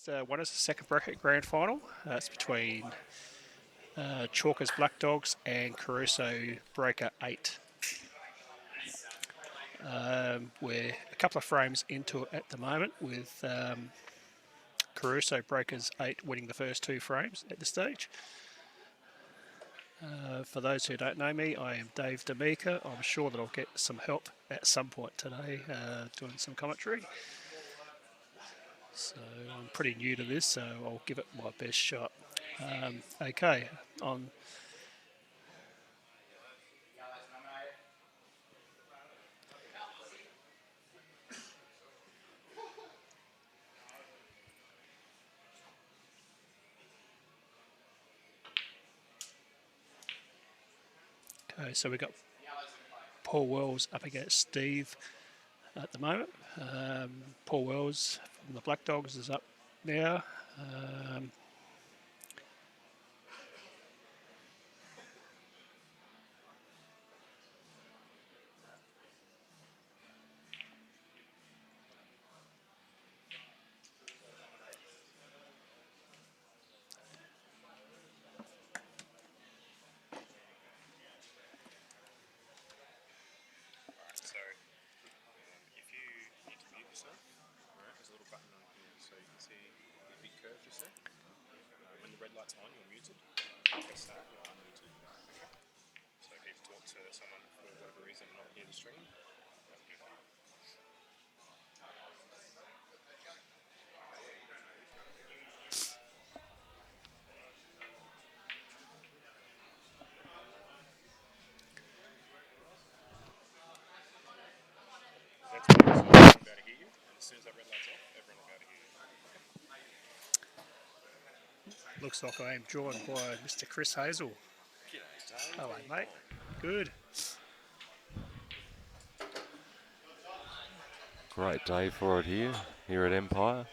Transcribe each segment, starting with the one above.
one is the second bracket grand final. It's between Chalkers Black Dogs and Caruso Breaker 8. We're a couple of frames into it at the moment with Caruso Breakers 8 winning the first 2 frames at this stage. For those who don't know me, I am Dave D'Amica. I'm sure that I'll get some help at some point today doing some commentary. So I'm pretty new to this, so I'll give it my best shot. Okay, on. Okay, so we've got Paul Wells up against Steve at the moment. Paul Wells from the Black Dogs is up now. Looks like I am joined by Mr. Chris Hazel. Hello, mate. Good. Great day for it here at Empire.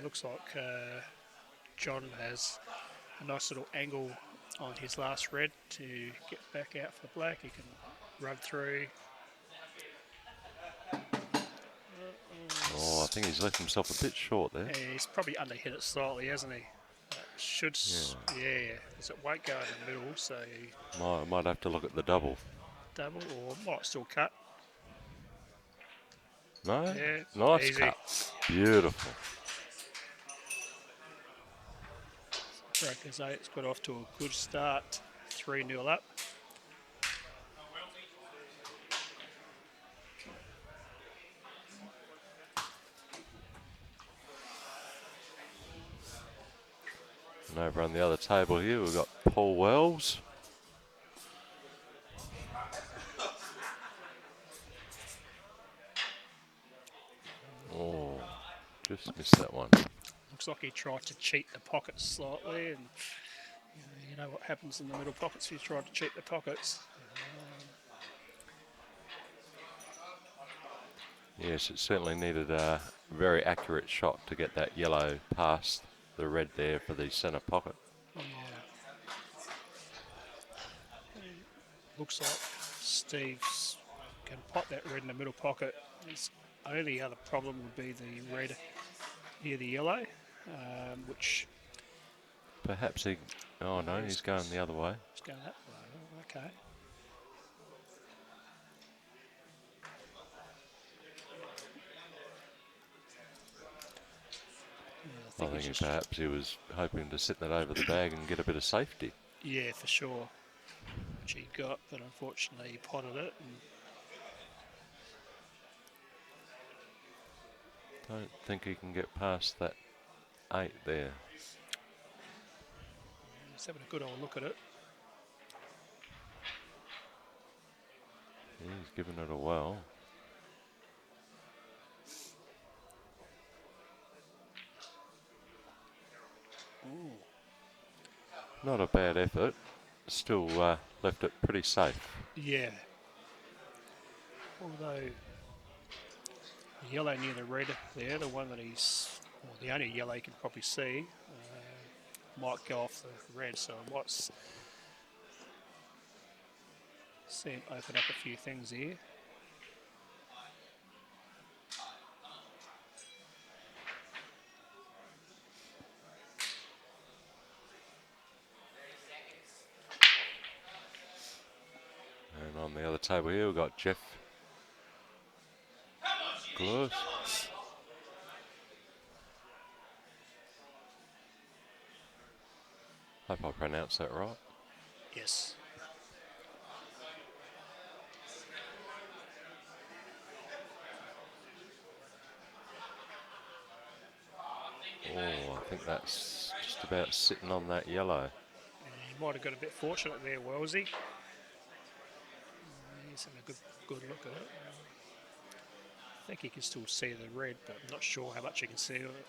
Looks like John has a nice little angle on his last red to get back out for the black. He can run through. Oh, I think he's left himself a bit short there. He's probably underhit it slightly, hasn't he? Yeah. Because it won't go in the middle, so Might have to look at the double. double or might still cut. No? Yeah, Nice easy. cut. Beautiful. Breakers 8's got off to a good start, 3-0 up. And over on the other table here, we've got Paul Wells. Oh, just missed that one. Looks like he tried to cheat the pockets slightly, and you know what happens in the middle pockets. He tried to cheat the pockets. Yes, it certainly needed a very accurate shot to get that yellow past the red there for the centre pocket. Yeah. Looks like Steve's can pop that red in the middle pocket. His only other problem would be the red near the yellow, which... Perhaps he... Oh no, he's going the other way. He's going that way, okay. I think perhaps he was hoping to sit that over the bag and get a bit of safety. Yeah, for sure. Which he got, but unfortunately he potted it. Don't think he can get past that 8 there. He's having a good old look at it. He's given it a whirl. Ooh. Not a bad effort. Still left it pretty safe. Yeah. Although the yellow near the red there, the one that he's, well, the only yellow you can probably see, might go off the red, so I might see him open up a few things here. table here, we've got Jeff Glurs. Hope I pronounced that right. Yes. Oh, I think that's just about sitting on that yellow. He might have got a bit fortunate there, Wellesley. He's having a good look at it. I think he can still see the red, but I'm not sure how much he can see of it.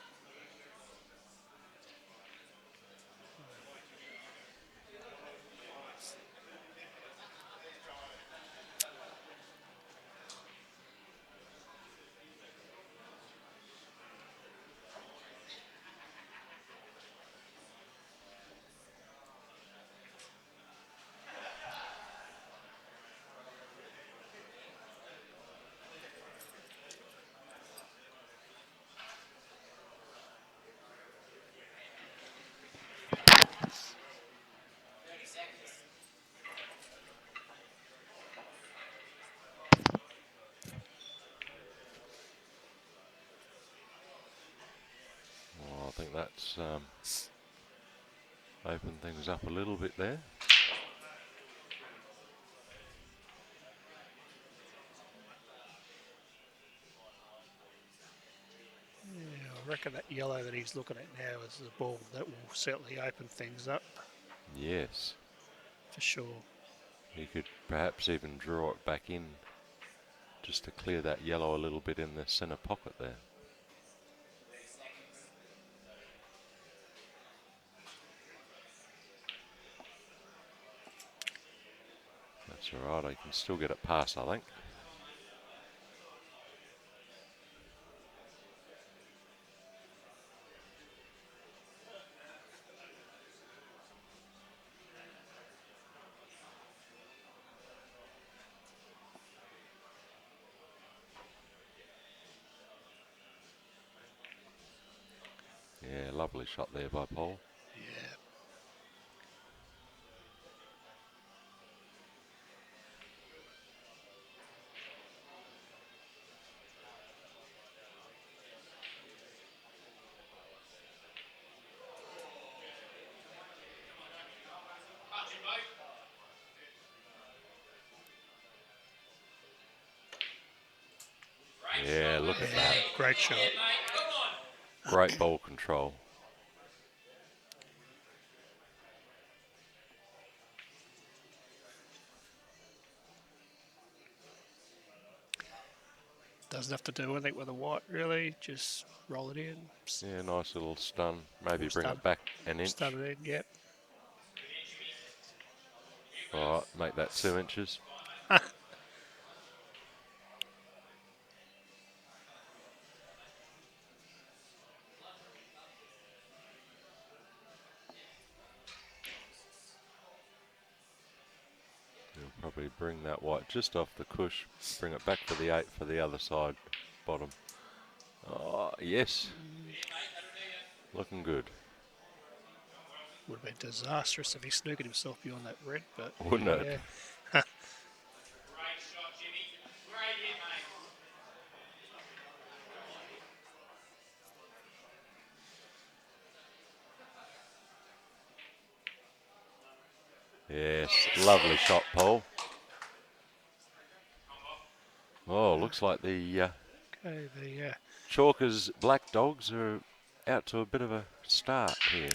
Oh, I think that's opened things up a little bit there. Yeah, I reckon that yellow that he's looking at now is the ball. That will certainly open things up Yes. for sure. You could perhaps even draw it back in just to clear that yellow a little bit in the centre pocket there. That's alright, I can still get it past, I think. Yeah, lovely shot there by Paul. Yeah. Yeah, look at that. Great shot. Great ball control. Doesn't have to do anything with the white, really. Just roll it in. Yeah, nice little stun. Maybe Little bring stun. it back an inch. Stun it in, yep. Alright, make that 2 inches. You'll probably bring that white just off the cush, bring it back for the 8 for the other side, bottom. Oh, yes. Looking good. Would have been disastrous if he snookered himself beyond that red, but Wouldn't it? yeah. Yes, lovely shot, Paul. Oh, looks like the Okay, the Chalkers Black Dogs are out to a bit of a start here.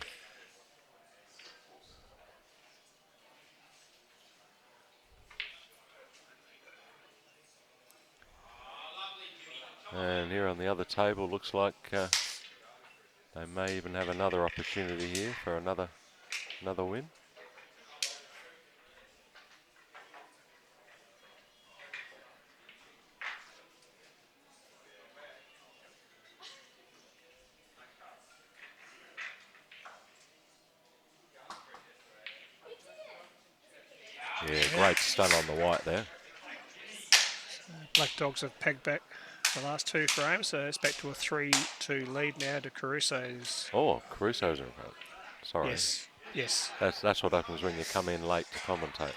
And here on the other table, looks like they may even have another opportunity here for another win. Yeah, great stun on the white there. Black Dogs have pegged back the last 2 frames, so it's back to a 3-2 lead now to Caruso's. Oh, Caruso's in front. Sorry. Yes, yes. That's what happens when you come in late to commentate.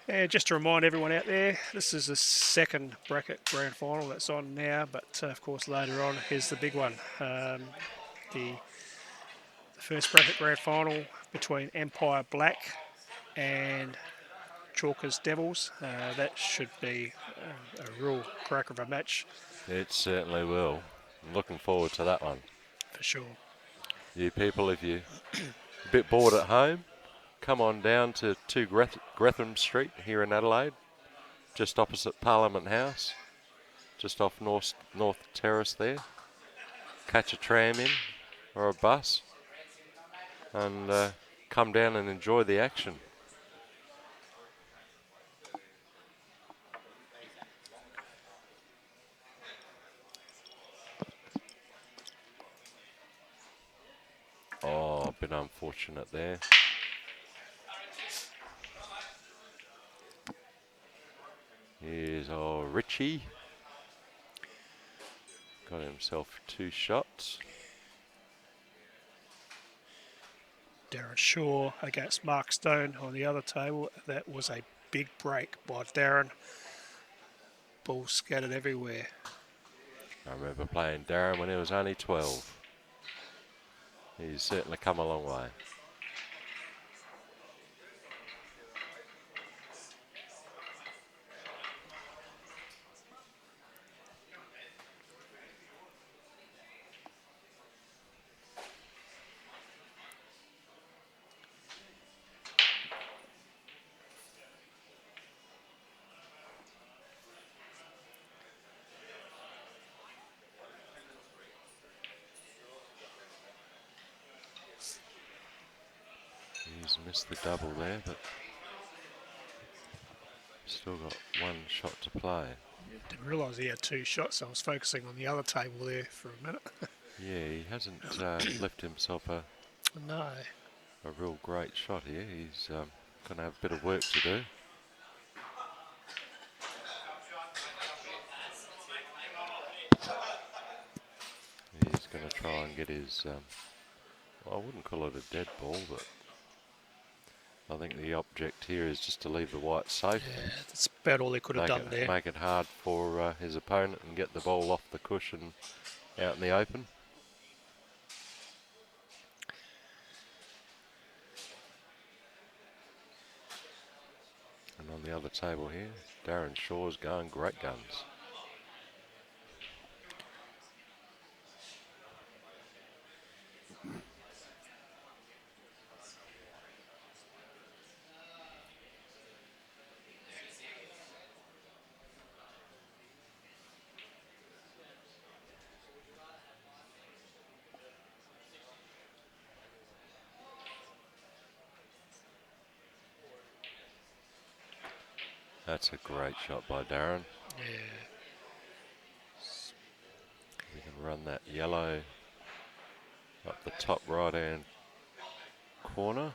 And just to remind everyone out there, this is the second bracket grand final that's on now, but of course later on is the big one. The first bracket grand final between Empire Black and Chalkers Devils. That should be a real cracker of a match It certainly will. I'm looking forward to that one. for sure. You people, if you're a bit bored at home, come on down to 2 Gretham Street here in Adelaide, just opposite Parliament House, just off North Terrace there. Catch a tram in or a bus and come down and enjoy the action. Oh, a bit unfortunate there. Here's Richie. Got himself 2 shots. Darren Shaw against Mark Stone on the other table. That was a big break by Darren. Ball scattered everywhere. I remember playing Darren when he was only 12. He's certainly come a long way. He's missed the double there, but still got 1 shot to play. Didn't realise he had 2 shots. I was focusing on the other table there for a minute. Yeah, he hasn't left himself a No. real great shot here. He's going to have a bit of work to do. He's going to try and get his, I wouldn't call it a dead ball, but I think the object here is just to leave the white safe. Yeah, that's about all he could have done there. Make it hard for his opponent and get the ball off the cushion out in the open. And on the other table here, Darren Shaw's going great guns. That's a great shot by Darren. Yeah. We can run that yellow up the top right hand corner.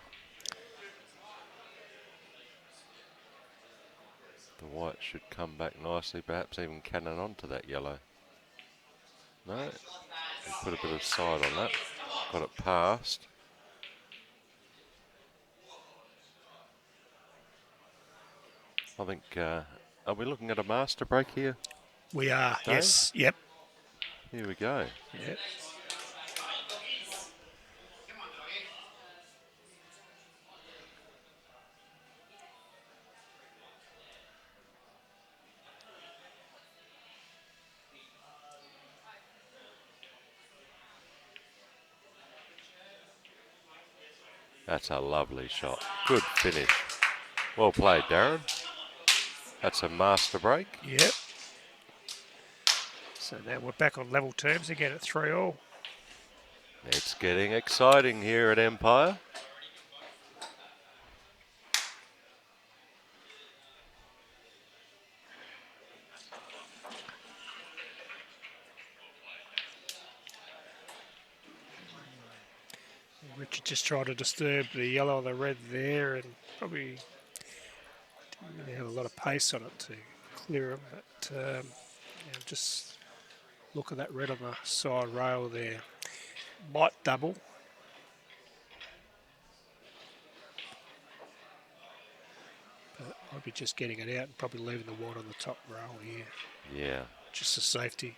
The white should come back nicely, perhaps even cannon onto that yellow. No, we put a bit of side on that. Got it past. I think, are we looking at a master break here? We are, Dave? yes. Yep. Here we go. Yep. That's a lovely shot. Good finish. Well played, Darren. That's a master break. Yep. So now we're back on level terms again at 3-all. It's getting exciting here at Empire. Richard just tried to disturb the yellow and the red there and probably didn't really have a lot of pace on it to clear him. But yeah, just look at that red on the side rail there. Might double. But I'd be just getting it out and probably leaving the white on the top row here, Yeah. just a safety.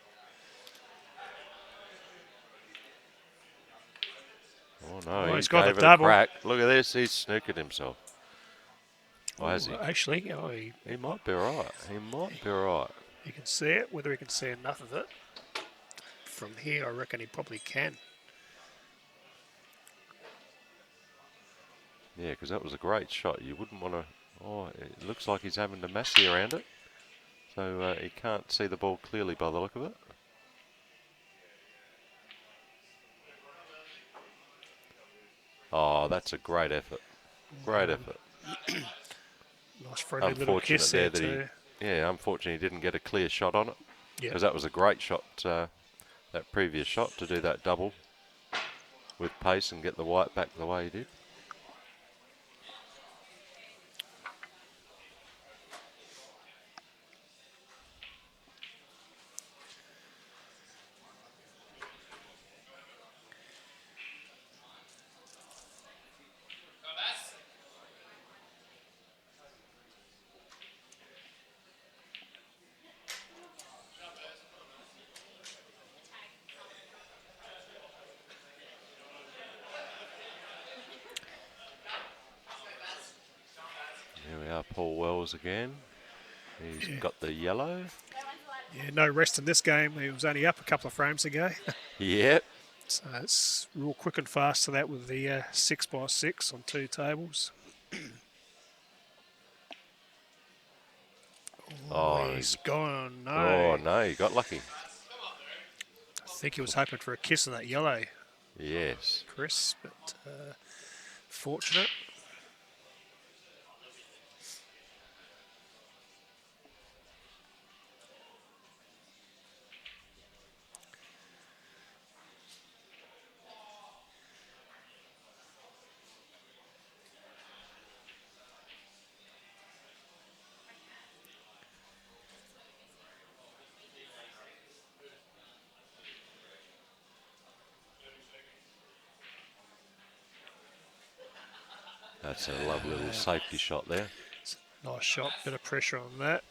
Oh no, Oh, he he's got gave the it a double. crack. Look at this, he's snookered himself. Or has he? Actually, He might be right. He might be right. he can see it. Whether he can see enough of it from here, I reckon he probably can. Yeah, because that was a great shot. You wouldn't want to... Oh, it looks like he's having to massey around it. So he can't see the ball clearly by the look of it. Oh, that's a great effort. Great effort. Nice friendly little Unfortunate kiss there there that too. unfortunately he didn't get a clear shot on it. Yeah. Because that was a great shot, that previous shot, to do that double with pace and get the white back the way he did. Here we are, Paul Wells again. He's got the yellow. Yeah, no rest in this game. He was only up a couple of frames ago. Yep. So it's real quick and fast to that with the 6x6 on 2 tables. Oh, He's gone. No. Oh, no, he got lucky. I think he was hoping for a kiss of that yellow, Yes. Chris, but fortunate. That's a lovely little safety shot there. Nice shot, bit of pressure on that.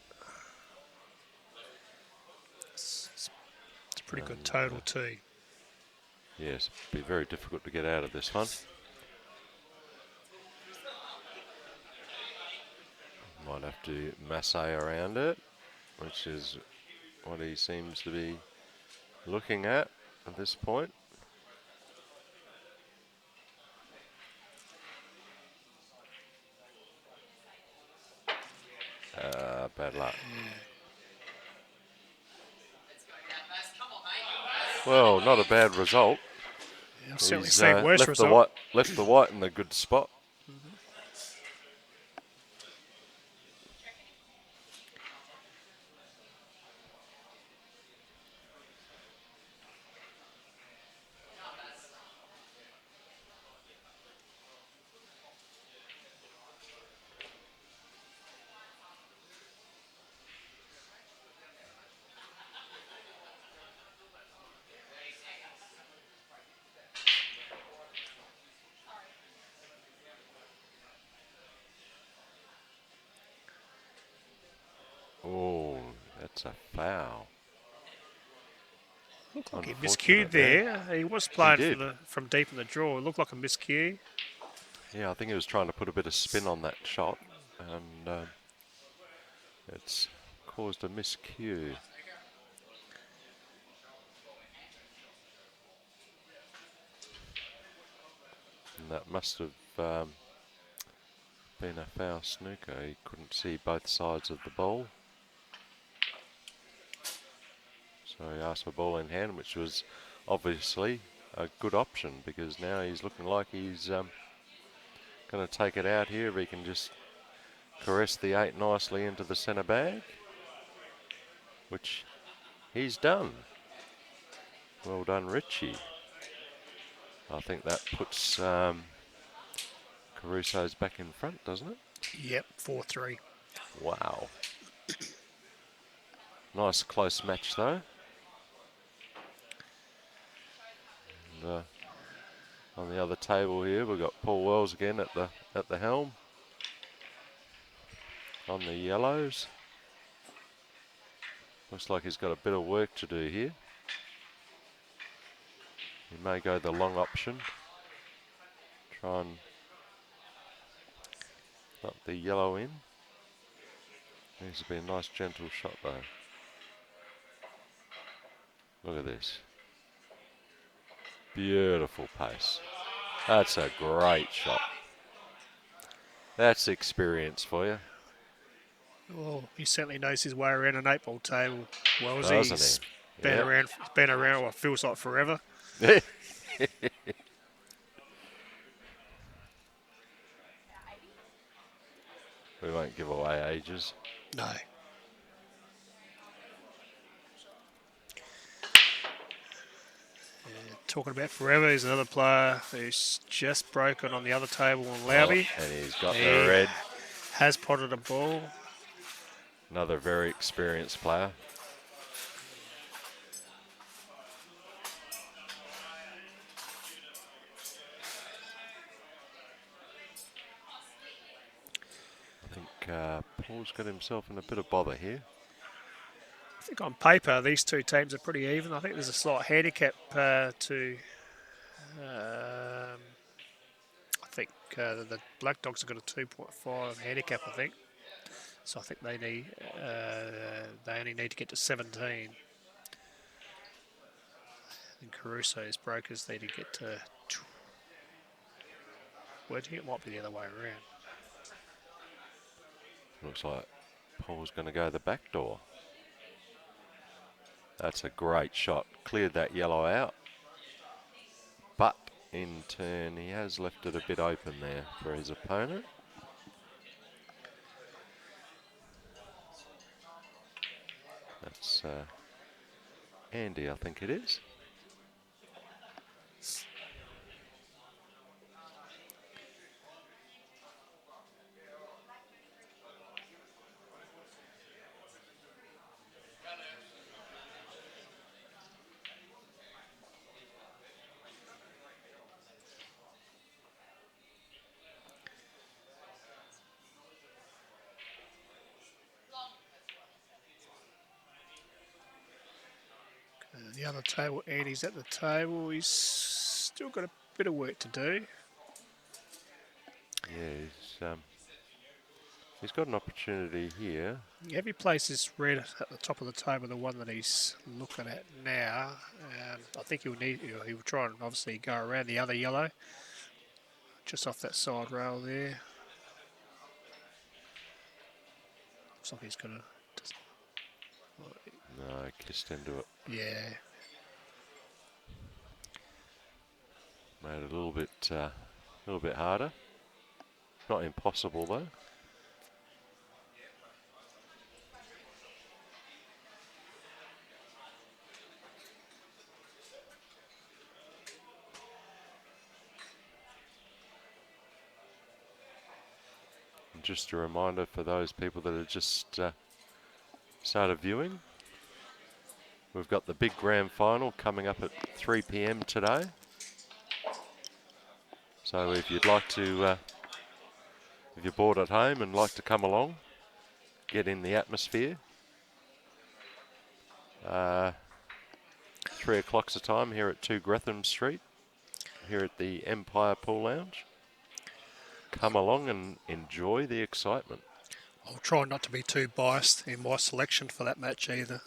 It's a pretty good total too. Yes, be very difficult to get out of this one. Might have to massage around it, which is what he seems to be looking at this point. Bad luck. Well, not a bad result. Yeah, I've certainly He's seen worse left result. the white in a good spot. Oh, that's a foul. Looked like he Unfortunate miscued there. He was playing did. from deep in the draw. It looked like a miscue. Yeah, I think he was trying to put a bit of spin on that shot, and it's caused a miscue. And that must have been a foul snooker. He couldn't see both sides of the ball. So he asked for ball in hand, which was obviously a good option, because now he's looking like he's going to take it out here if he can just caress the 8 nicely into the centre bag, which he's done. Well done, Richie. I think that puts Caruso's back in front, doesn't it? Yep, 4-3. Wow. Nice close match though. And, on the other table here, we've got Paul Wells again at the helm. on the yellows. Looks like he's got a bit of work to do here. He may go the long option. Try and knock the yellow in. Needs to be a nice gentle shot though. Look at this. Beautiful pace. That's a great shot. That's experience for you. Well, he certainly knows his way around an 8-ball table. Well, Doesn't he's he? been Yeah. around what feels like forever. We won't give away ages. No. Talking about forever, he's another player who's just broken on the other table on Lauby. Oh, and he's got He the red. has potted a ball. Another very experienced player. I think Paul's got himself in a bit of bother here. I think on paper, these two teams are pretty even. I think there's a slight handicap to... I think the Black Dogs have got a 2.5 handicap, I think. So I think they only need to get to 17. And Caruso's brokers need to get to... Well, I think it might be the other way around. Looks like Paul's going to go the back door. That's a great shot. Cleared that yellow out. But in turn, he has left it a bit open there for his opponent. That's Andy, I think it is. The other table, Andy's at the table. He's still got a bit of work to do. Yeah, he's got an opportunity here. If he places red at the top of the table, the one that he's looking at now, I think he'll try and obviously go around the other yellow, just off that side rail there. Looks like he's going to... No, kissed into it. Yeah. Made it a little bit harder. Not impossible though. And just a reminder for those people that are just started viewing, we've got the big grand final coming up at 3 p.m. today. So if you'd like to, if you're bored at home and like to come along, get in the atmosphere. 3 o'clock's the time here at 2 Gretham Street, here at the Empire Pool Lounge. Come along and enjoy the excitement. I'll try not to be too biased in my selection for that match either.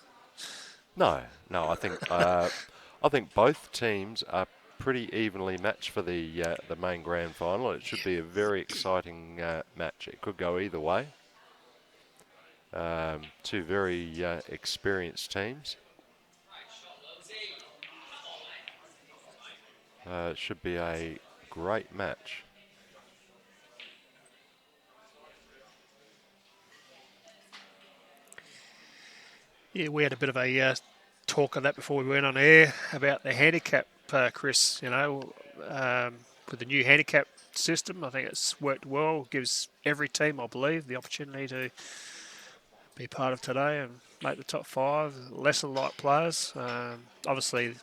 No, I think both teams are pretty evenly matched for the main grand final. It should be a very exciting match. It could go either way. Two very experienced teams. It should be a great match. Yeah, we had a bit of a talk of that before we went on air about the handicap, Chris. You know, with the new handicap system, I think it's worked well. Gives every team, I believe, the opportunity to be part of today and make the top 5. Lesser light players. Obviously,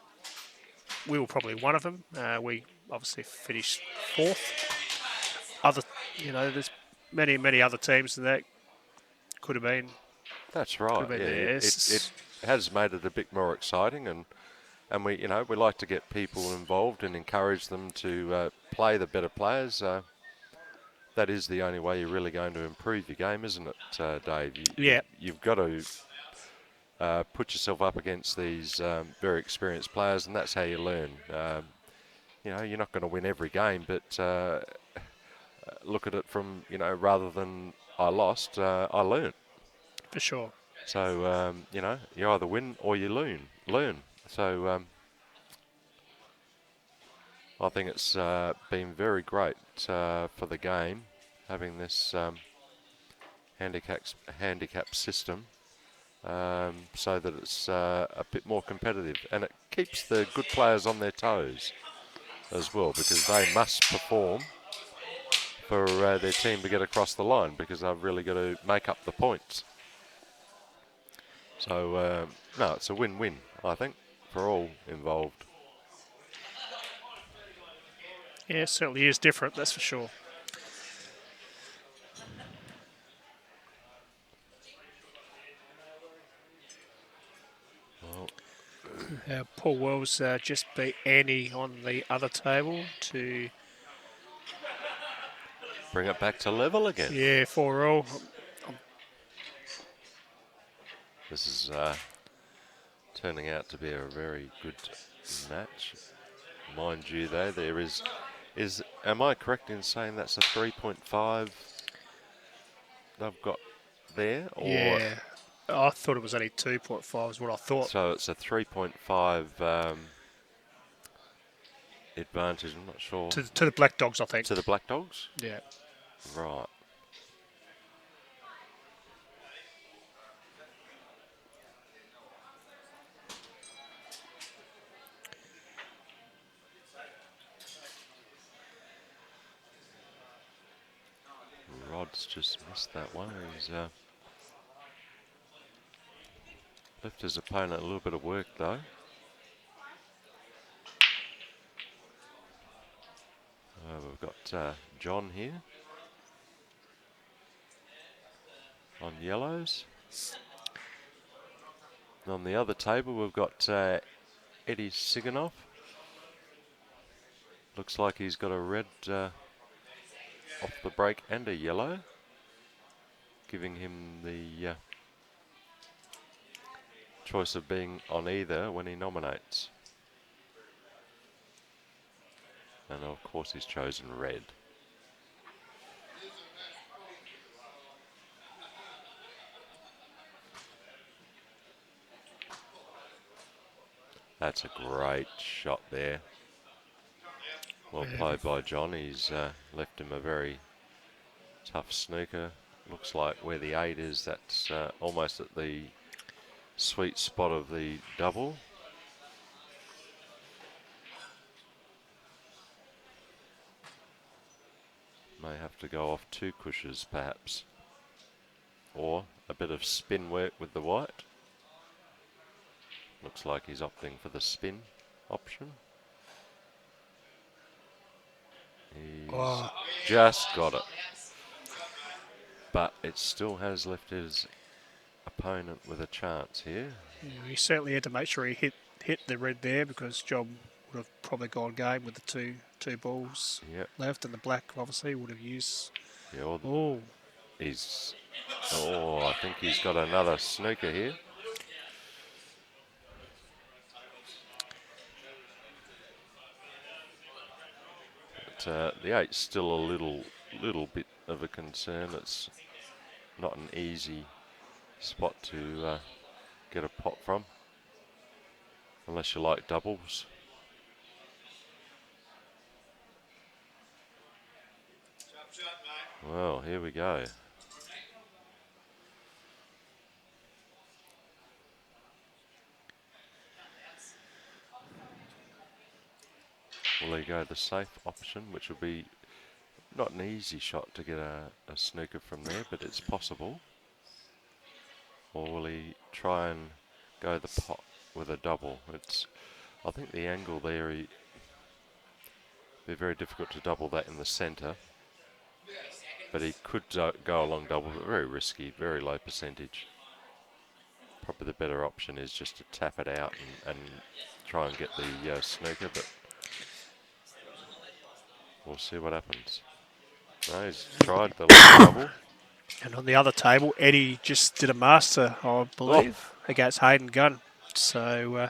we were probably one of them. We obviously finished 4th. There's many other teams that could have been. That's right. Could have Yeah, been there. it has made it a bit more exciting, and we we like to get people involved and encourage them to play the better players. That is the only way you're really going to improve your game, isn't it, Dave? Yeah, You've got to put yourself up against these very experienced players, and that's how you learn. You're not going to win every game, but look at it from, rather than I lost, I learned. for sure. So, you either win or you learn. So, I think it's been very great for the game, having this handicap system, so that it's a bit more competitive. And it keeps the good players on their toes as well, because they must perform for their team to get across the line, because they've really got to make up the points. So, no, it's a win-win, I think, for all involved. Yeah, it certainly is different, that's for sure. Paul Wells just beat Andy on the other table to, Bring it back to level again. 4-all. This is turning out to be a very good match. Mind you, though, there is am I correct in saying that's a 3.5 they've got there? Or Yeah, I thought it was only 2.5 is what I thought. so it's a 3.5 advantage, I'm not sure. To the Black Dogs, I think. To the Black Dogs? Yeah. Right. Rod's just missed that one. He's left his opponent a little bit of work, though. We've got John here on yellows. And on the other table, we've got Eddie Siganoff. Looks like he's got a red off the break and a yellow, giving him the choice of being on either when he nominates. And of course he's chosen red. That's a great shot there. Well played by John. He's left him a very tough snooker. Looks like where the 8 is, that's almost at the sweet spot of the double. May have to go off 2 cushions perhaps. Or a bit of spin work with the white. Looks like he's opting for the spin option. He's just got it. But it still has left his opponent with a chance here. Yeah, he certainly had to make sure he hit the red there, because John would have probably gone game with the two balls left, and the black obviously would have used. Yeah, I think he's got another snooker here. But the 8's still a little bit of a concern. It's not an easy spot to get a pot from, unless you like doubles. Well, here we go. Will he go the safe option, which will be not an easy shot to get a snooker from there, but it's possible? Or will he try and go the pot with a double? I think the angle there, be very difficult to double that in the centre. But he could go along double, but very risky, very low percentage. Probably the better option is just to tap it out and try and get the snooker, but we'll see what happens. No, he's tried the long double. And on the other table, Eddie just did a master, I believe, against Hayden Gunn. So,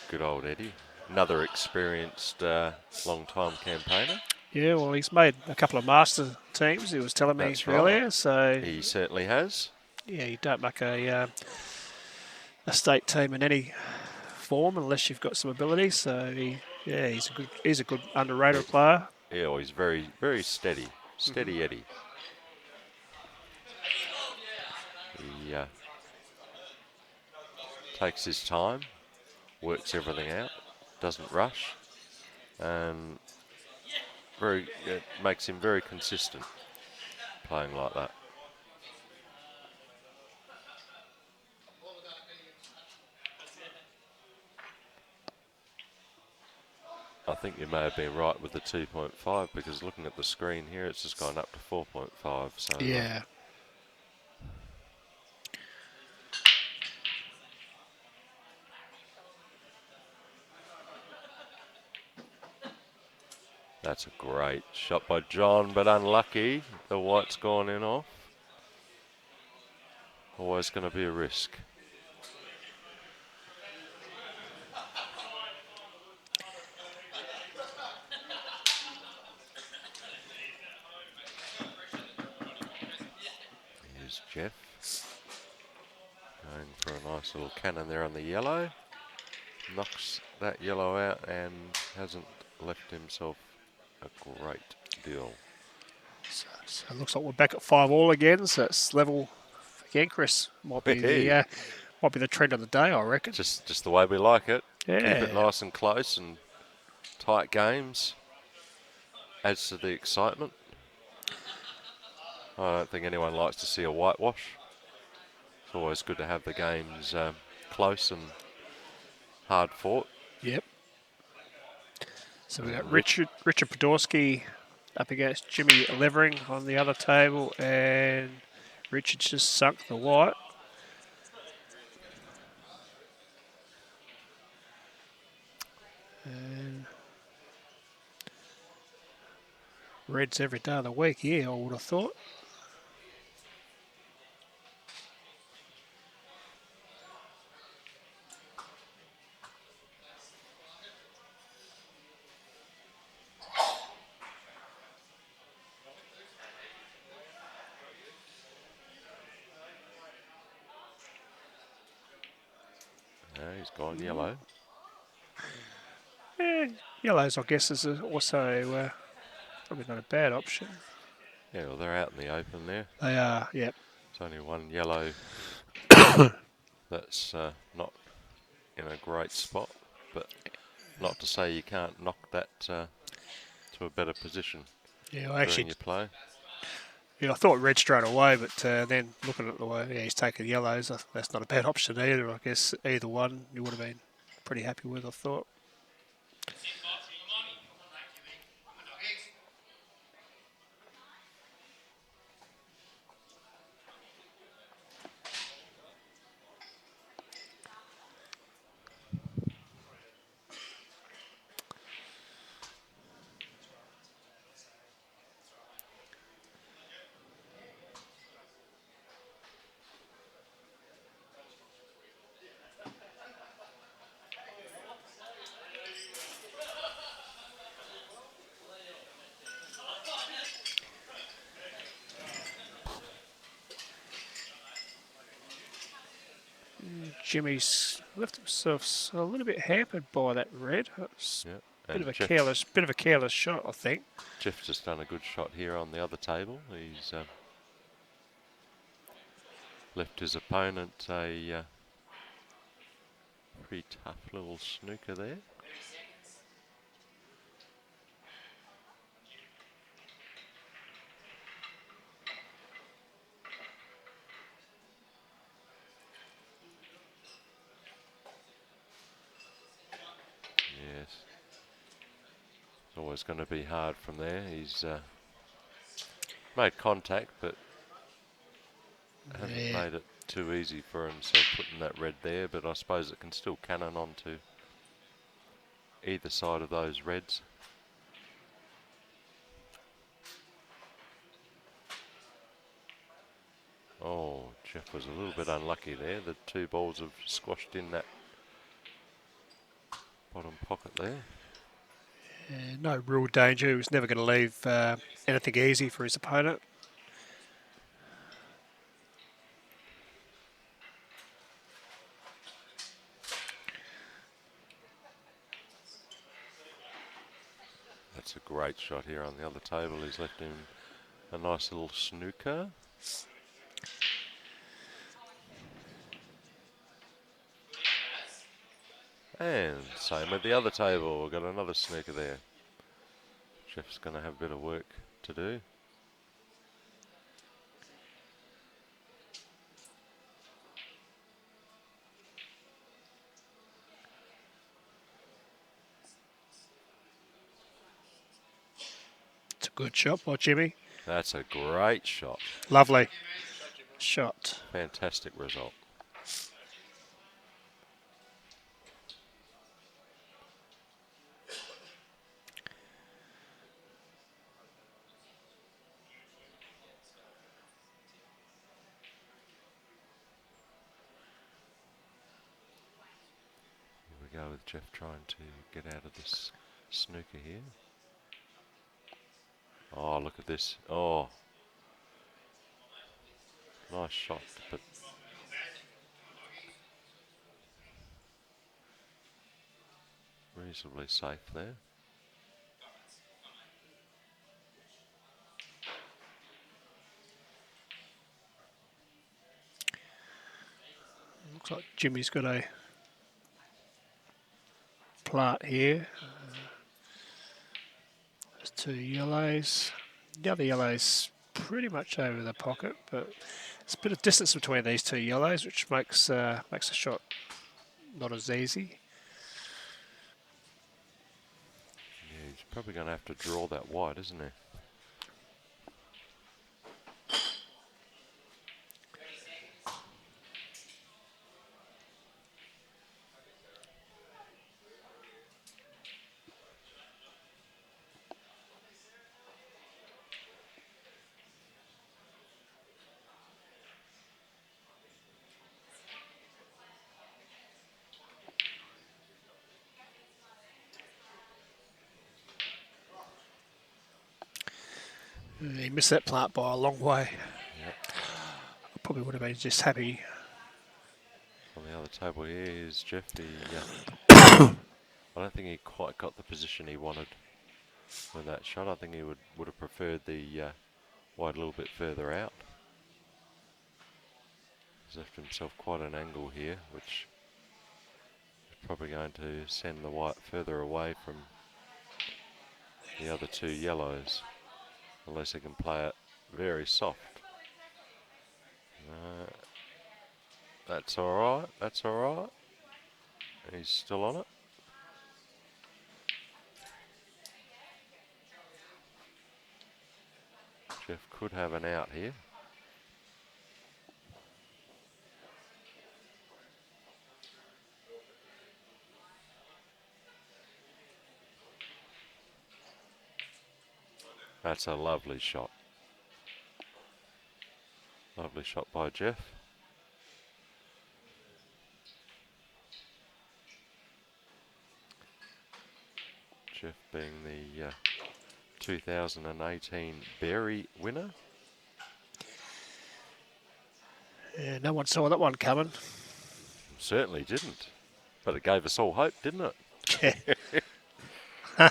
Good old Eddie. Another experienced long-time campaigner. yeah, well, he's made a couple of master teams, he was telling me That's earlier. right. So, He certainly has. yeah, you don't make a state team in any form unless you've got some ability. So, he's a good underrated player. Yeah, well, he's very, very steady. Steady Eddie. He takes his time, works everything out, doesn't rush, and it makes him very consistent playing like that. I think you may have been right with the 2.5 because looking at the screen here, it's just gone up to 4.5. So Yeah. That's a great shot by John, but unlucky. The white's gone in off. Always going to be a risk. Here's Jeff. Going for a nice little cannon there on the yellow. Knocks that yellow out and hasn't left himself a great deal. So it looks like we're back at 5-all again. So it's level again, Chris. Might be the trend of the day, I reckon. Just the way we like it. Yeah. Keep it nice and close and tight games. Adds to the excitement. I don't think anyone likes to see a whitewash. It's always good to have the games close and hard fought. Yep. So we got Richard Podolsky up against Jimmy Levering on the other table, and Richard's just sunk the white. And red's every day of the week, yeah, I would have thought. He's gone yellow. Yellows, I guess, is also probably not a bad option. Yeah, well, they're out in the open there. They are, yep. There's only one yellow that's not in a great spot, but not to say you can't knock that to a better position. Yeah, well, actually, during your play. Yeah, I thought red straight away, but then looking at the way he's taken yellows, that's not a bad option either. I guess either one you would have been pretty happy with, I thought. Jimmy's left himself a little bit hampered by that red. It's Yeah. bit of a careless shot, I think. Jeff's just done a good shot here on the other table. He's left his opponent a pretty tough little snooker there. Yes. It's always going to be hard from there. He's Made contact, but hasn't Yeah. made it too easy for himself putting that red there. But I suppose it can still cannon onto either side of those reds. Oh, Jeff was a little bit unlucky there. The two balls have squashed in that bottom pocket there. No real danger. He was never going to leave anything easy for his opponent. That's a great shot here on the other table. He's left him a nice little snooker. And same at the other table. We've got another snooker there. Jeff's going to have a bit of work to do. It's a good shot by Jimmy. That's a great shot. Lovely shot. Fantastic result. Here we go with Jeff trying to get out of this snooker here. Oh, look at this. Oh. Nice shot, but reasonably safe there. Looks like Jimmy's got a plant here. There's two yellows. The other yellow's pretty much over the pocket, but there's a bit of distance between these two yellows, which makes the shot not as easy. Yeah, he's probably going to have to draw that wide, isn't he? He missed that plant by a long way. Yep. I probably would have been just happy. On the other table here is Jeff. I don't think he quite got the position he wanted with that shot. I think he would have preferred the wide a little bit further out. He's left himself quite an angle here, which is probably going to send the white further away from the other two yellows, unless he can play it very soft. That's all right. That's all right. He's still on it. Jeff could have an out here. That's a lovely shot. Lovely shot by Jeff. Jeff being the 2018 Berry winner. Yeah, no one saw that one coming. Certainly didn't. But it gave us all hope, didn't it? Yeah.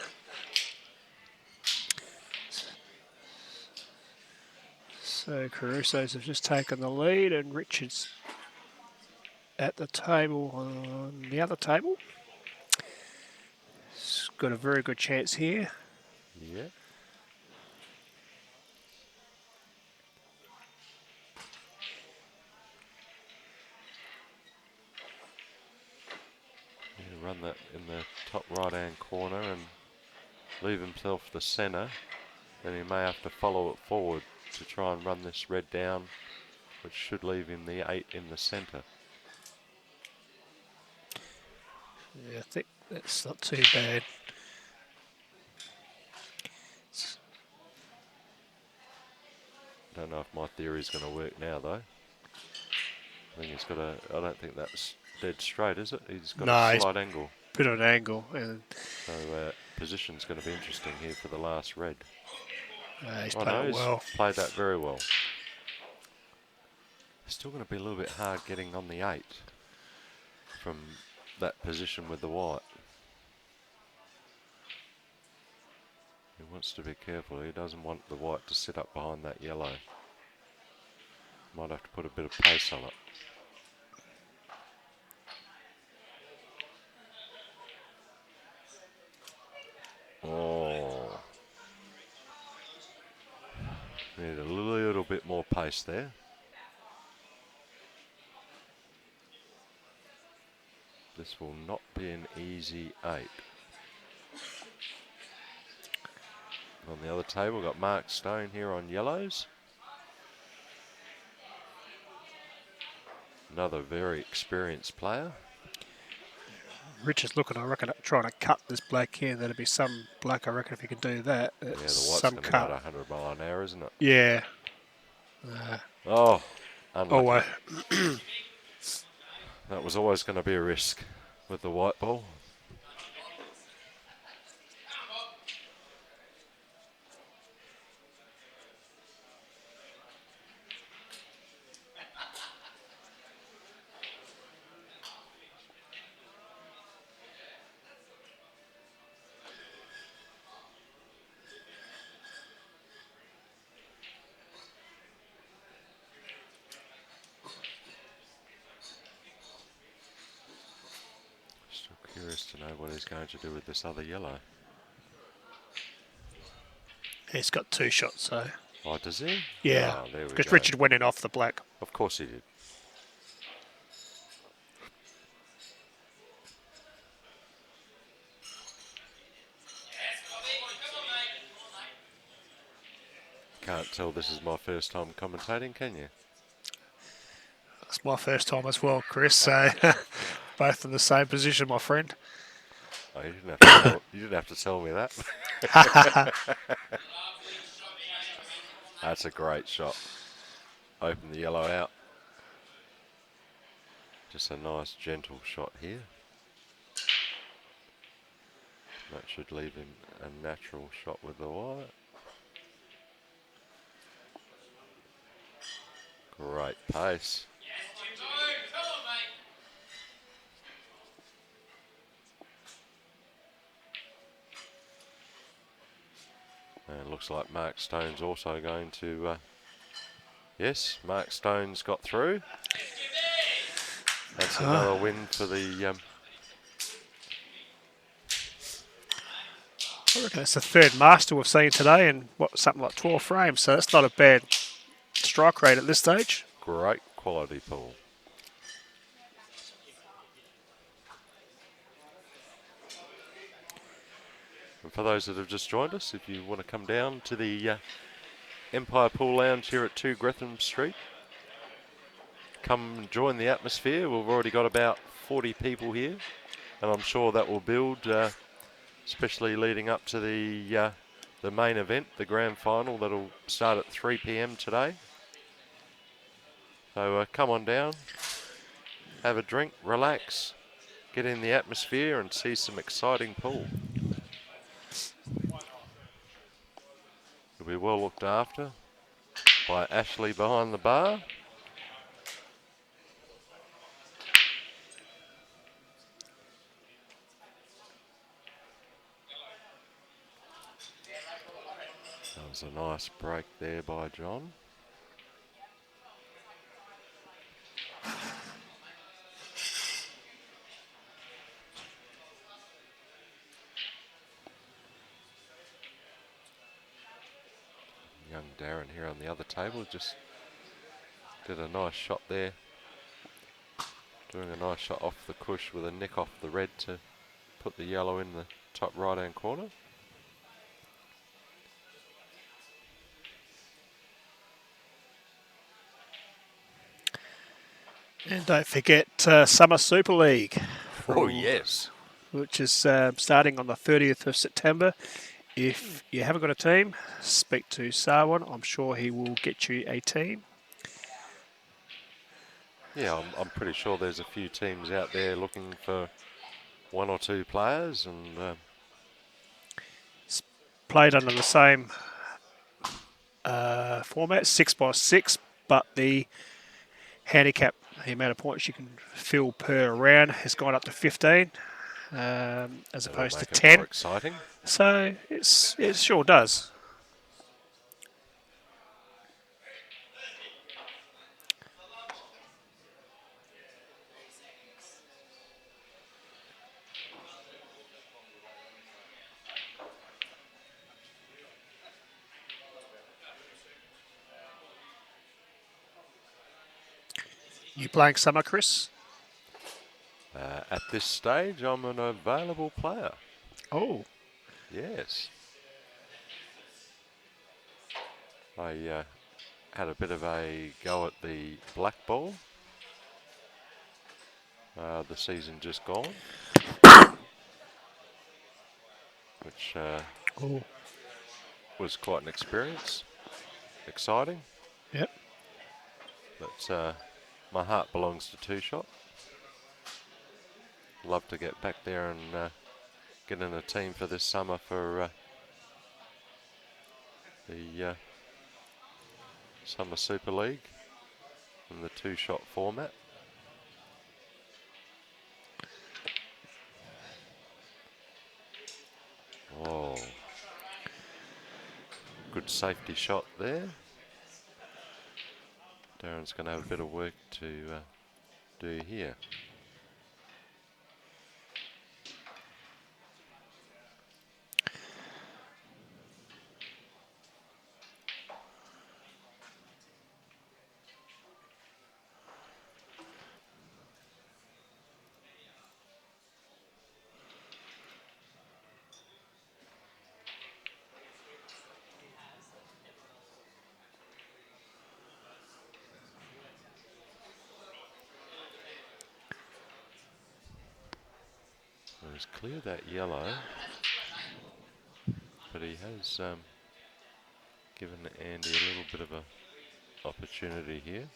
So Caruso's have just taken the lead, and Richard's at the table on the other table. He's got a very good chance here. Yeah. Run that in the top right hand corner and leave himself the centre, then he may have to follow it forward to try and run this red down, which should leave him the 8 in the centre. Yeah, I think that's not too bad. Don't know if my theory is going to work now, though. I think he's got a. I don't think that's dead straight, is it? He's got No, a he's slight angle. bit of an angle, and So position's going to be interesting here for the last red. he's Oh played no, it he's well. played that very well. It's still going to be a little bit hard getting on the 8 from that position with the white. He wants to be careful. He doesn't want the white to sit up behind that yellow. Might have to put a bit of pace on it. Oh. Need a little bit more pace there. This will not be an easy 8. On the other table, we've got Mark Stone here on yellows. Another very experienced player. Richard's looking, I reckon, at trying to cut this black here. That'd be some black, I reckon, if he could do that. Yeah, the white's Some going to cut. go at 100 mile an hour, isn't it? Yeah. Oh, unlucky. Oh, That was always going to be a risk with the white ball. Still curious to know what he's going to do with this other yellow. he's got 2 shots, so. Oh, does he? Yeah, Oh, there we because go. Richard went in off the black. Of course he did. Can't tell this is my first time commentating, can you? It's my first time as well, Chris, so both in the same position, my friend. Oh, you didn't have to tell me that. That's a great shot. Open the yellow out. Just a nice gentle shot here. That should leave him a natural shot with the white. Great pace. And it looks like Mark Stone's also going to... yes, Mark Stone's got through. That's another win for the... I reckon it's the 3rd master we've seen today in, something like 12 frames, so that's not a bad strike rate at this stage. great quality pool. And for those that have just joined us, if you want to come down to the Empire Pool Lounge here at 2 Gretham Street, come and join the atmosphere. We've already got about 40 people here, and I'm sure that will build, especially leading up to the main event, the grand final, that'll start at 3 p.m. today. So come on down, have a drink, relax, get in the atmosphere and see some exciting pool. You'll be well looked after by Ashley behind the bar. That was a nice break there by John. Young Darren here on the other table just did a nice shot there. Doing a nice shot off the cush with a nick off the red to put the yellow in the top right hand corner. And don't forget Summer Super League, Oh, yes. which is starting on the 30th of September. If you haven't got a team, speak to Sarwan. I'm sure he will get you a team. Yeah, I'm pretty sure there's a few teams out there looking for one or two players, and It's played under the same format, 6x6, but the handicap, the amount of points you can fill per round, has gone up to 15 as that'll opposed to make it more 10. exciting. So it sure does. You playing Summer, Chris? At this stage, I'm an available player. Oh, Yes. I had a bit of a go at the black ball. The season just gone, which oh, was quite an experience. Exciting, yep. but my heart belongs to Two Shot. Love to get back there and get in a team for this summer for the Summer Super League in the Two Shot format. Oh, good safety shot there. Darren's going to have a bit of work to do here. Well, he's cleared that yellow, but he has given Andy a little bit of a opportunity here.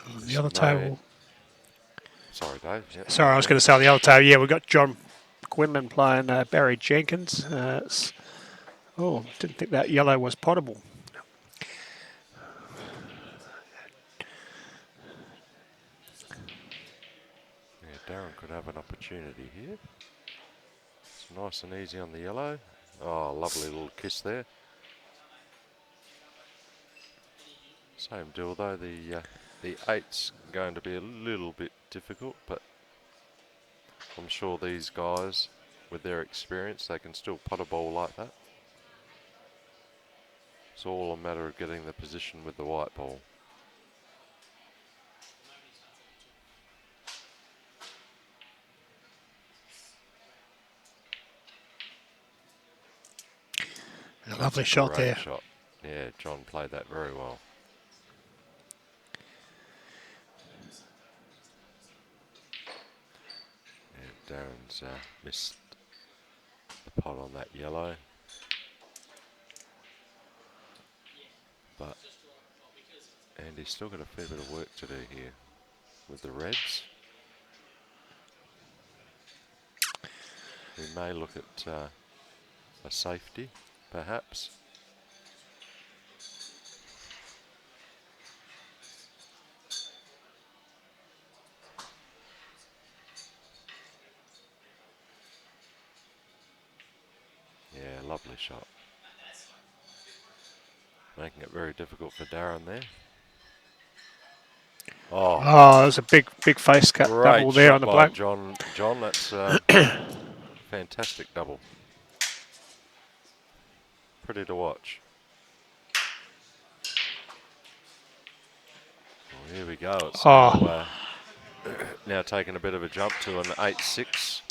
On the other No, table. sorry, Dave. Yep. Sorry, I was going to say on the other table. Yeah, we've got John Quinlan playing Barry Jenkins. Didn't think that yellow was potable. Yeah, Darren could have an opportunity here. It's nice and easy on the yellow. Oh, lovely little kiss there. Same deal though. The 8's going to be a little bit difficult, but I'm sure these guys, with their experience, they can still putt a ball like that. It's all a matter of getting the position with the white ball. A lovely shot Great there. shot. Yeah, John played that very well. Yeah, Darren's missed the pot on that yellow. But Andy's still got a fair bit of work to do here with the reds. We may look at a safety, perhaps. Yeah, lovely shot. Making it very difficult for Darren there. Oh, Oh, there's a big face cut great double there on shot the by black. John. John, that's fantastic double. Pretty to watch. Well, here we go. It's Oh, now taking a bit of a jump to an 8-6.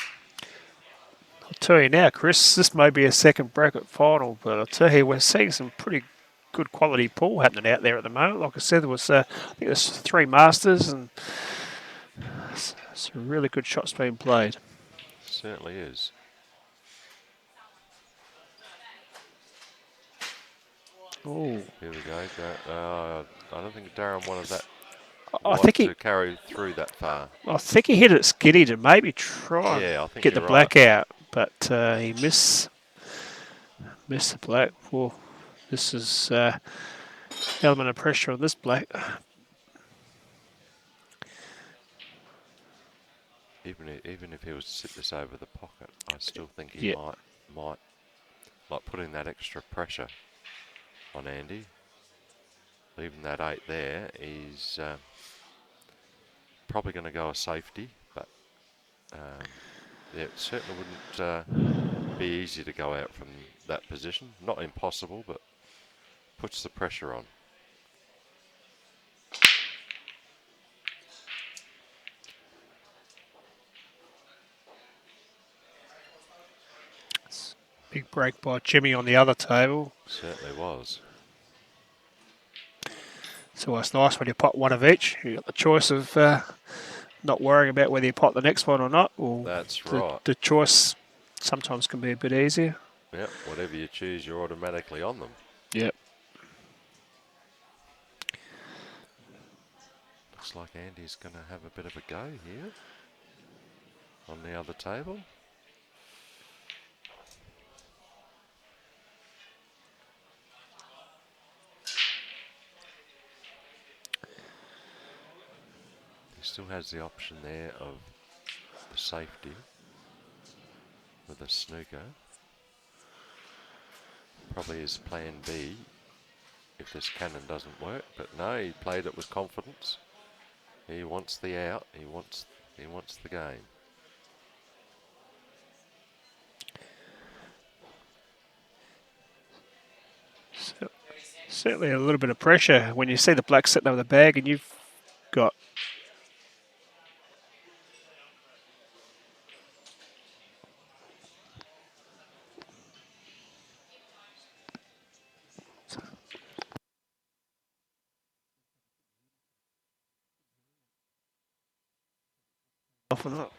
I'll tell you now, Chris, this may be a second bracket final, but I'll tell you, we're seeing some pretty good quality pool happening out there at the moment. Like I said, there was, I think there's 3 Masters and some really good shots being played. Certainly is. Oh, Here we go. I don't think Darren wanted that I white think he, to carry through that far. I think he hit it skinny to maybe try and Yeah, I think get the you're right. black out, but he missed the black. Well, this is element of pressure on this black. Even if he was to sit this over the pocket, I still think he Yeah, might like putting that extra pressure on Andy. Leaving that 8 there, he's probably going to go a safety, but yeah, it certainly wouldn't be easy to go out from that position. Not impossible, but puts the pressure on. big break by Jimmy on the other table. Certainly was. So it's nice when you pot one of each. You got the choice of not worrying about whether you pot the next one or not. Or That's right. the choice sometimes can be a bit easier. Yep, whatever you choose, you're automatically on them. Yep. Looks like Andy's going to have a bit of a go here on the other table. He still has the option there of the safety with a snooker. Probably his plan B if this cannon doesn't work, but no, he played it with confidence. He wants the out. He wants the game. So, certainly a little bit of pressure when you see the black sitting over the bag and you've got off and up.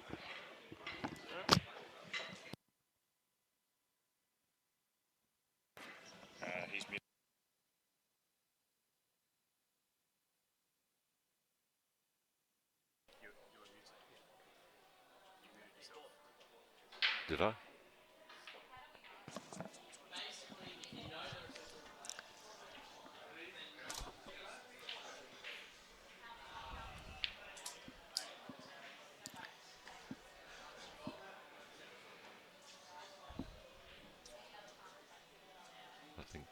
Did I? I think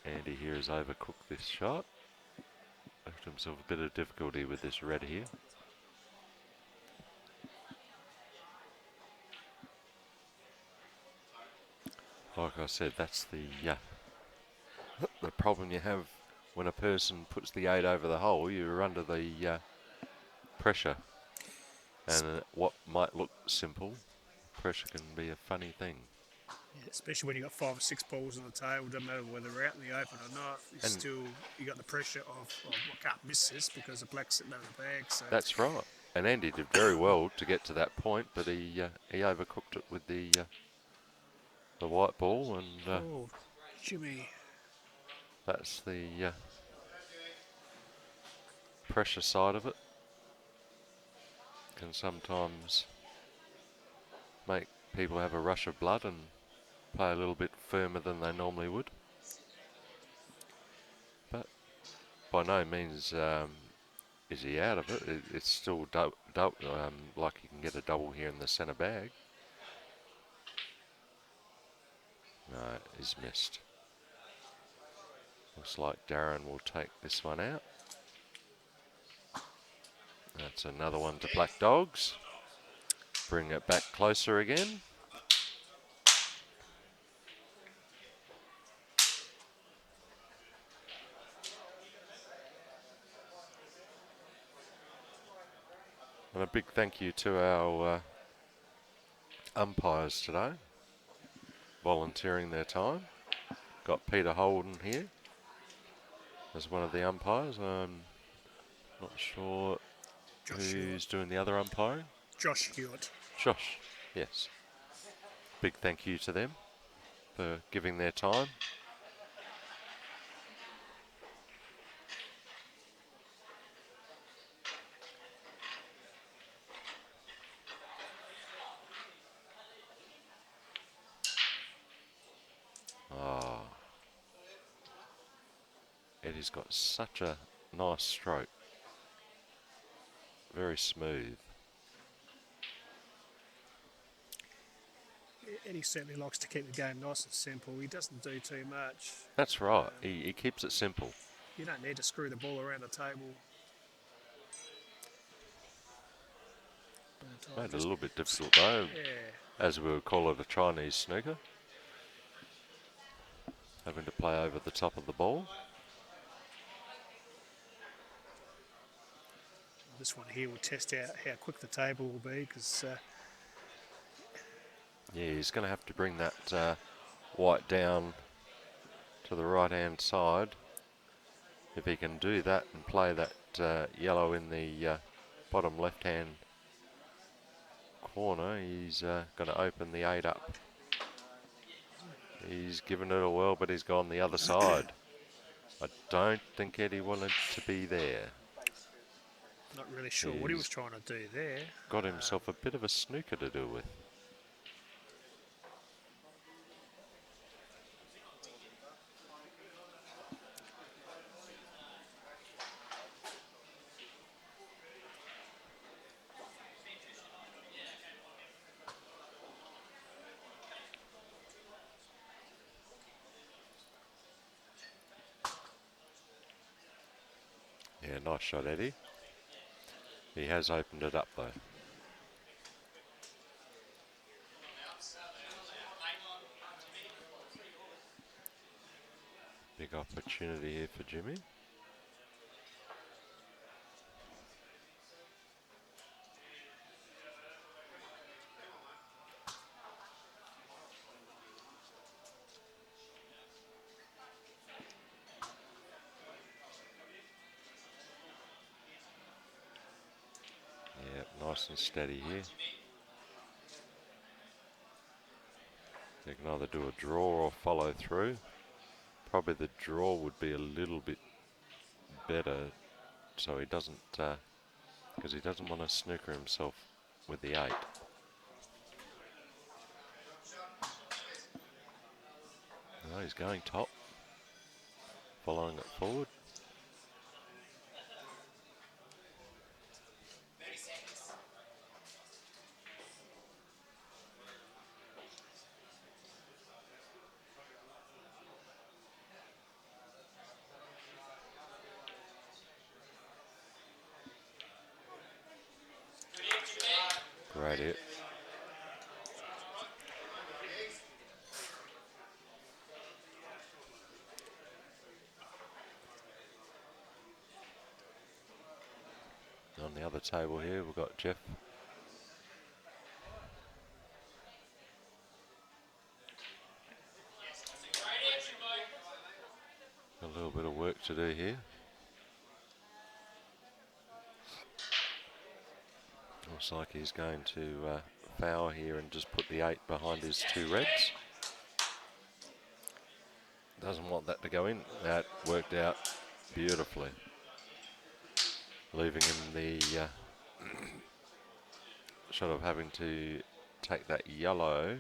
Andy here has overcooked this shot. Left himself a bit of difficulty with this red here. Like I said, that's the problem you have when a person puts the 8 over the hole. You're under the pressure, and what might look simple, pressure can be a funny thing. Yeah, especially when you've got 5 or 6 balls on the table, doesn't matter whether they're out in the open or not. You got the pressure of I can't miss this because the black's sitting over the bag. So That's right. And Andy did very well to get to that point, but he overcooked it with the white ball, and oh, Jimmy. that's the pressure side of it. Can sometimes make people have a rush of blood and play a little bit firmer than they normally would. But by no means is he out of it. It's still like he can get a double here in the centre bag. No, he's missed. Looks like Darren will take this one out. That's another one to Black Dogs. Bring it back closer again. And a big thank you to our umpires today, volunteering their time. Got Peter Holden here as one of the umpires. I'm not sure who's doing the other umpiring. Josh Hewitt. Josh, yes. Big thank you to them for giving their time. Ah, Eddie's got such a nice stroke. Very smooth. Eddie certainly likes to keep the game nice and simple. He doesn't do too much. That's right. He keeps it simple. You don't need to screw the ball around the table. Made it a little bit difficult though, Yeah. as we would call it, a Chinese snooker. Having to play over the top of the ball. This one here will test out how quick the table will be because Yeah, he's going to have to bring that white down to the right-hand side. If he can do that and play that yellow in the bottom left-hand corner, he's going to open the 8 up. He's given it a whirl, but he's gone the other side. I don't think Eddie wanted to be there. not really sure what he was trying to do there. Got himself a bit of a snooker to do with. Yeah, nice shot, Eddie. He has opened it up, though. Big opportunity here for Jimmy. Nice and steady here. They can either do a draw or follow through. Probably the draw would be a little bit better, so he doesn't, because he doesn't want to snooker himself with the 8. No, he's going top, following it forward. Great hit. On the other table here, we've got Jeff. A little bit of work to do here. Looks like he's going to foul here and just put the 8 behind his 2 reds. Doesn't want that to go in. That worked out beautifully. Leaving him the shot of having to take that yellow,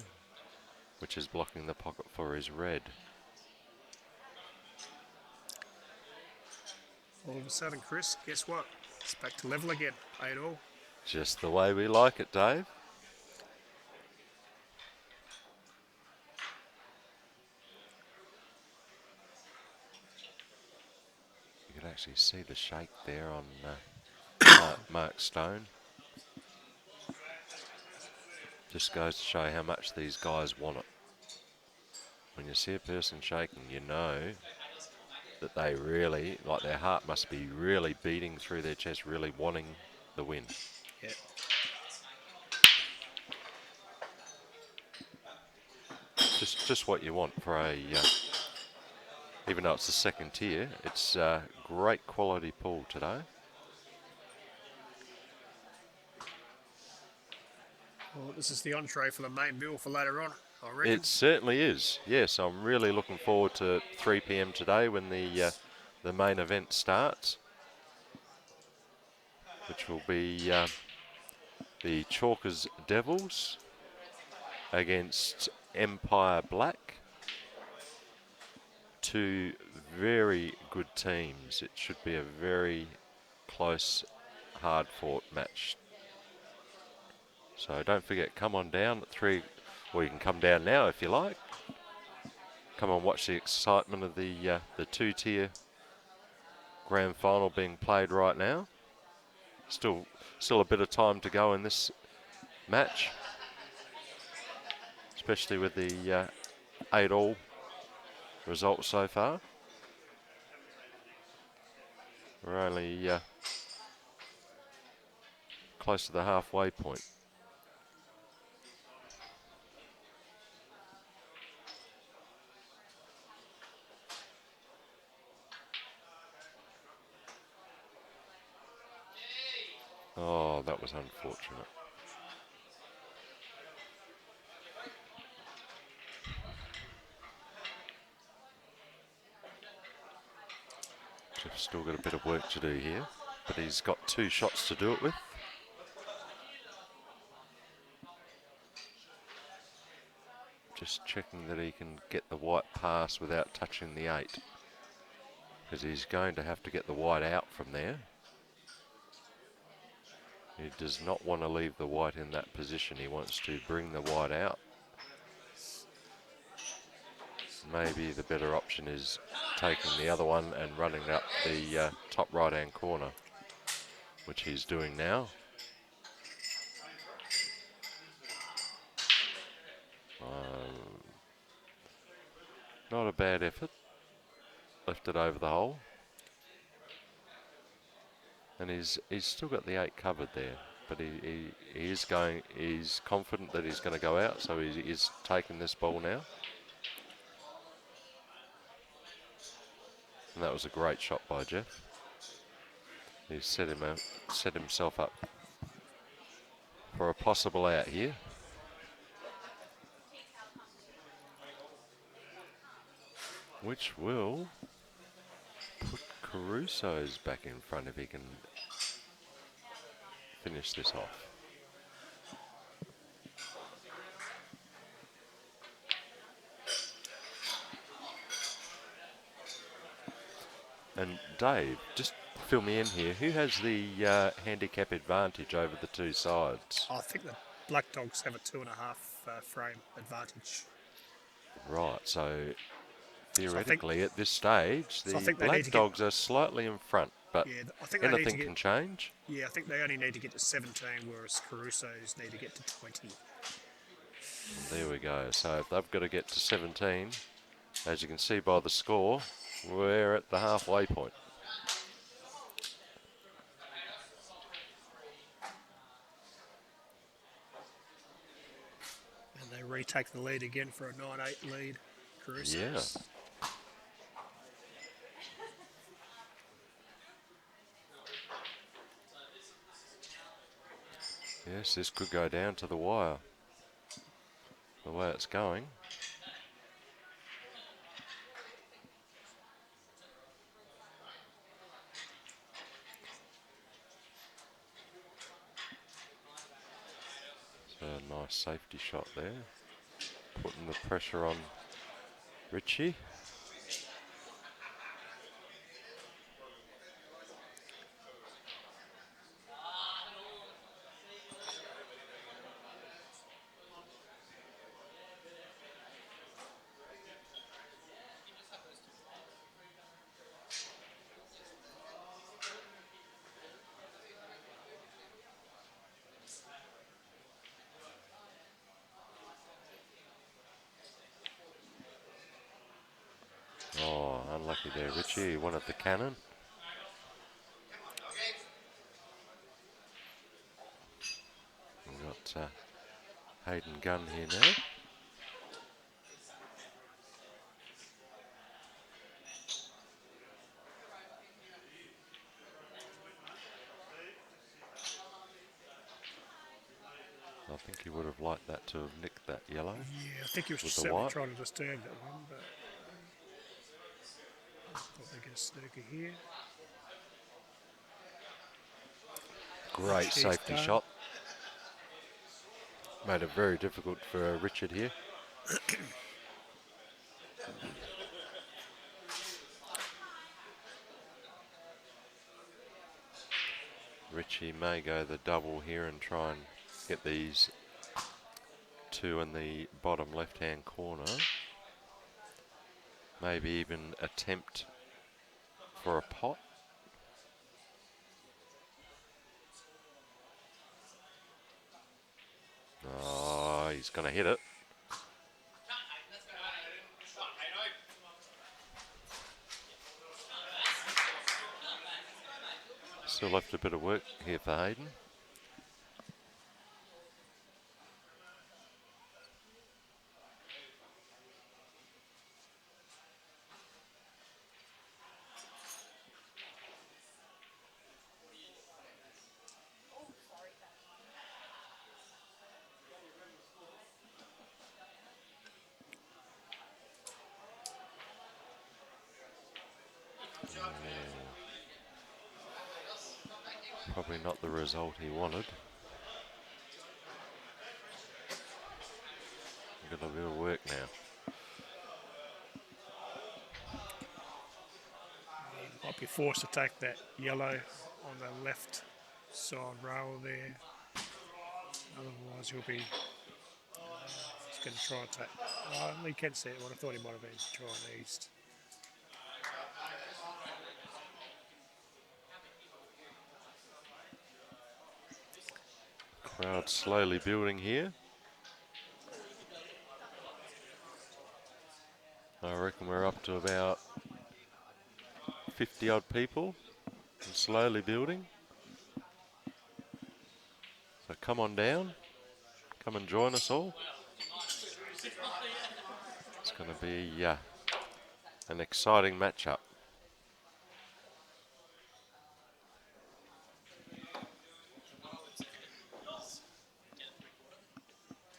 which is blocking the pocket for his red. All of a sudden, Chris, guess what? It's back to level again. 8-all. Just the way we like it, Dave. You can actually see the shake there on Mark Stone. Just goes to show how much these guys want it. When you see a person shaking, you know that they really, like their heart must be really beating through their chest, really wanting the win. Yeah. Just what you want for a, even though it's the second tier, it's a great quality pool today. Well, this is the entree for the main bill for later on, I reckon. It certainly is. Yes, I'm really looking forward to 3 p.m. today when the main event starts, which will be the Chalkers Devils against Empire Black. Two very good teams. It should be a very close, hard-fought match. So don't forget, come on down at 3, or you can come down now if you like. Come and watch the excitement of the two-tier grand final being played right now. Still a bit of time to go in this match, especially with the 8-all result so far. We're only close to the halfway point. Oh, that was unfortunate. Jeff's still got a bit of work to do here, but he's got 2 shots to do it with. Just checking that he can get the white pass without touching the 8, because he's going to have to get the white out from there. He does not want to leave the white in that position. He wants to bring the white out. Maybe the better option is taking the other one and running up the top right-hand corner, which he's doing now. Not a bad effort. Left it over the hole. And he's still got the 8 covered there, but he is going. He's confident that he's going to go out, so he is taking this ball now. And that was a great shot by Jeff. He set himself up for a possible out here. Which will put Caruso's back in front if he can finish this off. And Dave, just fill me in here. Who has the handicap advantage over the 2 sides? I think the Black Dogs have a 2.5 frame advantage. Right, so theoretically at this stage, the they Black Dogs are slightly in front, but yeah, I think anything can change. Yeah, I think they only need to get to 17, whereas Caruso's need to get to 20. There we go. So if they've got to get to 17, as you can see by the score, we're at the halfway point. And they retake the lead again for a 9-8 lead. Caruso's. Yeah. Yes, this could go down to the wire, the way it's going. So a nice safety shot there, putting the pressure on Richie. Unlucky there, Richie. He wanted the cannon. We've got Hayden Gunn here now. I think he would have liked that to have nicked that yellow. Yeah, I think he was With just the certainly white. trying to understand that one, but thought they get a snooker here. Great She's safety done. shot. Made it very difficult for Richard here. Richie may go the double here and try and get these two in the bottom left-hand corner. Maybe even attempt for a pot. Oh, he's going to hit it. Still left a bit of work here for Hayden. Probably not the result he wanted. Got a bit of work now. He might be forced to take that yellow on the left side rail there. Otherwise, he'll be. He's going to try and take. Oh, he can see it. Well, I thought he might have been trying east. Crowd slowly building here. I reckon we're up to about 50 odd people and slowly building. So come on down, come and join us all. It's going to be an exciting matchup.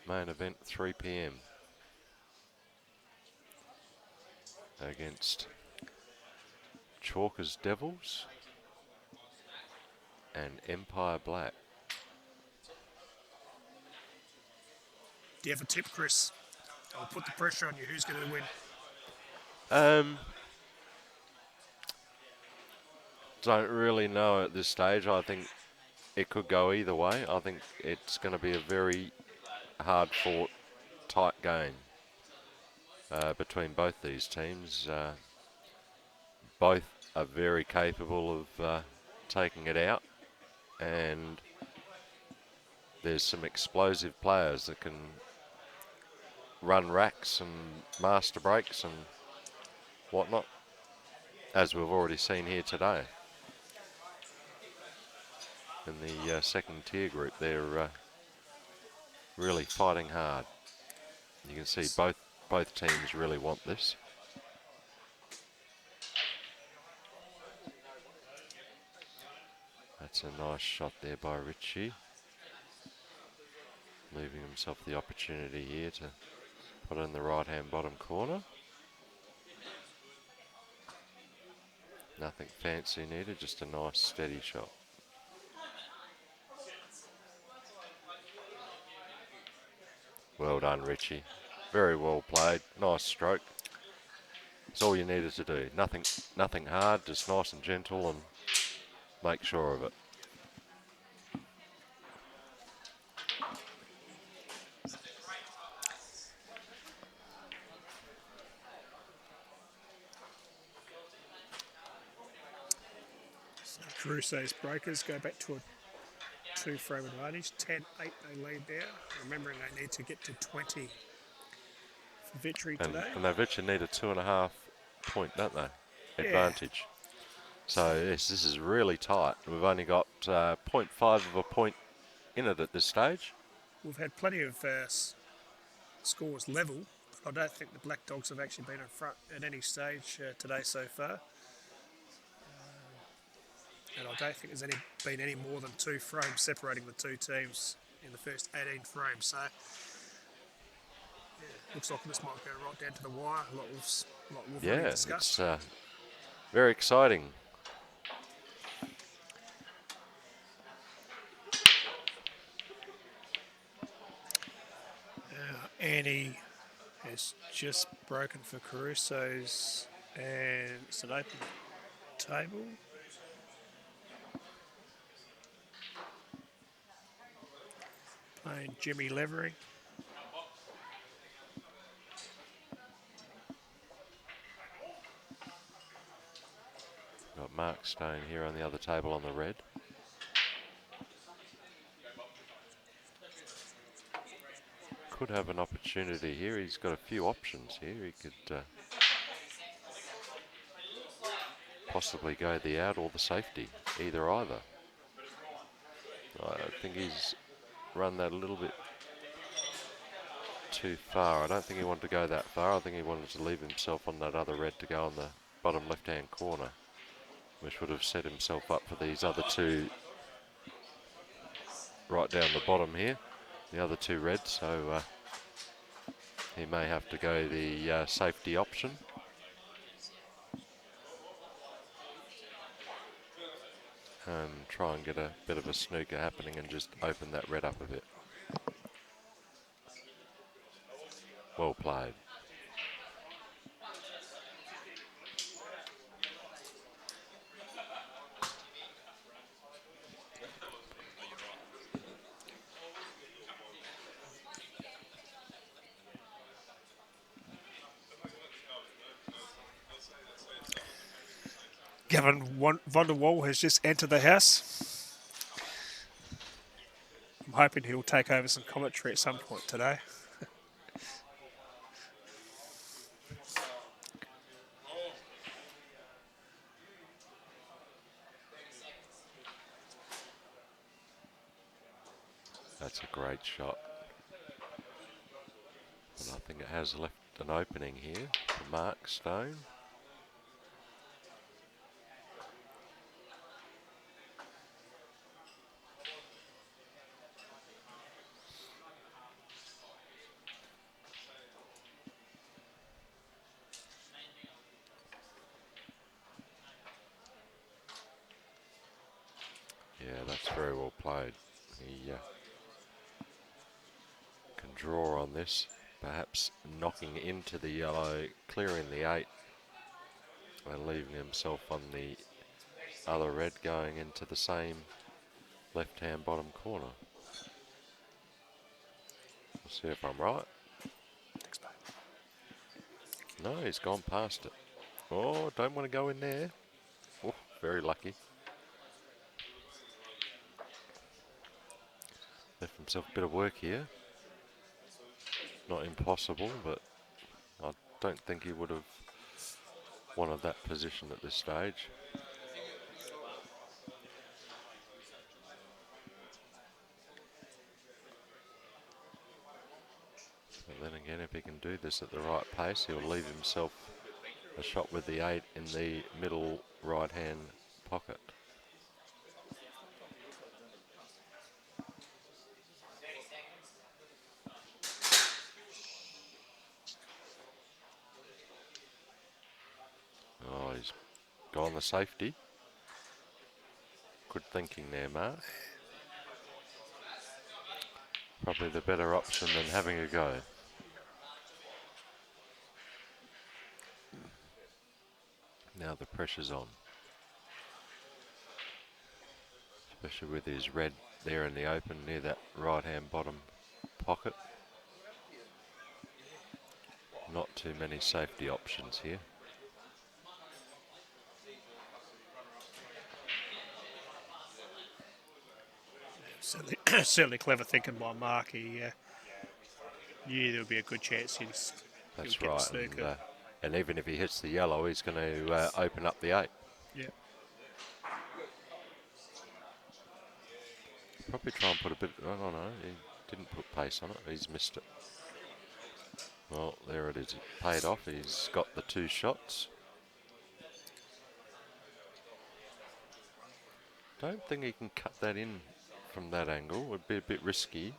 Main event 3 p.m. against Chalkers Devils and Empire Black. Do you have a tip, Chris? I'll put the pressure on you. Who's going to win? Don't really know at this stage. I think it could go either way. I think it's going to be a very hard-fought, tight game between both these teams. Both are very capable of taking it out, and there's some explosive players that can run racks and master breaks and whatnot, as we've already seen here today. In the second tier group, they're really fighting hard. You can see both teams really want this. That's a nice shot there by Richie, leaving himself the opportunity here to put it in the right-hand bottom corner. Nothing fancy needed, just a nice steady shot. Well done, Richie. Very well played. Nice stroke. That's all you needed to do. Nothing hard, just nice and gentle, and make sure of it. So Crusoe's Breakers go back to a 2-frame advantage. 10-8 they lead there. Remembering they need to get to 20 for victory today. And they bet you need a 2.5 point, don't they? advantage. So yes, this is really tight. We've only got 0.5 of a point in it at this stage. We've had plenty of scores level, but I don't think the Black Dogs have actually been in front at any stage today so far. And I don't think there's been any more than 2 frames separating the two teams in the first 18 frames. So, looks like this might go right down to the wire. A lot we've already discussed. It's very exciting. Annie has just broken for Caruso's, and it's an open table. Playing Jimmy Levery. Got Mark Stone here on the other table on the red. Could have an opportunity here. He's got a few options here. He could possibly go the out or the safety, either. I think he's run that a little bit too far. I don't think he wanted to go that far. I think he wanted to leave himself on that other red to go on the bottom left-hand corner, which would have set himself up for these other two right down the bottom here, the other two reds. So he may have to go the safety option. And try and get a bit of a snooker happening and just open that red up a bit. Well played. Gavin van der Wal has just entered the house. I'm hoping he'll take over some commentary at some point today. That's a great shot. And I think it has left an opening here for Mark Stone. Yeah, that's very well played. He can draw on this, perhaps knocking into the yellow, clearing the 8, and leaving himself on the other red going into the same left-hand bottom corner. We'll see if I'm right. No, he's gone past it. Oh, don't want to go in there. Oh, very lucky. Left himself a bit of work here. Not impossible, but I don't think he would have wanted that position at this stage. But then again, if he can do this at the right pace, he'll leave himself a shot with the 8 in the middle right-hand pocket. Oh, he's gone the safety. Good thinking there, Mark. Probably the better option than having a go. Now the pressure's on. Especially with his red there in the open near that right-hand bottom pocket. Not too many safety options here. Certainly clever thinking by Mark. He knew there would be a good chance he'll That's get right. the snooker. And even if he hits the yellow, he's going to open up the 8. Yeah. Probably try and put a bit. I don't know. He didn't put pace on it. He's missed it. Well, there it is. It paid off. He's got the 2 shots. Don't think he can cut that in from that angle. Would be a bit risky.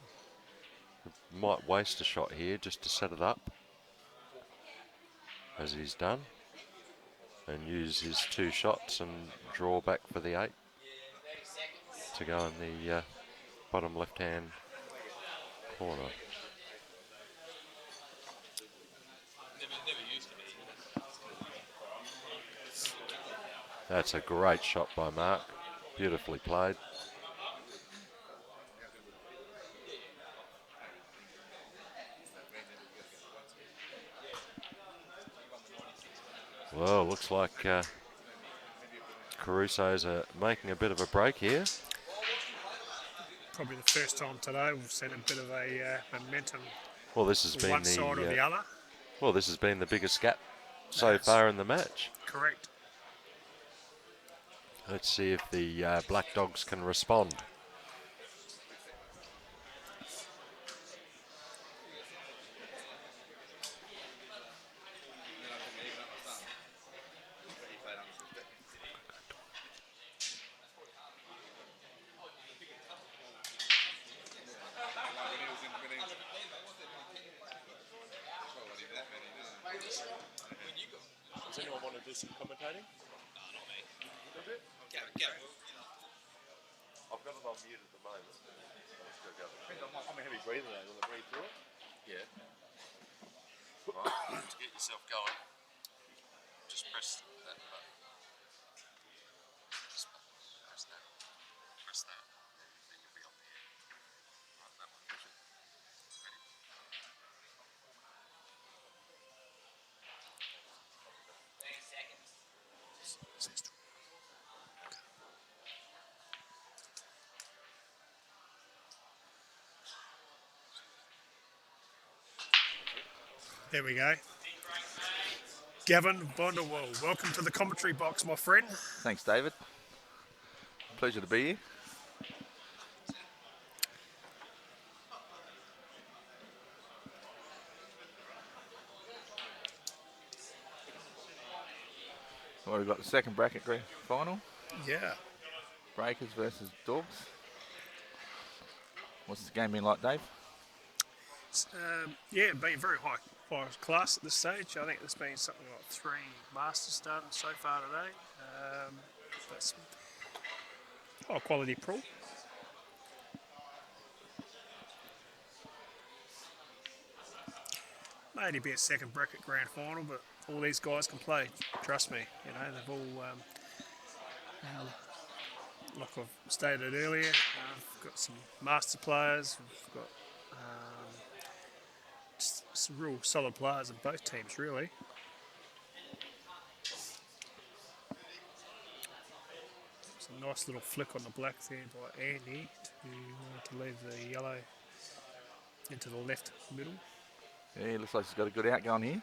Might waste a shot here just to set it up, as he's done, and use his 2 shots and draw back for the 8 to go in the bottom left-hand corner. That's a great shot by Mark. Beautifully played. Well, looks like Caruso's making a bit of a break here. Probably the first time today we've seen a bit of a momentum. Well, this has been One side or the other. Well, this has been the biggest gap so That's far in the match. correct. Let's see if the Black Dogs can respond. Does anyone want to do some commentating? I've got it on mute at the moment. I'm a heavy breather though. Will I breathe through it? Yeah. Right, to get yourself going, just press that button. Press that. Press that. Then you'll be on the air. Right, that one. Ready? There we go. Gavin Bonderwell, welcome to the commentary box, my friend. Thanks, David. Pleasure to be here. Well, we've got the second bracket grand final. Yeah. Breakers versus Dogs. What's the game been like, Dave? Yeah, been very high class at this stage. I think there's been something like 3 Masters done so far today. That's high quality pool. Maybe be a second bracket grand final, but all these guys can play. Trust me, you know they've all. Like I've stated earlier, we've got some master players. We've got just some real solid players in both teams, really. It's a nice little flick on the black there by Andy to leave the yellow into the left middle. Yeah, he looks like he's got a good out going here.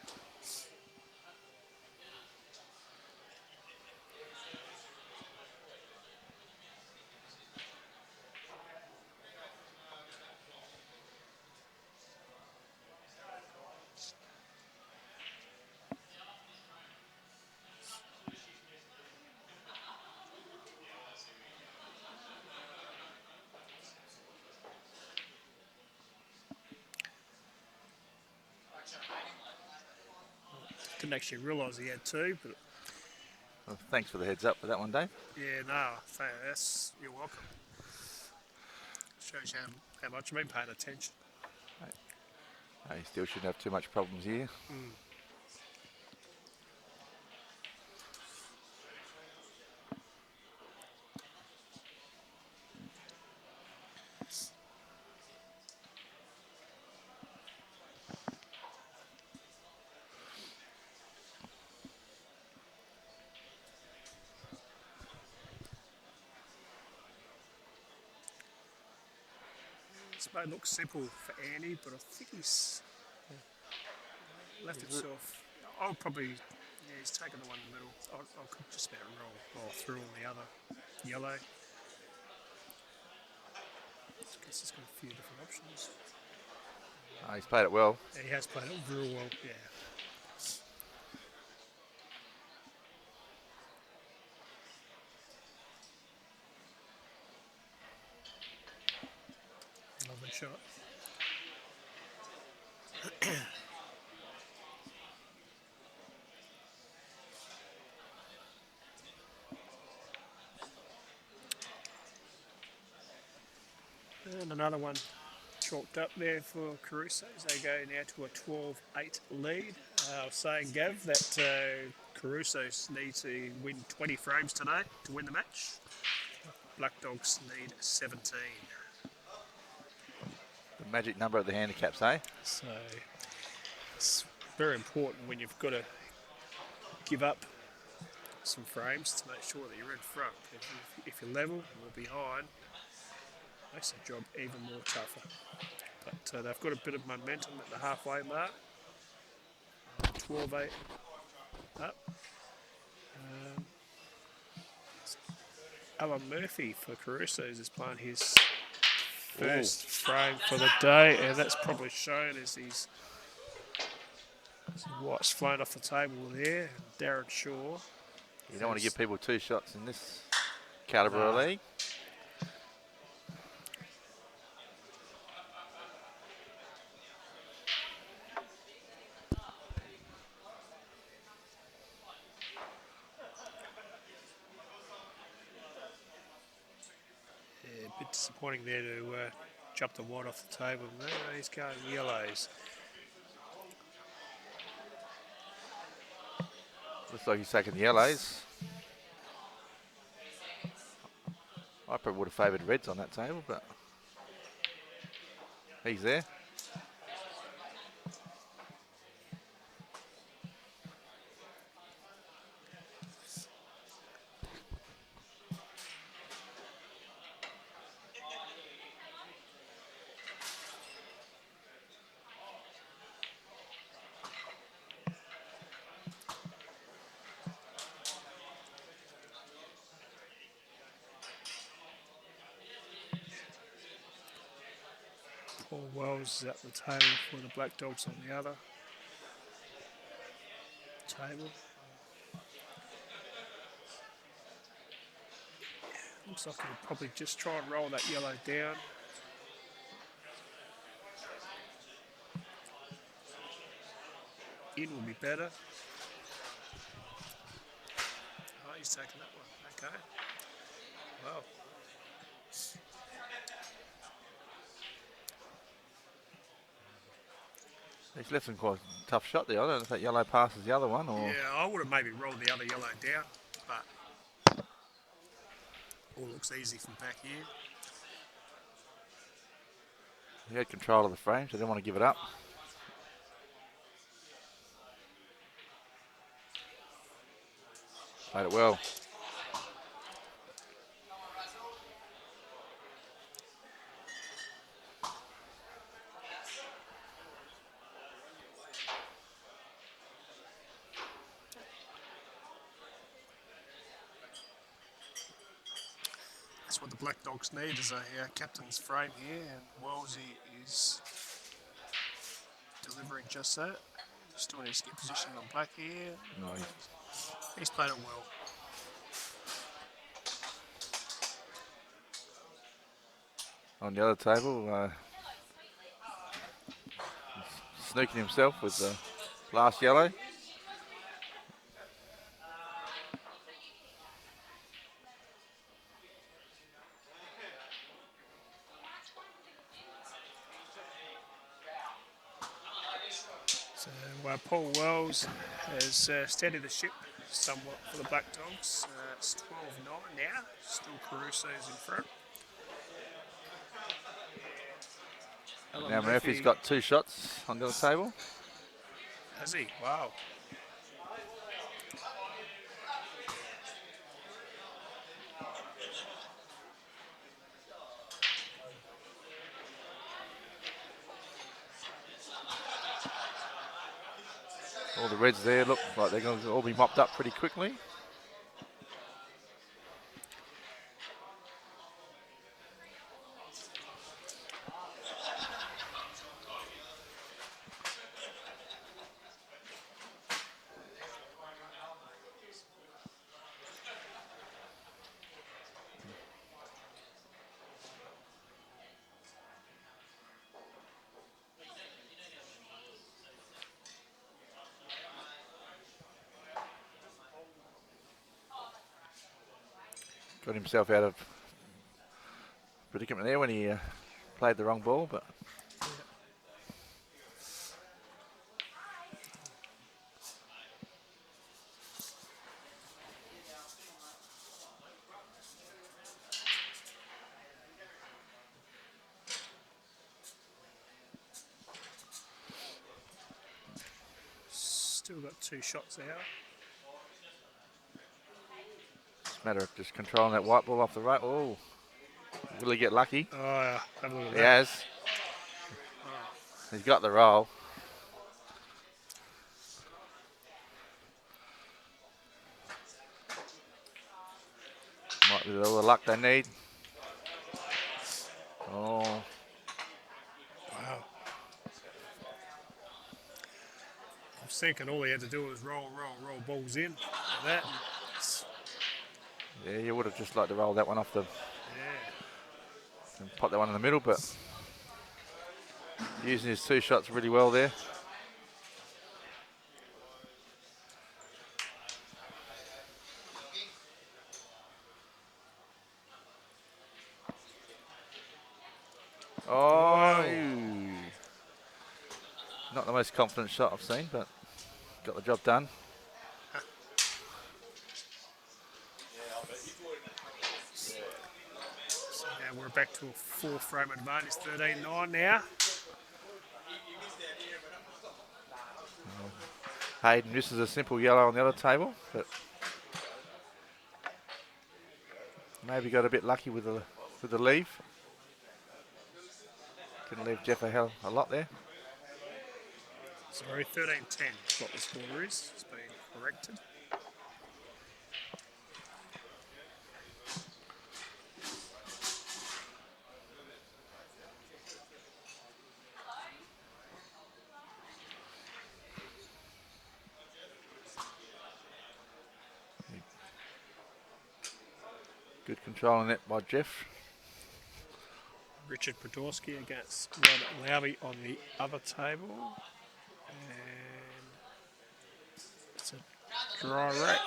Didn't actually realise he had 2, but Well, thanks for the heads up for that one, Dave. yeah, no, you're welcome. Shows how much I've been paying attention. You still shouldn't have too much problems here. This may look simple for Andy, but I think he's left himself I'll probably, yeah, he's taken the one in the middle. I could just about roll through all the other yellow. I guess he's got a few different options. He's played it well. Yeah, he has played it very well, yeah. Lovely shot. And another one chalked up there for Caruso. They go now to a 12-8 lead. I was saying, Gav, that Caruso needs to win 20 frames today to win the match. Black Dogs need 17. The magic number of the handicaps, eh? So it's very important when you've got to give up some frames to make sure that you're in front. If you're level or behind, it makes the job even more tougher. But they've got a bit of momentum at the halfway mark. 12-8 up. Alan Murphy for Caruso's is playing his first frame for the day, and that's probably shown as his white's flown off the table there. Darren Shaw. You don't want to give people 2 shots in this calibre of league. Yeah, a bit disappointing there to jump the white off the table. No, he's going yellows. Looks like he's taking the yellows. I probably would have favoured reds on that table, but he's there. Paul Wells is at the table for the Black Dogs on the other table. Looks like he'll probably just try and roll that yellow down. In will be better. Oh, he's taking that one. Okay. Well. He's left him quite a tough shot there. I don't know if that yellow passes the other one or... Yeah, I would have maybe rolled the other yellow down, but all looks easy from back here. He had control of the frame, so didn't want to give it up. Played it well. That's what the Black Dogs need is a captain's frame here, and Wellsy is delivering just that. Still needs to get position on black here. No, He's played it well. on the other table, sneaking himself with the last yellow. So Paul Wells has steadied the ship somewhat for the Black Dogs. It's 12-9 now. Still Caruso's in front. Alan Now Murphy's got 2 shots on the other table. Has he? Wow. All the reds there look like they're going to all be mopped up pretty quickly. Got himself out of predicament there when he played the wrong ball, but Still got 2 shots out. it's a matter of just controlling that white ball off the right. Oh, will he get lucky? Oh, yeah. Have a look at He that. has. He's got the roll. Might be all the luck they need. Oh, Wow. I was thinking all he had to do was roll balls in like that. It's- yeah, you would have just liked to roll that one off the Yeah. and pop that one in the middle, but using his 2 shots really well there. Oh, ew. Not the most confident shot I've seen, but got the job done. So now we're back to a 4-frame advantage, 13-9 now. Hayden misses a simple yellow on the other table, but maybe got a bit lucky with the leave. Couldn't leave Jeff a lot there. Sorry, 13-10 is what the score is. It's been corrected. Good control on that by Jeff. Richard Podolski against Robert Lowry on the other table. And it's a dry rack.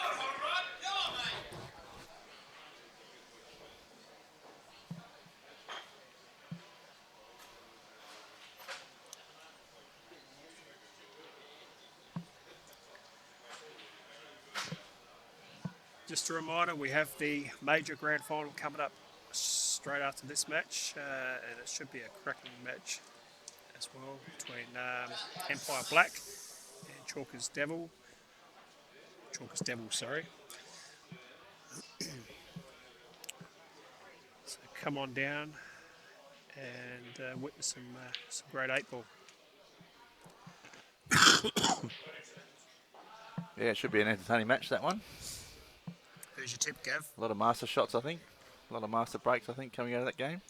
Just a reminder, we have the major grand final coming up straight after this match, and it should be a cracking match as well between Empire Black and Chalkers Devil. Sorry. So come on down and witness some great 8-ball. Yeah, it should be an entertaining match, that one. Who's your tip, Gav? A lot of master shots, I think. A lot of master breaks, I think, coming out of that game.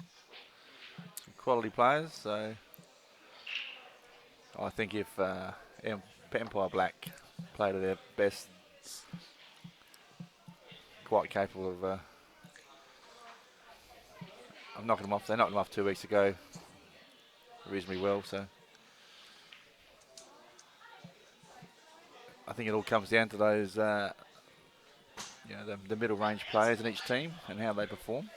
Some quality players, so I think if Empire Black played at their best, quite capable of I'm knocking them off. They knocked them off 2 weeks ago reasonably well, so I think it all comes down to those, the middle range players in each team and how they perform.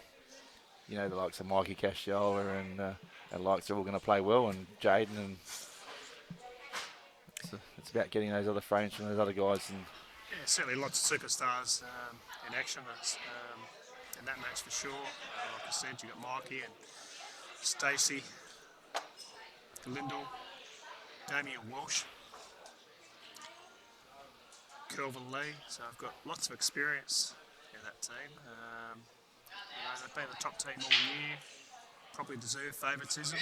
You know, the likes of Mikey Casciola and likes are all going to play well, and Jaden, and it's about getting those other frames from those other guys. And Yeah, certainly lots of superstars in action in that match for sure. Like I said, you got Mikey and Stacey, Galindle, Damien Walsh, Kelvin Lee. So I've got lots of experience in that team. They've been the top team all year. Probably deserve favouritism.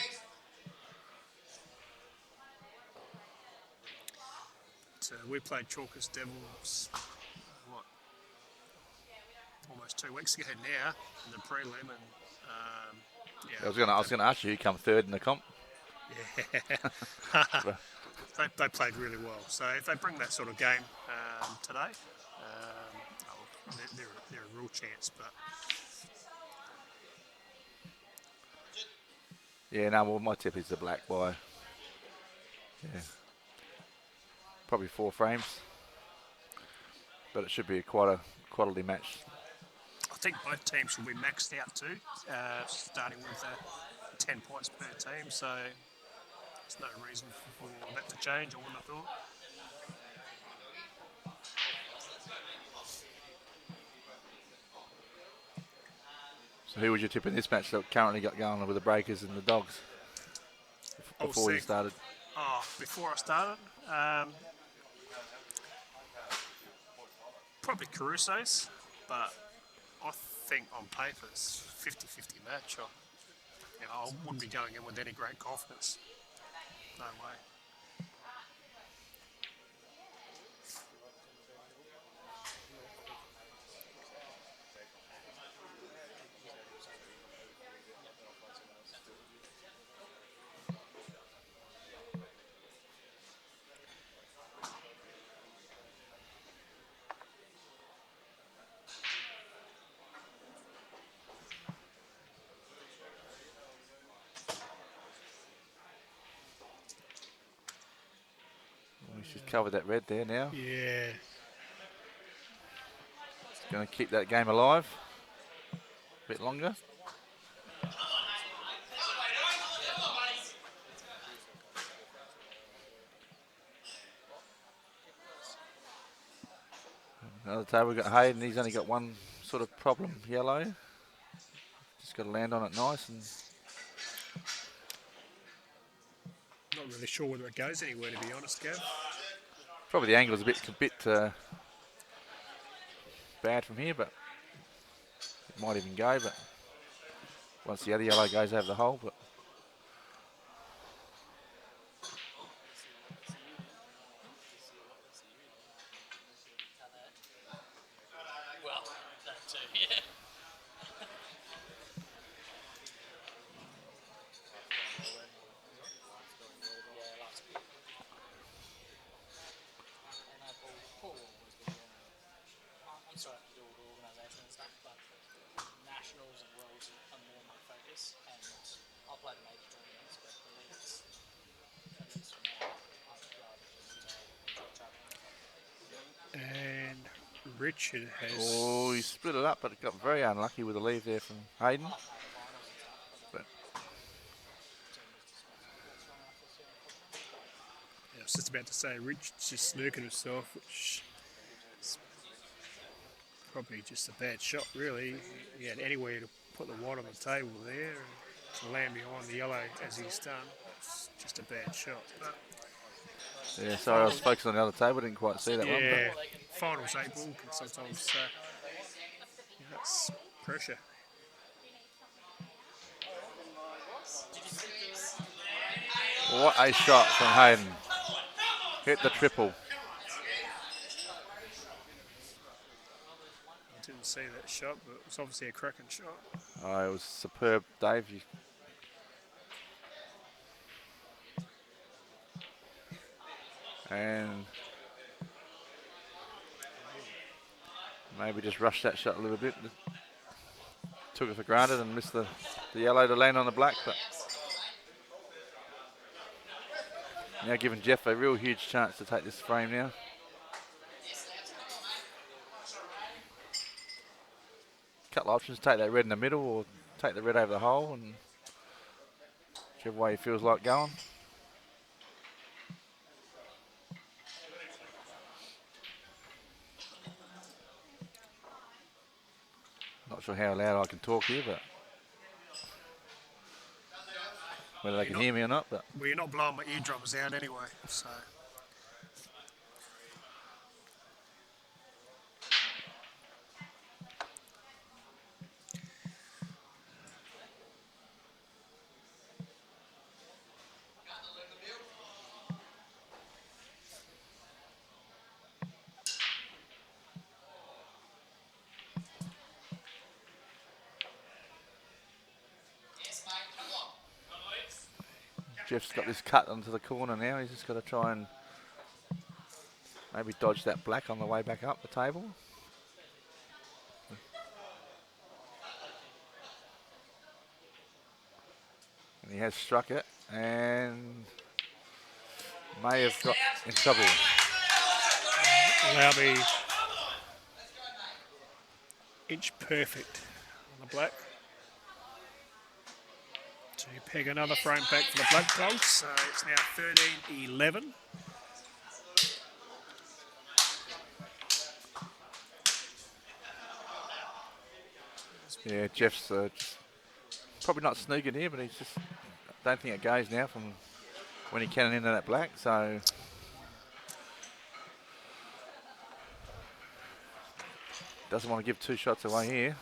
we played Chalkers Devils, what, almost 2 weeks ago now in the prelim, and yeah, I was gonna ask you who come third in the comp. they played really well. So if they bring that sort of game today, they're a real chance. But Yeah, no, well, my tip is the black by, yeah, probably 4 frames, but it should be a quite a quality match. I think both teams will be maxed out too, starting with 10 points per team. So there's no reason for that to change, I wouldn't have thought. So who would you tip in this match that currently got going with the Breakers and the Dogs before you started? Before I started, probably Caruso's, but I think on paper it's 50-50 match. I wouldn't be going in with any great confidence. No way. We should cover that red there now. Yeah. Going to keep that game alive a bit longer. Another table, we've got Hayden. He's only got one sort of problem, yellow. Just got to land on it nice. And Not really sure whether it goes anywhere, to be honest, Gav. probably the angle's a bit bad from here, but it might even go. But once the other yellow goes over the hole, but Well, that too, yeah. I'm sorry to do all the organisation and stuff, but nationals and worlds are more my focus, and I'll play the major tournaments, but the leagues, at least for now, I'd rather just enjoy travelling. And Richard has. oh, he split it up, but it got very unlucky with a leave there from Hayden. But I was just about to say, Richard's just snooking himself, which is probably just a bad shot, really. He had anywhere to put the white on the table there, and to land behind the yellow as he's done. It's just a bad shot. But yeah, sorry, I was focused on the other table, didn't quite see that one. yeah, finals 8 ball can sometimes that's pressure. But what a shot from Hayden! Hit the triple. I didn't see that shot, but it was obviously a cracking shot. Oh, it was superb, Dave. And maybe just rushed that shot a little bit. Took it for granted and missed the yellow to land on the black. But now giving Jeff a real huge chance to take this frame now. Couple of options, take that red in the middle or take the red over the hole, and whichever way he feels like going. Not sure how loud I can talk here, but whether they can hear me or not. But Well, you're not blowing my eardrums out anyway, so. Jeff's got this cut onto the corner now. He's just got to try and maybe dodge that black on the way back up the table. And he has struck it and may have got in trouble. Allow me inch perfect on the black to peg another frame back for the Black Dogs. So it's now 13-11. Yeah, Jeff's just probably not sneaking here, but he's just, I don't think it goes now from when he cannoned into that black. So doesn't want to give 2 shots away here.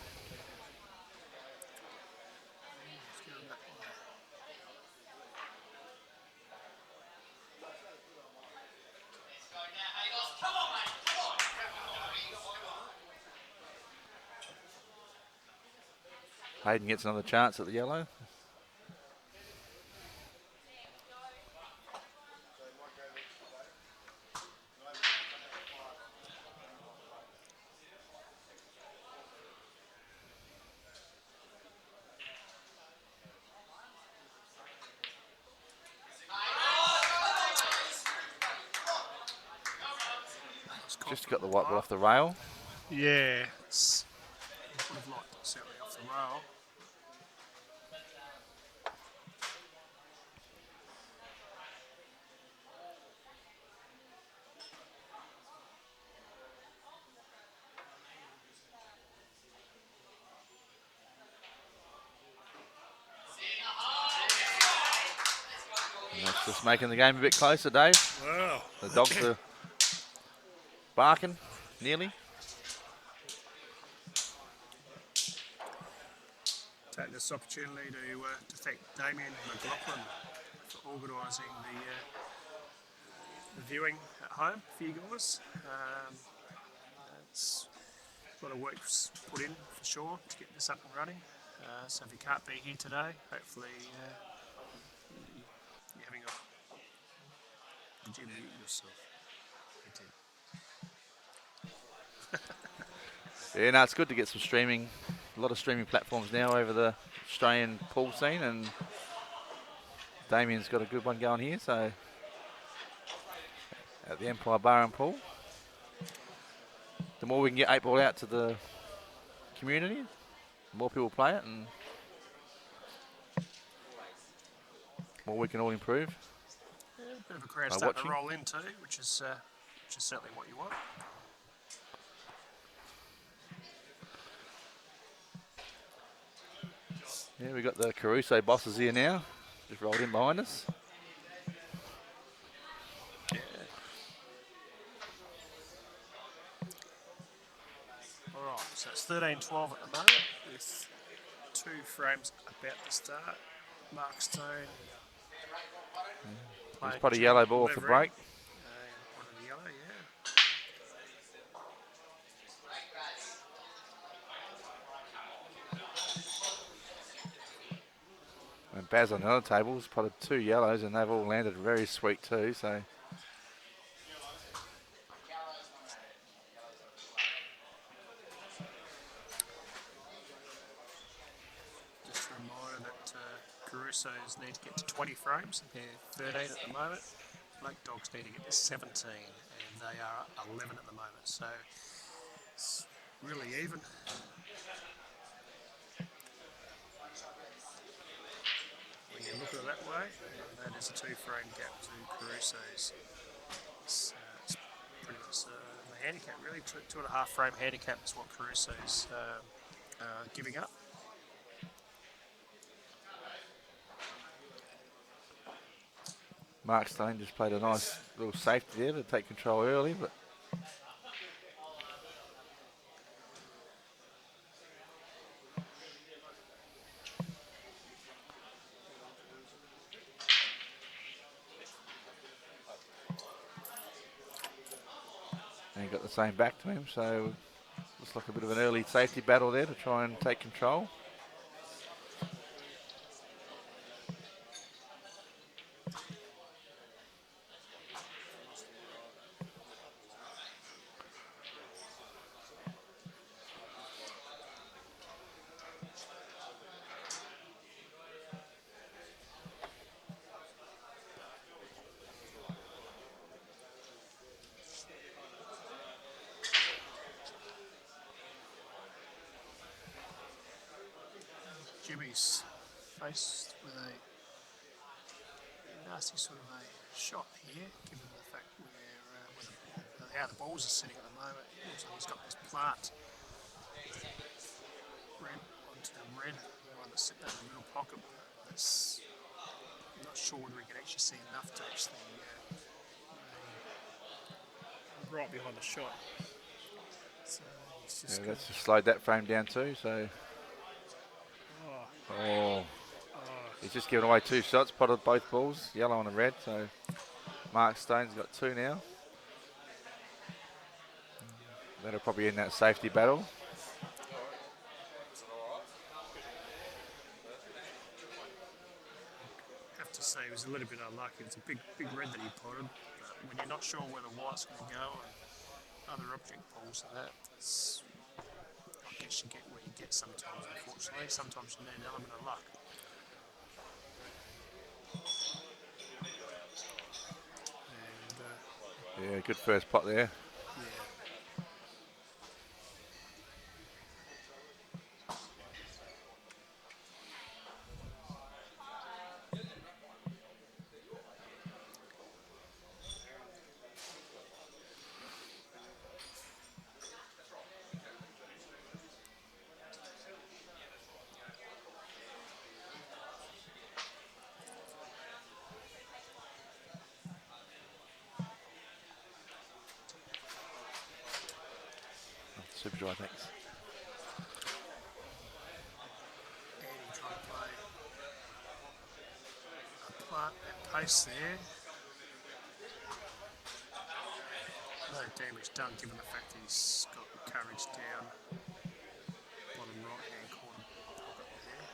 Hayden gets another chance at the yellow. Just got the white ball off the rail. Yeah, it's would have liked it certainly off the rail. And that's just making the game a bit closer, Dave. Wow. The Dogs are barking, nearly. Take this opportunity to thank Damien McLaughlin for organising the viewing at home for you guys. It's a lot of work's put in for sure to get this up and running. So if you can't be here today, hopefully you're having a... Did you mute yourself? You did. Yeah, no, it's good to get some streaming. A lot of streaming platforms now over the Australian pool scene, and Damien's got a good one going here. So at the Empire Bar and Pool, the more we can get 8-ball out to the community, the more people play it, and the more we can all improve. Yeah, a bit of a crowd By starting to watching. roll in too, which is certainly what you want. Yeah, we've got the Caruso bosses here now, just rolled in behind us. Alright, so it's 13-12 at the moment with 2 frames about to start. Mark Stone. There's probably a yellow ball off the break. One of the yellow, yeah. And Baz on the other table has potted 2 yellows, and they've all landed very sweet too. So Just a reminder that Caruso's need to get to 20 frames. They're 13 at the moment. Black Dogs need to get to 17, and they are 11 at the moment. So it's really even. When you look at it that way, that is a 2-frame gap to Caruso's. It's pretty much the handicap, really. 2.5 frame handicap is what Caruso's giving up. Mark Stone just played a nice little safety there to take control early, but and he got the same back to him, so looks like a bit of an early safety battle there to try and take control. he's faced with a nasty sort of a shot here, given the fact how the balls are sitting at the moment. It looks like he's got this plant red onto the red, the one that's sitting in the middle pocket. I'm not sure whether we can actually see enough to actually right behind the shot. So it's just Yeah, let's just slide that frame down too. So, he's just given away 2 shots, potted both balls, yellow and a red. So Mark Stone's got 2 now. That'll probably end that safety battle. I have to say he was a little bit unlucky. It's a big red that he potted, but when you're not sure where the white's going to go and other object balls and that, it's, I guess you get what you get sometimes, unfortunately. Sometimes you need an element of luck. And, Yeah, good first pot there. yeah. Super dry, thanks. Andy trying to play a plant at pace there. No damage done given the fact that he's got the courage down bottom right hand corner pocket there.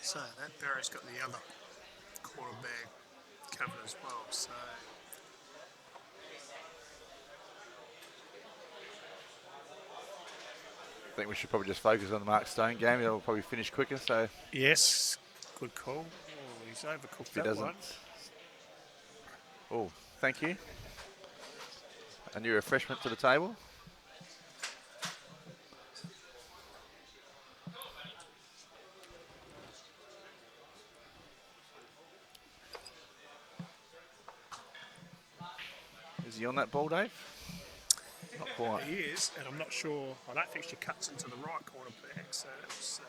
So that Barry's got the other quarter bag covered as well. So I think we should probably just focus on the Mark Stone game. That'll probably finish quicker. So yes, good call. Oh, he's overcooked if he that doesn't. one. Oh, thank you. A new refreshment to the table. Is he on that ball, Dave? Not quite. He is, and I'm not sure. I don't think she cuts into the right corner back, so that's,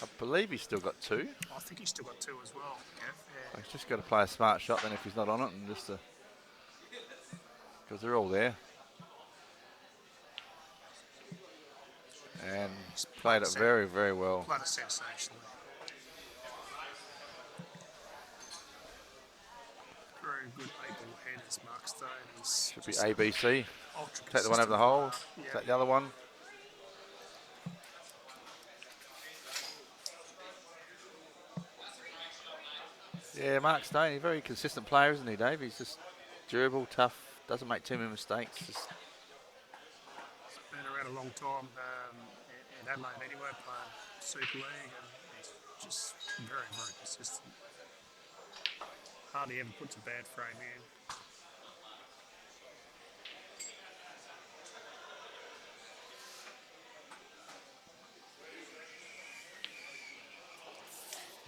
I believe he's still got 2. I think he's still got 2 as well. Gav. Yeah. He's just got to play a smart shot then if he's not on it, and just because they're all there. And he's played it very, very well. Quite a sensation. Very good able headers, Mark Stone. He's Should be just ABC. ultra Take the one over the hole. Yeah. Take the other one. Yeah, Mark Stone, he's a very consistent player, isn't he, Dave? He's just durable, tough, doesn't make too many mistakes. Just Been around a long time in Adelaide anyway, playing Super League, and he's just very, very consistent. Hardly ever puts a bad frame in.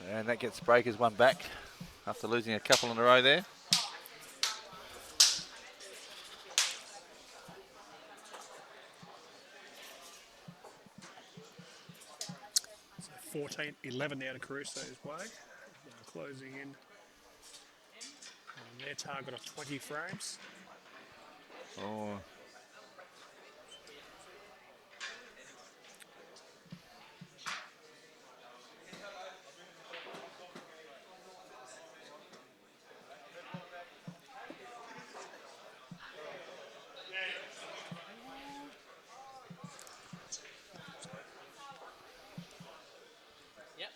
and that gets Breakers one back after losing a couple in a row there. So 14-11 now to Caruso's way. Closing in on their target of 20 frames. Oh, Yep.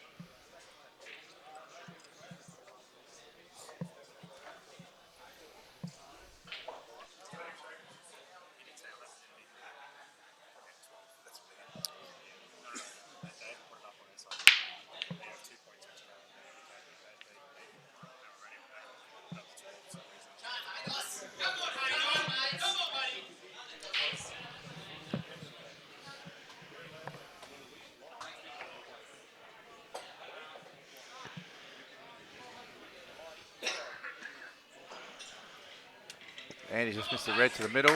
And he's just missed the red to the middle.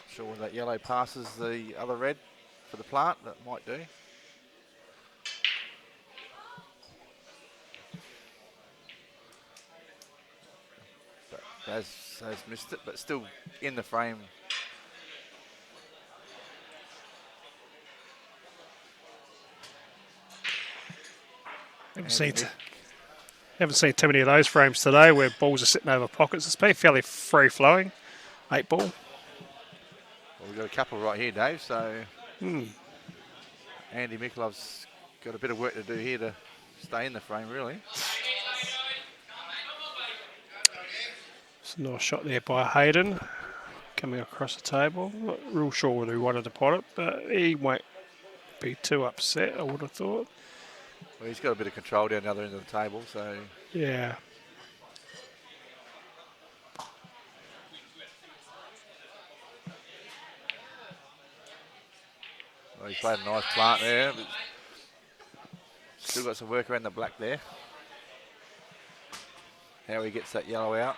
Sure when that yellow passes the other red for the plant, that might do. But has missed it, but still in the frame. Haven't seen too many of those frames today where balls are sitting over pockets. It's been fairly free flowing. 8 ball. Well, we've got a couple right here, Dave, so Andy Mikulov's got a bit of work to do here to stay in the frame, really. It's a nice shot there by Hayden. Coming across the table. Not real sure whether he wanted to pot it, but he won't be too upset, I would have thought. Well, he's got a bit of control down the other end of the table, so... Yeah. Well, he's played a nice plant there, but still got some work around the black there. How he gets that yellow out.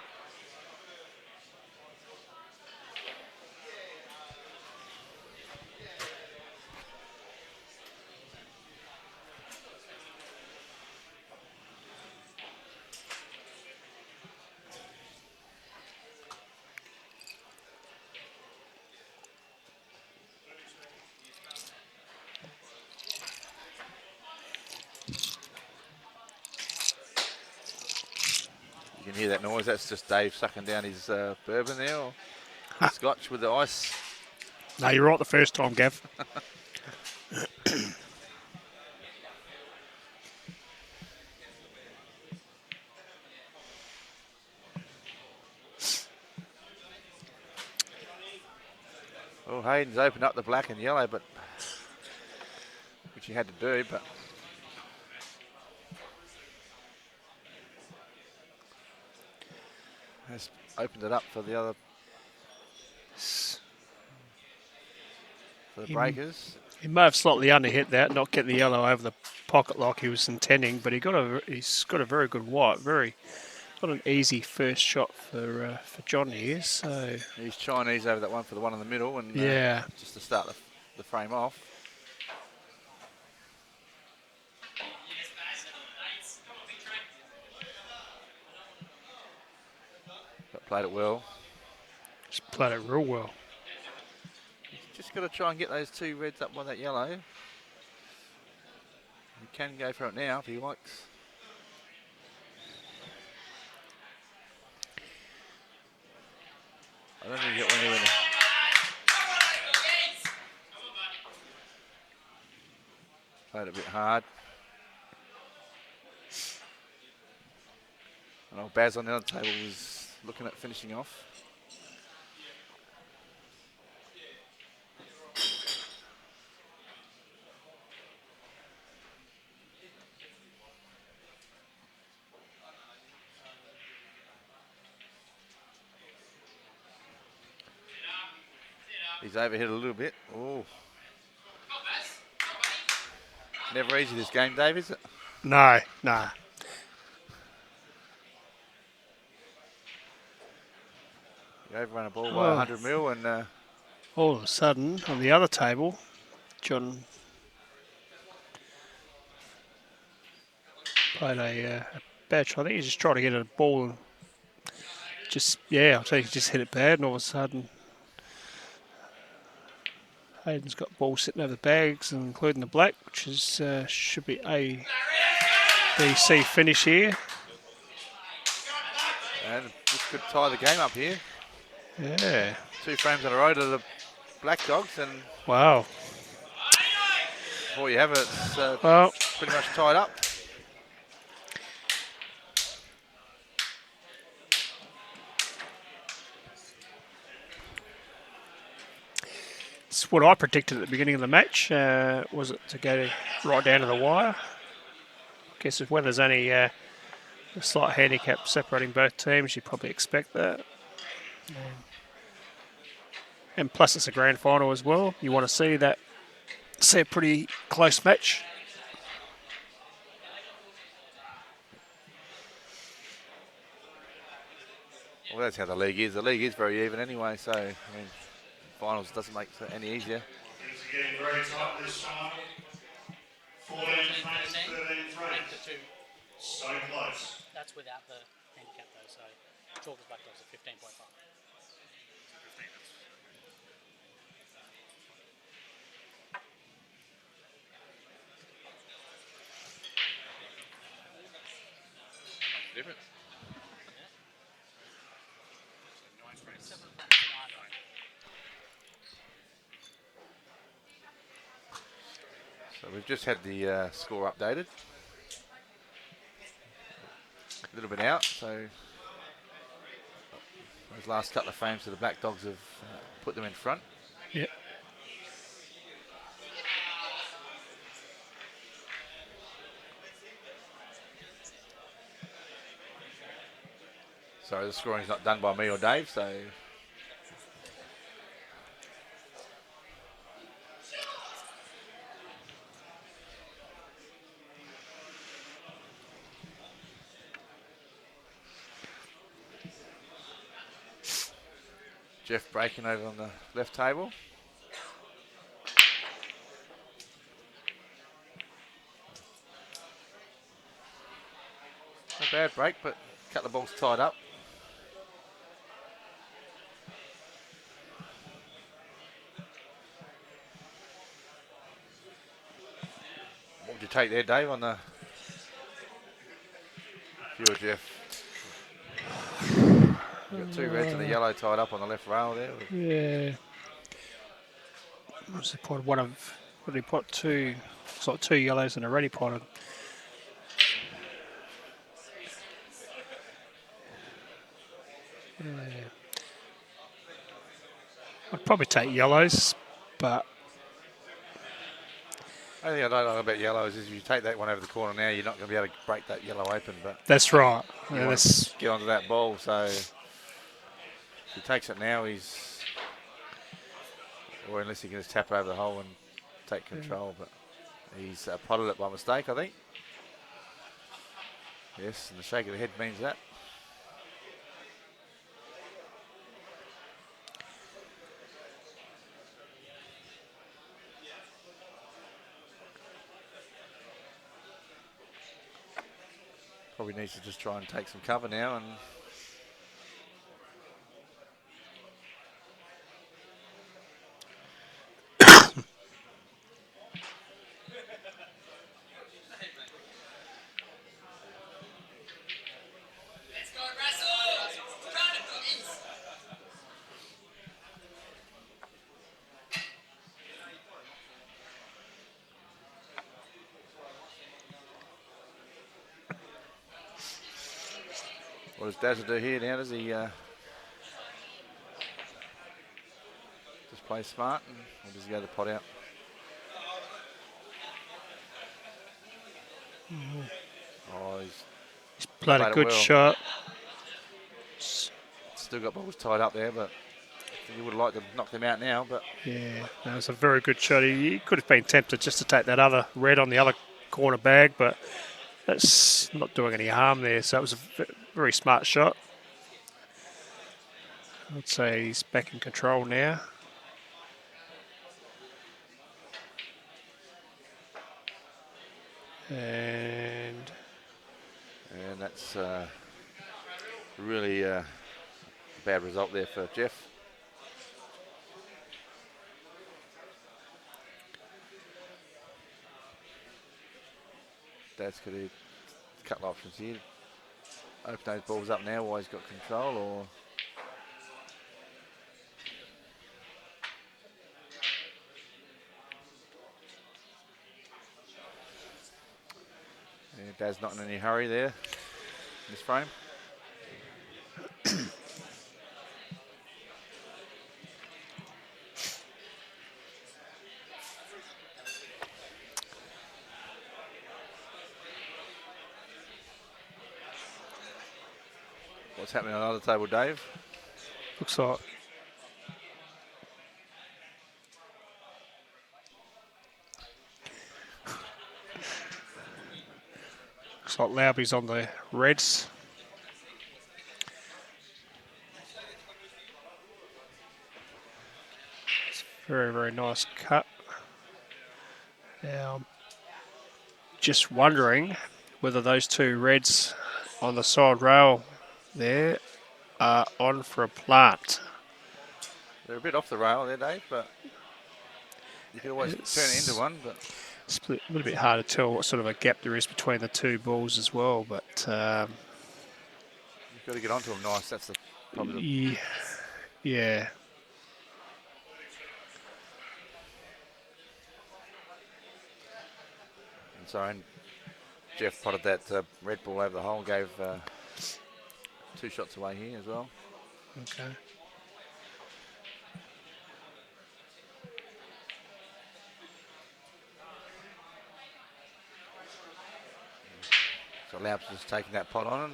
You can hear that noise, that's just Dave sucking down his bourbon there, or scotch with the ice. No, you're right the first time, Gav. Well, Hayden's opened up the black and yellow, but which he had to do, but has opened it up for the other, for the breakers. He may have slightly underhit that, not getting the yellow over the pocket like he was intending, but he's got a very good white, not an easy first shot for John here. So He's Chinese over that one for the one in the middle, and yeah, just to start the frame off. But played it well. just played it real well. Just got to try and get those two reds up by that yellow. He can go for it now if he likes. I don't think he got one here. Played it a bit hard. And old Baz on the other table was looking at finishing off. He's overhit a little bit. Oh. Never easy this game, Dave, is it? No. You overrun a ball by 100 mil and All of a sudden, on the other table, John played a bad shot. I think he just tried to get a ball and I think he just hit it bad, and all of a sudden Hayden's got balls sitting over the bags, including the black, which is should be A, B, C finish here. and this could tie the game up here. Yeah. 2 frames in a row to the Black Dogs, and Wow. before you have it, it's Well, pretty much tied up. it's what I predicted at the beginning of the match. Was it to go right down to the wire? I guess when there's only a slight handicap separating both teams, you probably expect that. And plus, it's a grand final as well. You want to see a pretty close match. Well, that's how the league is. The league is very even anyway, so I mean, finals doesn't make it any easier. It's getting very tight this time. 14 points, 13 Ranked points. to 2. So close. That's without the handicap though, so Chalkers Black Dogs are 15.5. Difference. So we've just had the score updated. A little bit out, so those last couple of frames of the Black Dogs have put them in front. Yep. So the scoring's not done by me or Dave, so Jeff breaking over on the left table. Not a bad break, but a couple of balls tied up. What would you take there, Dave, on the... You or Jeff? You've got 2 reds and a yellow tied up on the left rail there. Yeah. What's the point? What did he put? 2. It's like 2 yellows and a red he potted. Yeah. I'd probably take yellows, but Only thing I don't know about yellows is if you take that one over the corner now, you're not going to be able to break that yellow open. But that's right. you Yeah, want that's, to get onto that ball. So if he takes it now, he's, or unless he can just tap it over the hole and take control. But he's potted it by mistake, I think. Yes, and the shake of the head means that. Probably needs to just try and take some cover now and what does Dazza do here now? Does he just play smart or does he go the pot out? Oh, he's played a played it good well. shot. still got balls tied up there, but he would have liked to knock them out now. But Yeah, that was a very good shot. He could have been tempted just to take that other red on the other corner bag, but that's not doing any harm there. So it was a very smart shot. I'd say he's back in control now. And that's really a bad result there for Jeff. Dad's got a couple of options here. Open those balls up now while he's got control, or yeah, Dad's not in any hurry there in this frame. What's happening on the other table, Dave? looks like Looks like Lauby's on the reds. It's very, very nice cut. Now, just wondering whether those two reds on the side rail there are on for a plant. They're a bit off the rail there, Dave, but you can always turn it into one. But It's a little bit hard to tell what sort of a gap there is between the two balls as well, but you've got to get onto them nice. That's probably yeah. And so and Jeff potted that red ball over the hole, gave 2 shots away here as well. Okay. So Loups just taking that pot on.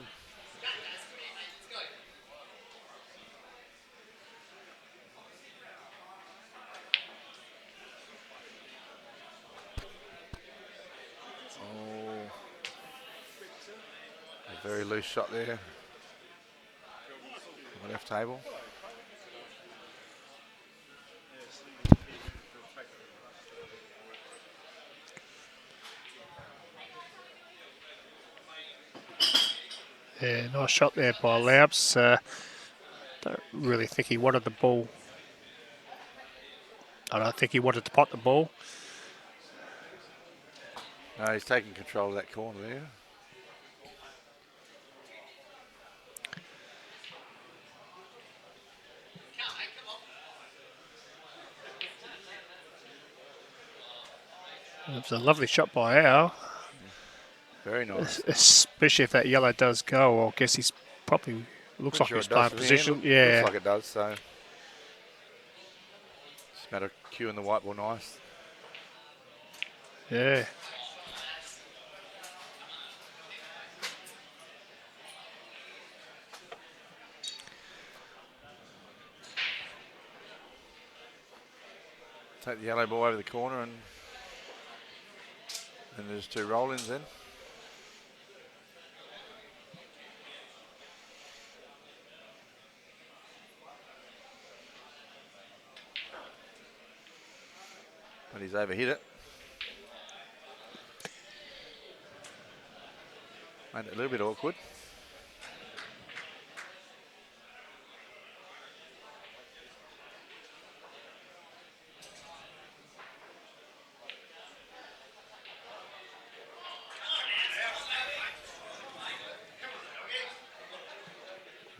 Oh, a very loose shot there on the left table. Yeah, nice shot there by Loups. Don't really think he wanted the ball. I don't think he wanted to pot the ball. No, he's taking control of that corner there. It was a lovely shot by Al, Very nice. especially if that yellow does go. I guess he's probably looks like Pretty he's sure it playing does from position. here. Yeah, Looks like it does, so. Just a matter of cueing the white ball nice. yeah. Take the yellow ball over the corner and there's 2 roll-ins then. But he's overhit it. Made it a little bit awkward.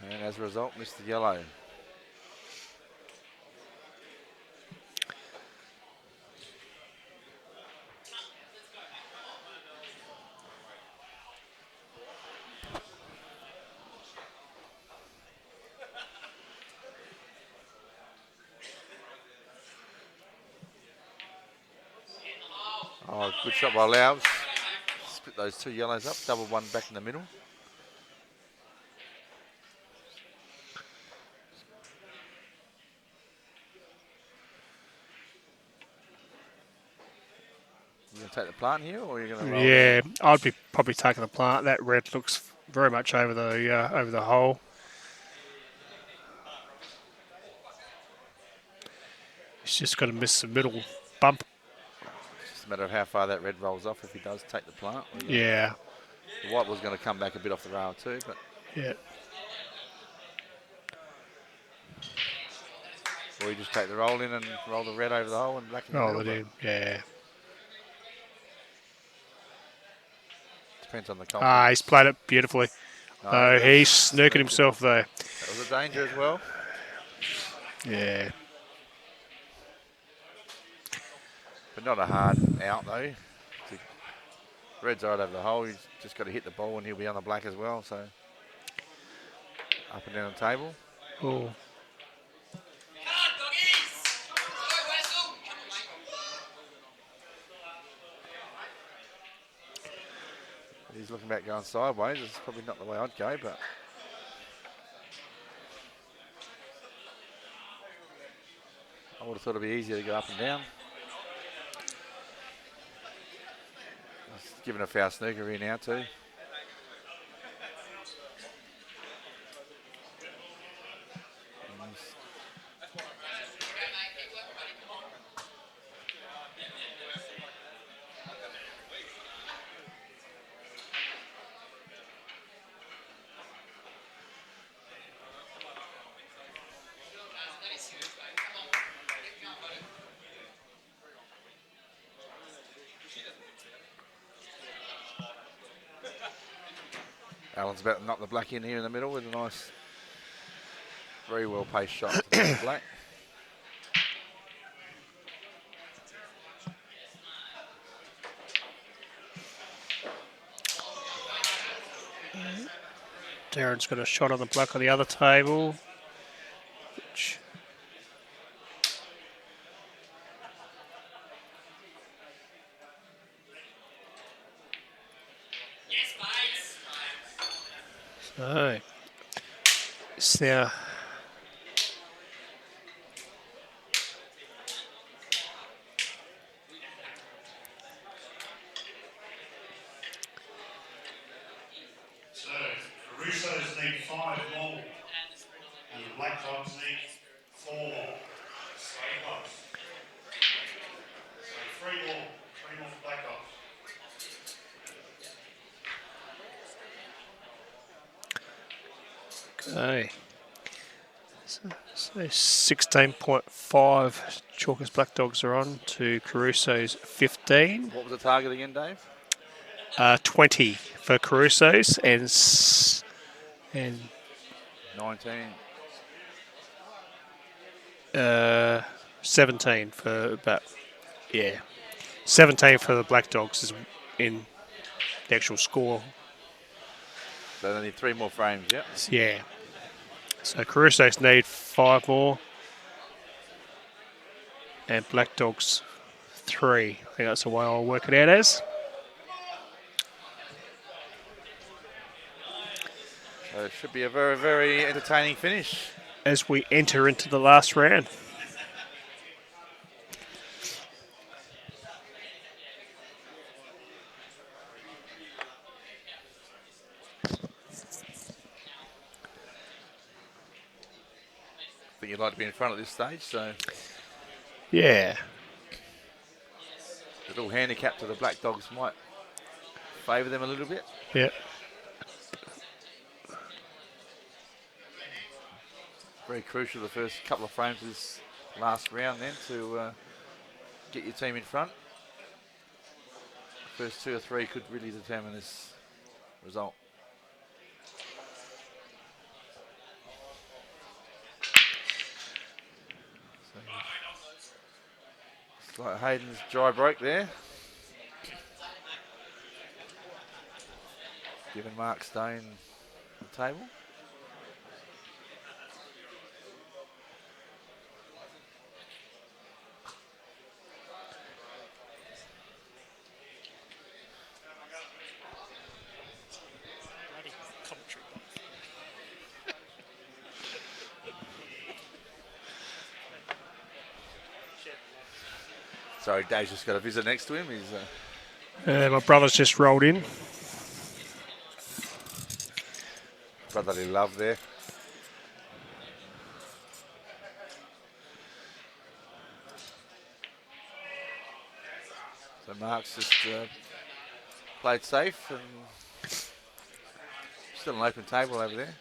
And as a result, missed the yellow. Oh, good shot by Louds. Split those 2 yellows up, double one back in the middle. You going to take the plant here, or are you going to roll? Yeah, I'd be probably taking the plant. That red looks very much over the hole. He's just got to miss the middle bump. It's just a matter of how far that red rolls off if he does take the plant. Yeah, The white was going to come back a bit off the rail too, but yeah. or you just take the roll in and roll the red over the hole and back in the Roll it middle. in. Yeah. Depends on the Ah, confidence. he's played it beautifully. No, No, that's he's snookered himself there. That was a danger as well. Yeah. But not a hard out though. The red's right over the hole. He's just got to hit the ball and he'll be on the black as well. So up and down the table. Oh. He's looking back going sideways. It's probably not the way I'd go, but I would have thought it'd be easier to go up and down. He's given a foul snooker here now too. Allen's about to knock the black in here in the middle with a nice, very well paced shot to the black. Darren's got a shot on the black on the other table. Which so it's now So, Caruso's need 5 more, and the Black Dogs need 4 more. Stay close. So 3 more for Black Dogs. okay. So 16.5 Chalkers Black Dogs are on to Caruso's 15. What was the target again, Dave? 20 for Caruso's and 19. 17 for 17 for the Black Dogs is in the actual score. So they need 3 more frames, yeah. Yeah. So Caruso's need 5 more. And Black Dogs 3. I think that's the way I'll work it out as. So it should be a very, very entertaining finish. As we enter into the last round. I think you'd like to be in front at this stage, so Yeah. the little handicap to the Black Dogs might favour them a little bit. Yeah. Very crucial the first couple of frames of this last round then to get your team in front. First 2 or 3 could really determine this result. It's like Hayden's dry break there. Giving Mark Stone the table. Sorry, Dave's just got a visitor next to him. He's My brother's just rolled in. brotherly love there. So Mark's just played safe and still an open table over there.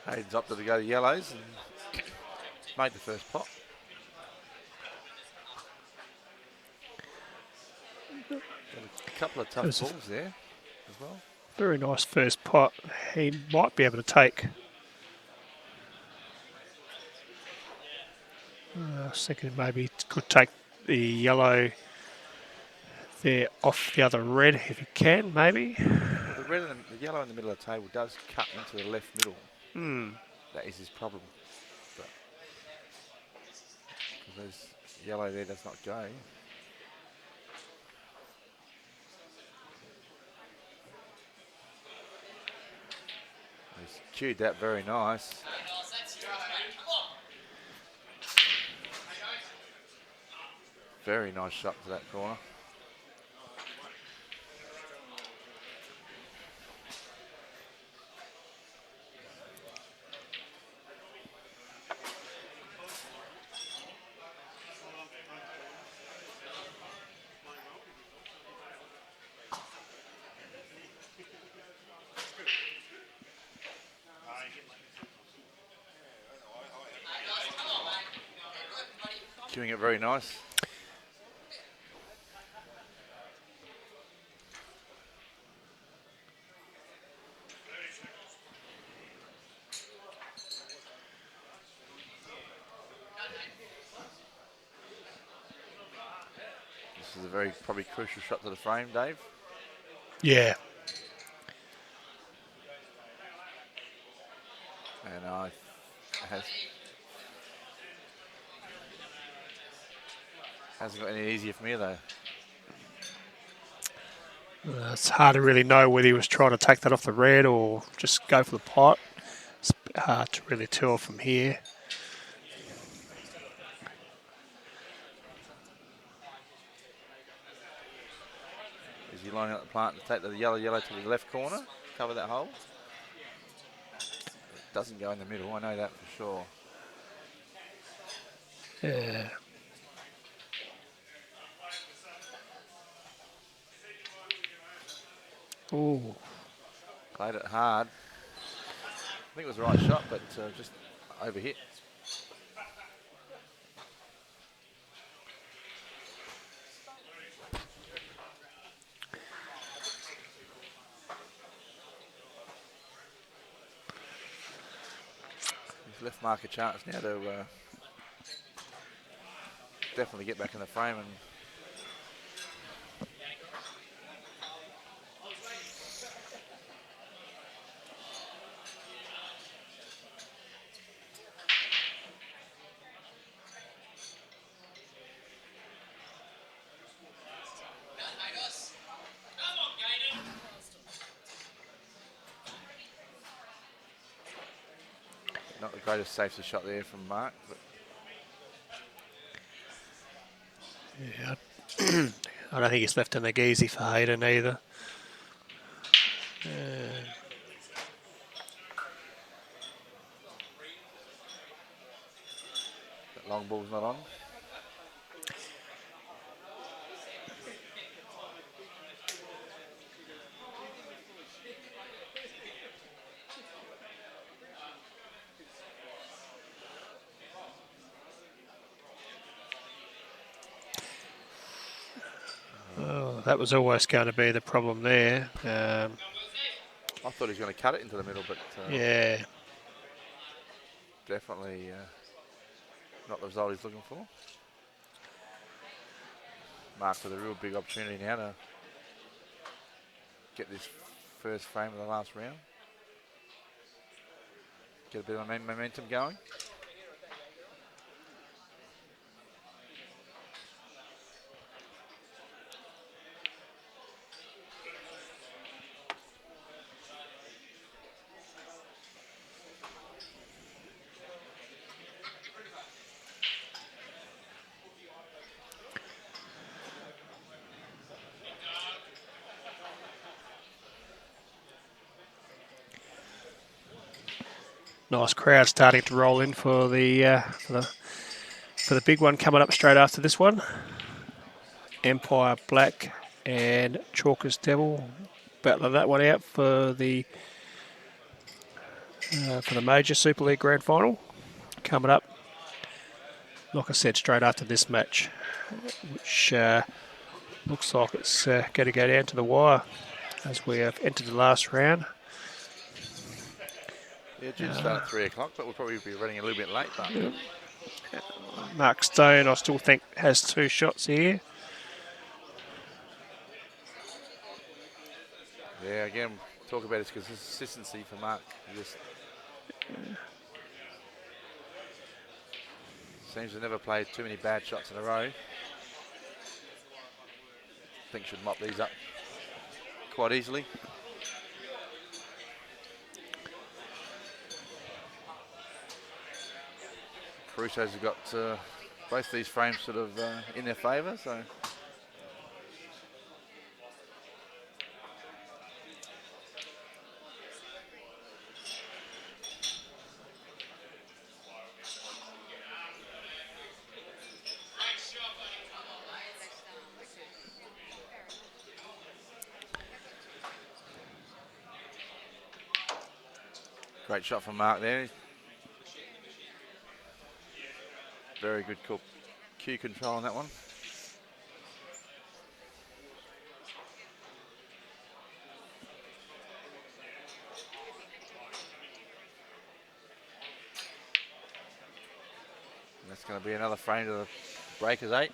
Hayden's opted to go to yellows and made the first pot. Got a couple of tough balls there as well. Very nice first pot. He might be able to take. Second, maybe could take the yellow there off the other red if he can, maybe. Well, the red and the yellow in the middle of the table does cut into the left middle. That is his problem. But 'cause there's yellow there does not go. He's cued that very nice. Very nice shot to that corner. Doing it very nice. This is a very probably crucial shot to the frame, Dave. Yeah. And hasn't got any easier for me though. It's hard to really know whether he was trying to take that off the red or just go for the pot. It's hard to really tell from here. Is he lining up the plant to take the yellow to the left corner, cover that hole? It doesn't go in the middle, I know that for sure. Yeah. Ooh. Played it hard. I think it was the right shot, but just overhit. He's left Mark a chance now to definitely get back in the frame and not the greatest safety shot there from Mark, but Yeah. I don't think he's left anything easy for Hayden either. that long ball's not on. Oh, that was always going to be the problem there. I thought he was going to cut it into the middle, but Yeah. definitely not the result he's looking for. Mark with a real big opportunity now to get this first frame of the last round. Get a bit of momentum going. Nice crowd starting to roll in for the big one coming up straight after this one. Empire Black and Chalkers Devil battling that one out for the major Super League Grand Final coming up. Like I said, straight after this match, which looks like it's going to go down to the wire as we have entered the last round. Yeah, due to start at 3 o'clock, but we'll probably be running a little bit late. But Mark Stone, I still think, has 2 shots here. yeah, again, talk about his consistency for Mark. He just seems to never played too many bad shots in a row. I think should mop these up quite easily. Caruso's got both these frames sort of in their favour. So great shot from Mark there. Very good cue control on that one. And that's going to be another frame to the Breakers 8.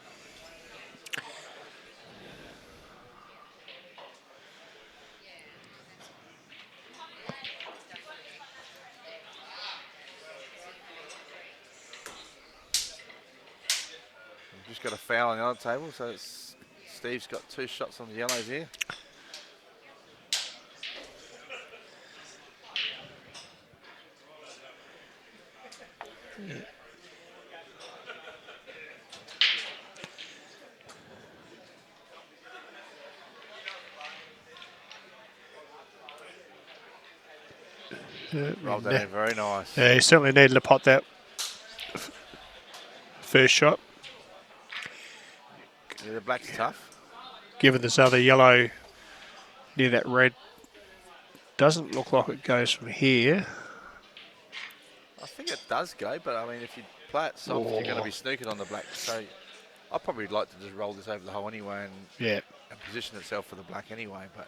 We've just got a foul on the other table, so Steve's got 2 shots on the yellows here. Rolled that in very nice. Yeah, he certainly needed to pot that first shot. Yeah, the black's tough. Given this other yellow near that red, doesn't look like it goes from here. I think it does go, but I mean, if you play it soft, you're going to be snookered on the black. So I'd probably like to just roll this over the hole anyway Yeah, and position itself for the black anyway, but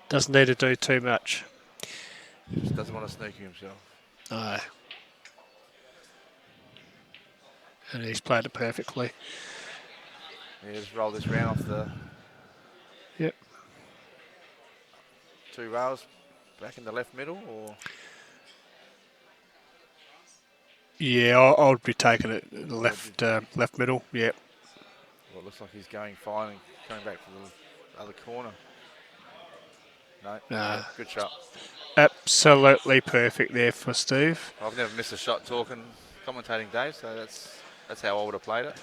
doesn't need to do too much. he just doesn't want to snooker himself. No. And he's played it perfectly. Yeah, just roll this round off the Yep. 2 rails back in the left middle, or Yeah, I would be taking it left left middle. Yep. well, it looks like he's going fine and coming back to the other corner. No, Nah. good shot. Absolutely perfect there for Steve. I've never missed a shot talking, commentating, Dave, so that's how I would have played it.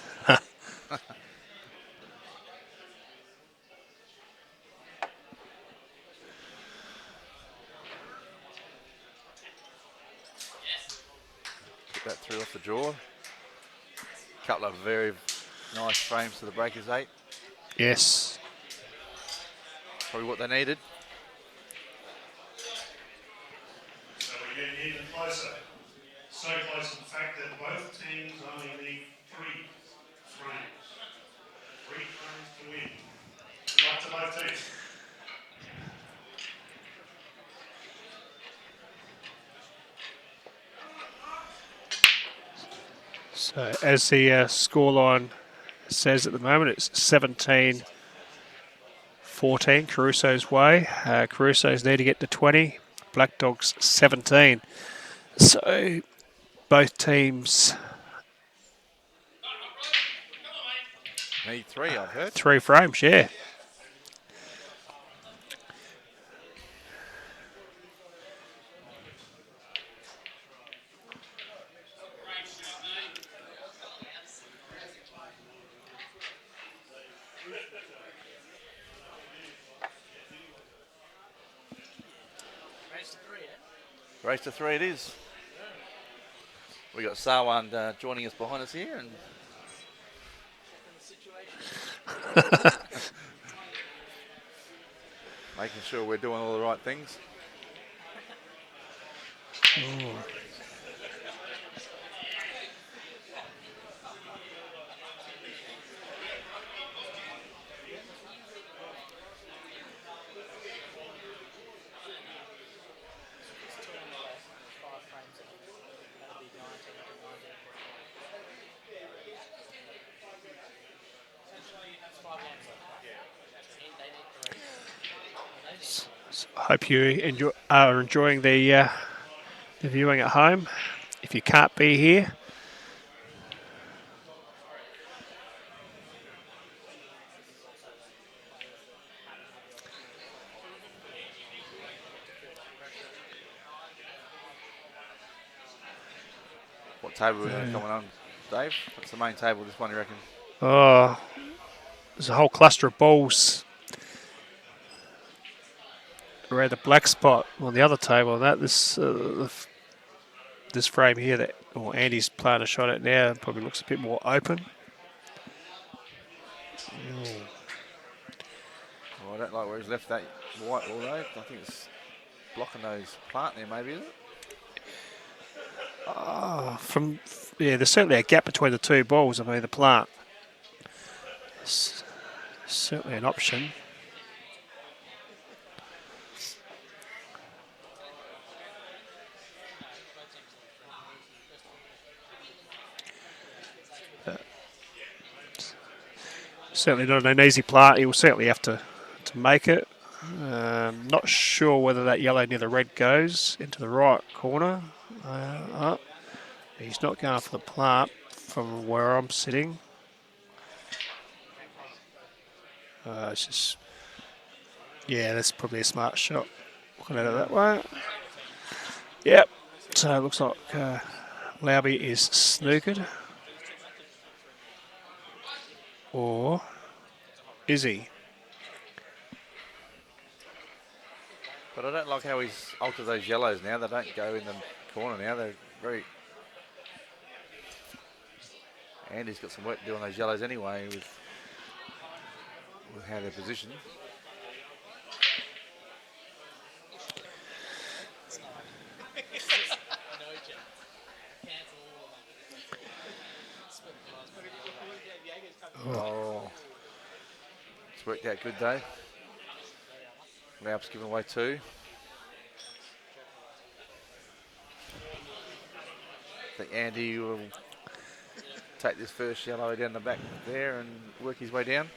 Get that through off the draw. Couple of very nice frames to the Breakers 8. Yes. Probably what they needed. So we're getting even closer. So close, in fact, that both teams only need 3 frames. 3 frames to win. Good luck to both teams. So as the scoreline says at the moment, it's 17-14 Caruso's way. Caruso's need to get to 20. Black Dogs 17. So both teams Need 3, I've heard. 3 frames, yeah. Race to 3 it is. We got Sarwan joining us behind us here, and making sure we're doing all the right things. Hope you are enjoying the viewing at home. If you can't be here, What table are we going to come on? Dave? What's the main table, this one, you reckon? Oh, there's a whole cluster of balls around the black spot on the other table. And that this frame here that Andy's playing a shot at now probably looks a bit more open. Oh, I don't like where he's left that white ball though. I think it's blocking those plant there, maybe, is it? There's certainly a gap between the two balls. I mean, the plant is certainly an option. Certainly not an easy plant. He will certainly have to make it. Not sure whether that yellow near the red goes into the right corner. He's not going for the plant from where I'm sitting. It's just, yeah, that's probably a smart shot. Looking at it that way. Yep. So it looks like Lauby is snookered. Or is he? But I don't like how he's altered those yellows now. They don't go in the corner now. They're very... Andy's got some work to do on those yellows anyway with how they're positioned. Oh, it's worked out good, Dave. Laup's given away 2. I think Andy will take this first yellow down the back there and work his way down.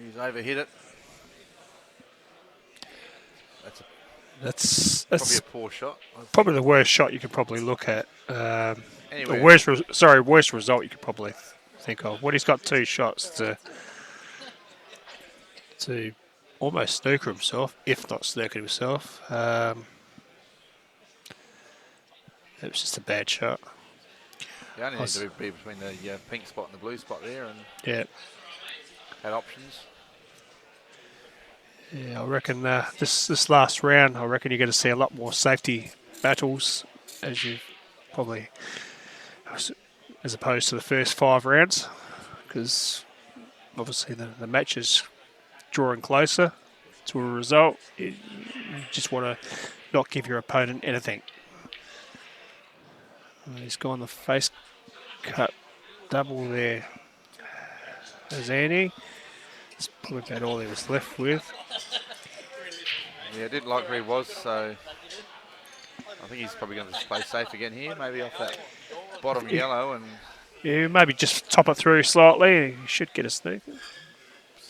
He's overhit it. That's Probably a poor shot. probably the worst shot you could probably look at. Anyway. The worst result you could probably think of. When he's got 2 shots to almost snooker himself, if not snooker himself. It was just a bad shot. You only need to be between the pink spot and the blue spot there, and Yeah. had options. Yeah, I reckon this last round, I reckon you're going to see a lot more safety battles as you probably, as opposed to the first 5 rounds, because obviously the match is drawing closer to a result. You just want to not give your opponent anything. He's gone the face cut double there as Andy. That's probably about all he was left with. Yeah, I didn't like where he was, so I think he's probably going to play safe again here, maybe off that bottom yellow and Yeah, maybe just top it through slightly. He should get a sneak.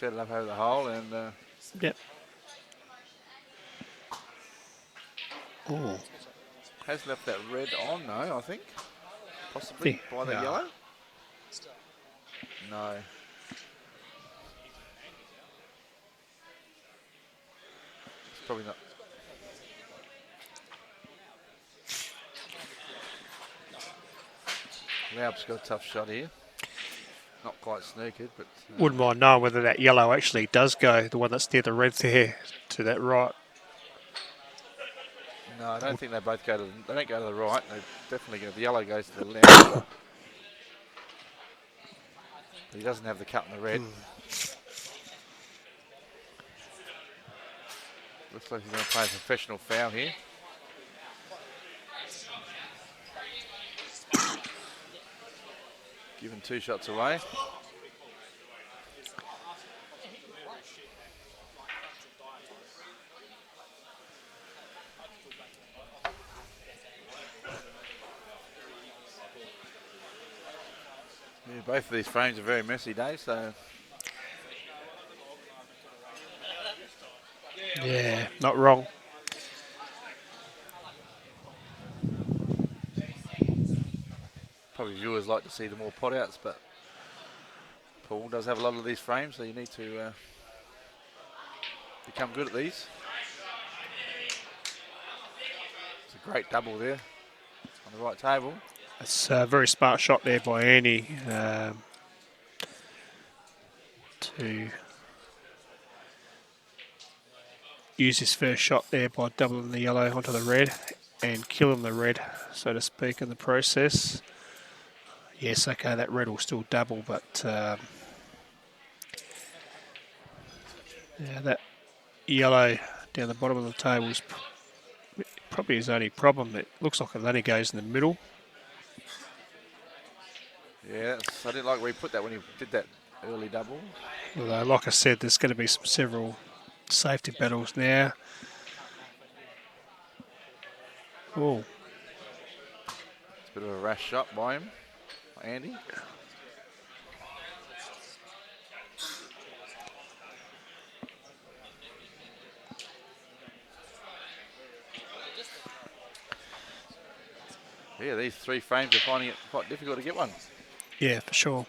set it up over the hole and Yep. Oh, has left that red on, no, I think. Possibly by the Yeah. yellow. No. It's probably not. Laup's got a tough shot here. Not quite snookered, but wouldn't mind knowing whether that yellow actually does go, the one that's near the red there, to that right. no, I don't think they both go to. They don't go to the right. They definitely go. The yellow goes to the left. But he doesn't have the cut in the red. Looks like he's going to play a professional foul here. Given 2 shots away. Both of these frames are very messy, Dave, so Yeah, not wrong. probably viewers like to see the more pot outs, but Paul does have a lot of these frames, so you need to become good at these. It's a great double there on the right table. It's a very smart shot there by Andy to use his first shot there by doubling the yellow onto the red and killing the red, so to speak, in the process. Yes, okay, that red will still double, but yeah, that yellow down the bottom of the table is probably his only problem. It looks like it only goes in the middle. Yeah, I didn't like where he put that when he did that early double. Although, like I said, there's going to be several safety battles now. Oh, It's a bit of a rash shot by him, by Andy. Yeah, these 3 frames are finding it quite difficult to get one. yeah, for sure.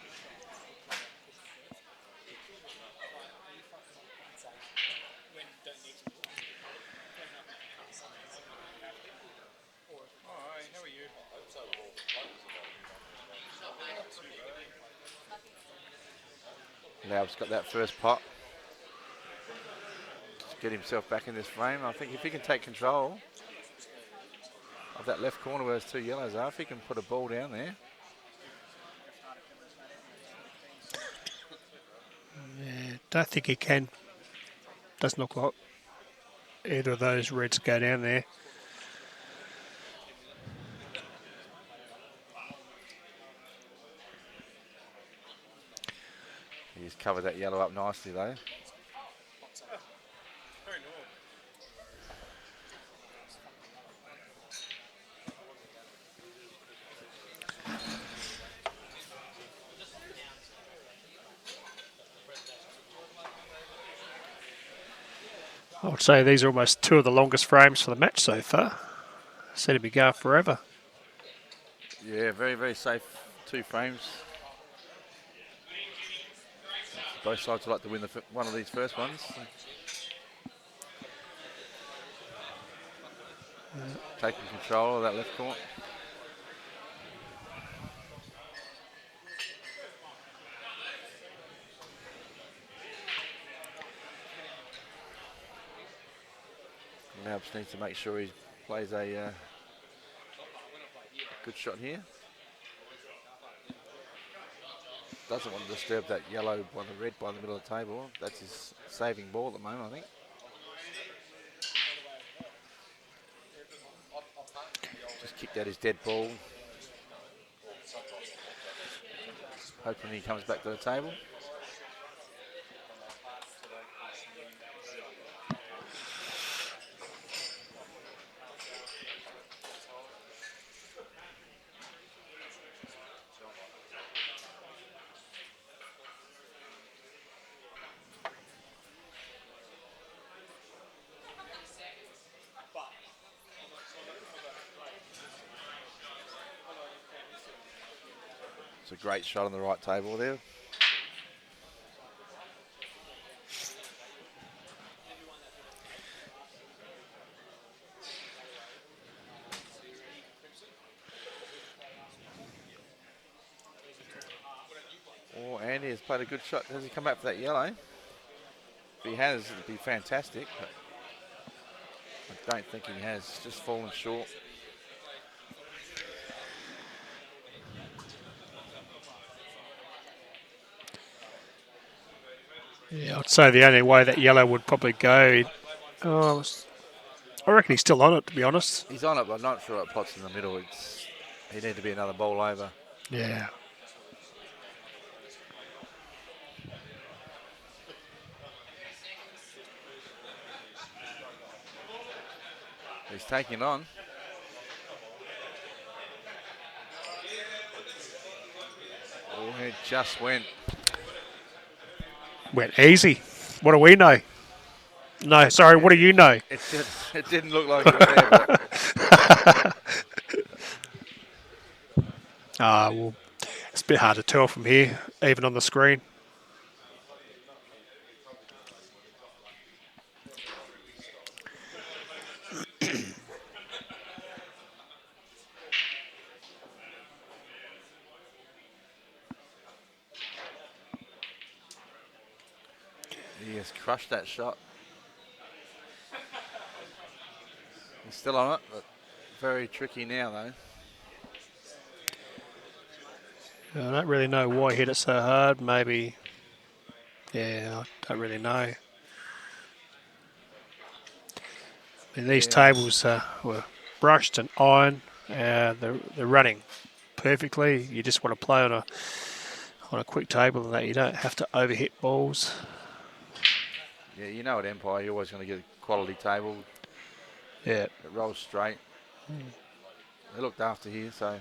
Laub's got that first pot. Just get himself back in this frame. I think if he can take control of that left corner where those 2 yellows are, if he can put a ball down there. Yeah, don't think he can. Doesn't look like either of those reds go down there. He's covered that yellow up nicely though. I would say these are almost 2 of the longest frames for the match so far. Seem to be going forever. Yeah, very, very safe 2 frames. Both sides would like to win one of these first ones. Taking control of that left court. Now just needs to make sure he plays a good shot here. Doesn't want to disturb that yellow by the red by the middle of the table. That's his saving ball at the moment, I think. Just kicked out his dead ball. Hoping he comes back to the table. It's a great shot on the right table there. Oh, Andy has played a good shot. Has he come back for that yellow? If he has, it'd be fantastic. But I don't think he has. Just fallen short. Yeah, I'd say the only way that yellow would probably go. Oh, I reckon he's still on it, to be honest. He's on it, but I'm not sure it plots in the middle. He need to be another ball over. Yeah. He's taking on. Oh, it just went. Went easy. What do we know? No, sorry, what do you know? It didn't look like it was there, but Well, it's a bit hard to tell from here, even on the screen. he has crushed that shot. He's still on it, but very tricky now, though. I don't really know why he hit it so hard. Maybe, yeah, I don't really know. I mean, these tables were brushed and ironed. They're running perfectly. You just want to play on a quick table that you don't have to overhit balls. Yeah, you know at Empire, you're always going to get a quality table. Yeah. It rolls straight. They looked after here, so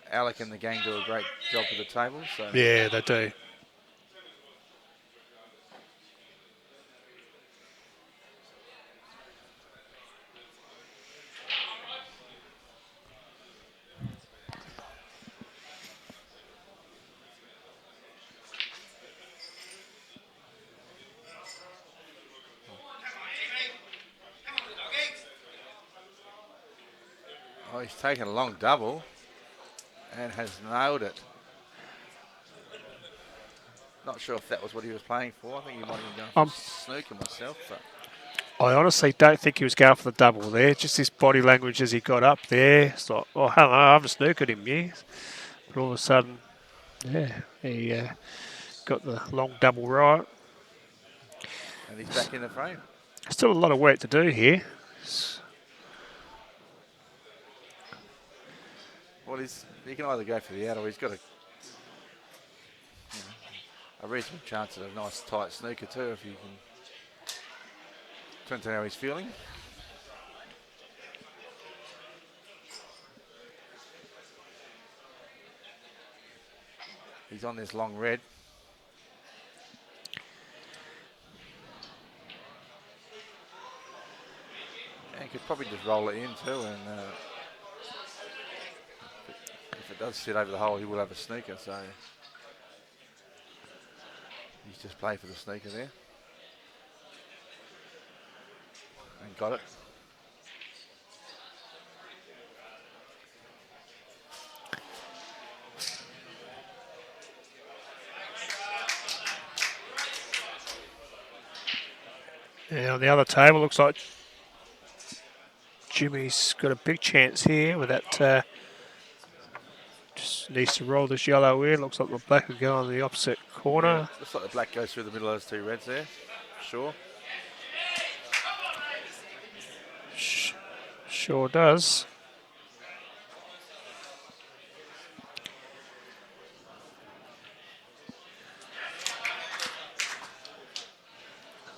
Alec and the gang do a great job with the table. So Yeah, they do. oh, he's taken a long double and has nailed it. Not sure if that was what he was playing for. I think he might have been going for snooker myself. But I honestly don't think he was going for the double there. Just his body language as he got up there. It's like, oh, hello, I've just snookered him, yes. But all of a sudden, yeah, he got the long double right. and he's back in the frame. Still a lot of work to do here. Well, he can either go for the out or he's got a reasonable chance at a nice tight snooker too if you can. Depends on how he's feeling. He's on this long red. And he could probably just roll it in too, and if it does sit over the hole, he will have a snooker. So he's just played for the snooker there, and got it. Yeah, on the other table, looks like Jimmy's got a big chance here with that. Just needs to roll this yellow in. Looks like the black will go on the opposite corner. Yeah, looks like the black goes through the middle of those two reds there. Sure. Sure does.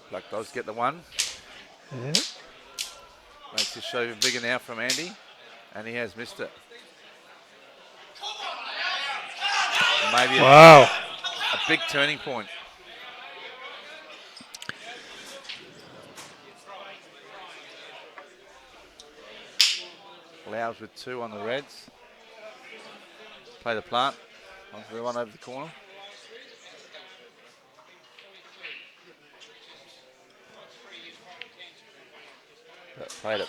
Black does get the one. Yeah. Makes his show bigger now from Andy, and he has missed it. Maybe Wow. a big turning point. Louds with two on the reds. Play the plant. Onto the one over the corner. But played it.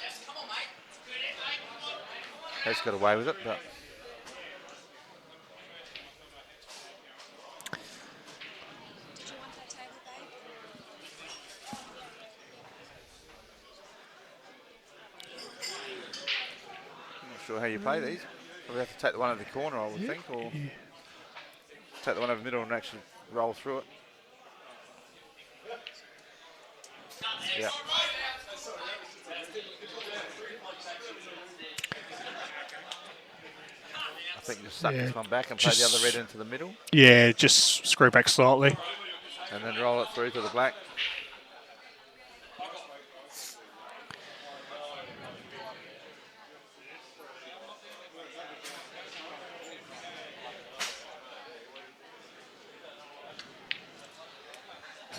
Has got away with it, but not sure how you play these. Probably have to take the one over the corner, I would think, or take the one over the middle and actually roll through it. Yeah. I think just suck this one back and play the other red into the middle. Yeah, just screw back slightly. And then roll it through to the black.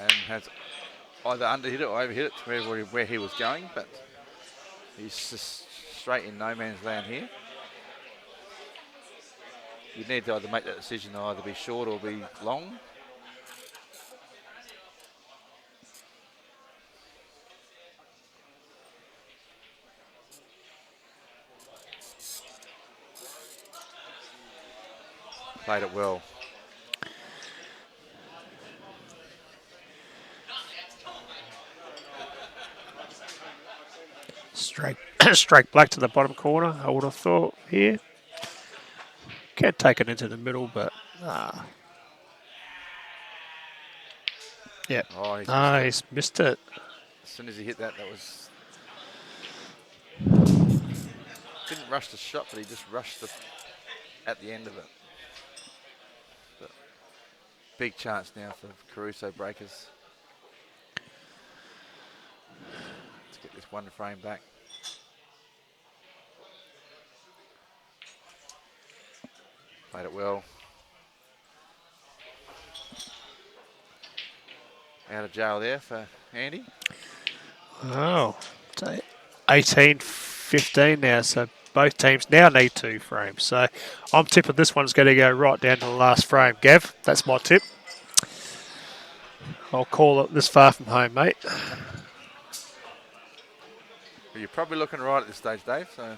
and has either underhit it or overhit it to where he was going, but he's just straight in no man's land here. You need to either make that decision, either be short or be long. Played it well. Straight, straight black to the bottom corner, I would have thought here. Can't take it into the middle, but yeah. Oh, he's He's missed it. as soon as he hit that, that was... Didn't rush the shot, but he just rushed at the end of it. But big chance now for Caruso Breakers to get this one frame back. Played it well. Out of jail there for Andy. Oh, so 18-15 now, so both teams now need 2 frames. So I'm tipping this one's going to go right down to the last frame. Gav, that's my tip. I'll call it this far from home, mate. But you're probably looking right at this stage, Dave. So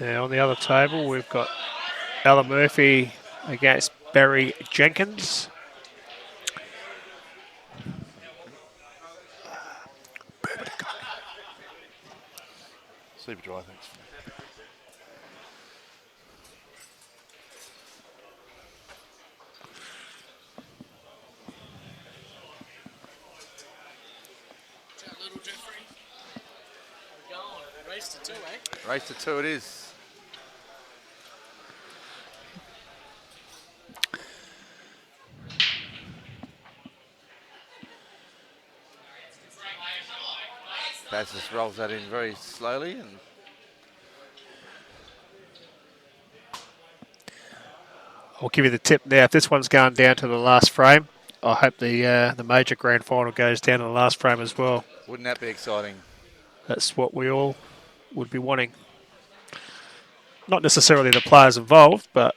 Now on the other table, we've got Alan Murphy against Barry Jenkins. Super dry, thanks. Little Jeffrey. We're going. Race to 2, eh? race to 2 it is. Baz just rolls that in very slowly and I'll give you the tip now. If this one's going down to the last frame, I hope the major grand final goes down to the last frame as well. wouldn't that be exciting? That's what we all would be wanting. Not necessarily the players involved, but